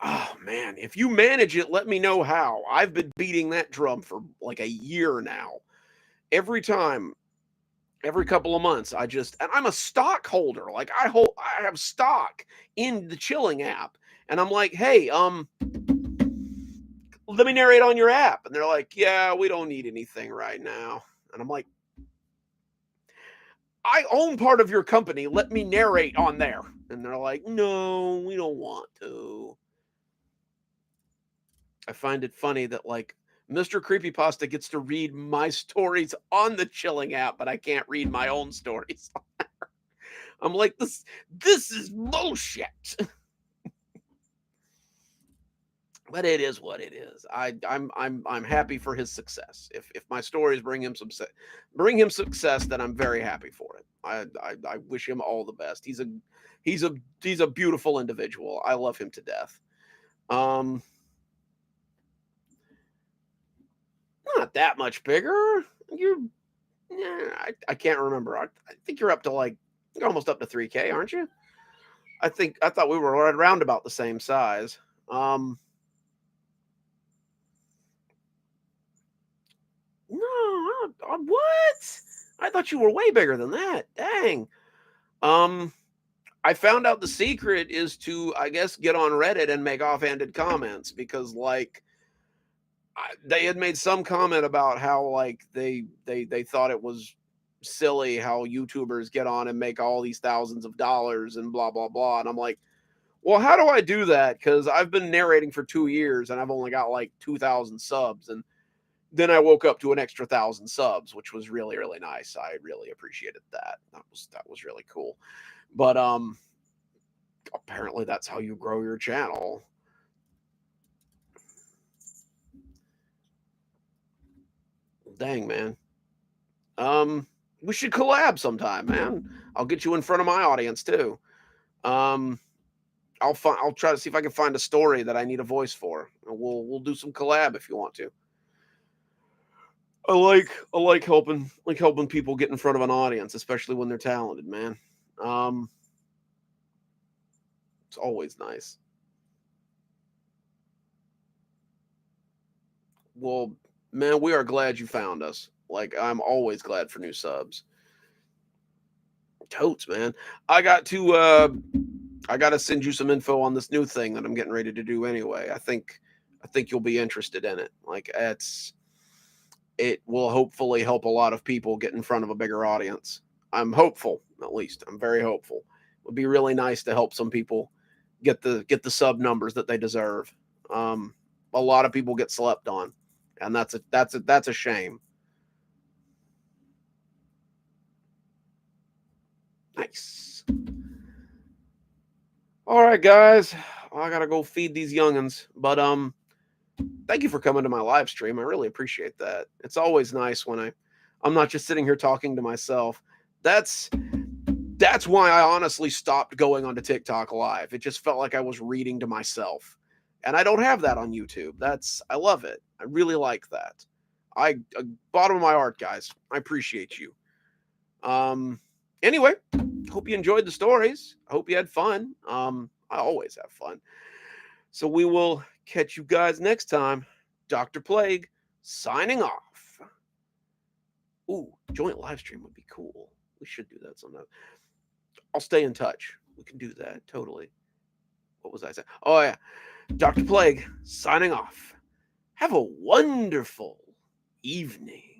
Oh man, if you manage it, let me know how. I've been beating that drum for like a year now. Every time, every couple of months, and I'm a stockholder. Like I have stock in the Chilling app. And I'm like, "Hey, let me narrate on your app." And they're like, "Yeah, we don't need anything right now." And I'm like, "I own part of your company. Let me narrate on there." And they're like, "No, we don't want to." I find it funny that like Mr. Creepypasta gets to read my stories on the Chilling app, but I can't read my own stories. I'm like, this is bullshit. But it is what it is. I'm happy for his success. If my stories bring him success, then I'm very happy for it. I wish him all the best. He's a he's a beautiful individual. I love him to death. Um, Not that much bigger. You, yeah, I can't remember. I think you're up to like you're almost up to 3K, aren't you? I thought we were right around about the same size. Um, no, what? I thought you were way bigger than that. Dang. Um, I found out the secret is to, I guess, get on Reddit and make offhanded comments because, like, they had made some comment about how, like, they thought it was silly how YouTubers get on and make all these thousands of dollars and blah blah blah, and I'm like, well, how do I do that? Because I've been narrating for 2 years and I've only got like 2,000 subs, and then I woke up to an extra 1,000 subs, which was really really nice. I really appreciated that. That was really cool. But apparently that's how you grow your channel. Dang, man. Um, we should collab sometime, man. I'll get you in front of my audience too. Um, I'll try to see if I can find a story that I need a voice for. And we'll do some collab if you want to. I like helping people get in front of an audience, especially when they're talented, man. Um, it's always nice. Well, man, we are glad you found us. Like I'm always glad for new subs. Totes, man. I got to I got to send you some info on this new thing that I'm getting ready to do anyway. I think you'll be interested in it. Like it will hopefully help a lot of people get in front of a bigger audience. I'm hopeful, at least. I'm very hopeful. It would be really nice to help some people get the sub numbers that they deserve. Um, a lot of people get slept on, and that's a shame. Nice. All right, guys. Well, I gotta go feed these youngins, but thank you for coming to my live stream. I really appreciate that. It's always nice when I'm not just sitting here talking to myself. That's that's why I honestly stopped going onto TikTok live. It just felt like I was reading to myself. And I don't have that on YouTube. I love it. I really like that. Bottom of my heart, guys. I appreciate you. Um anyway, hope you enjoyed the stories. I hope you had fun. I always have fun. So we will catch you guys next time. Dr. Plague signing off. Ooh, joint live stream would be cool. We should do that sometime. I'll stay in touch. We can do that totally. What was I saying? Oh yeah, Dr. Plague signing off. Have a wonderful evening.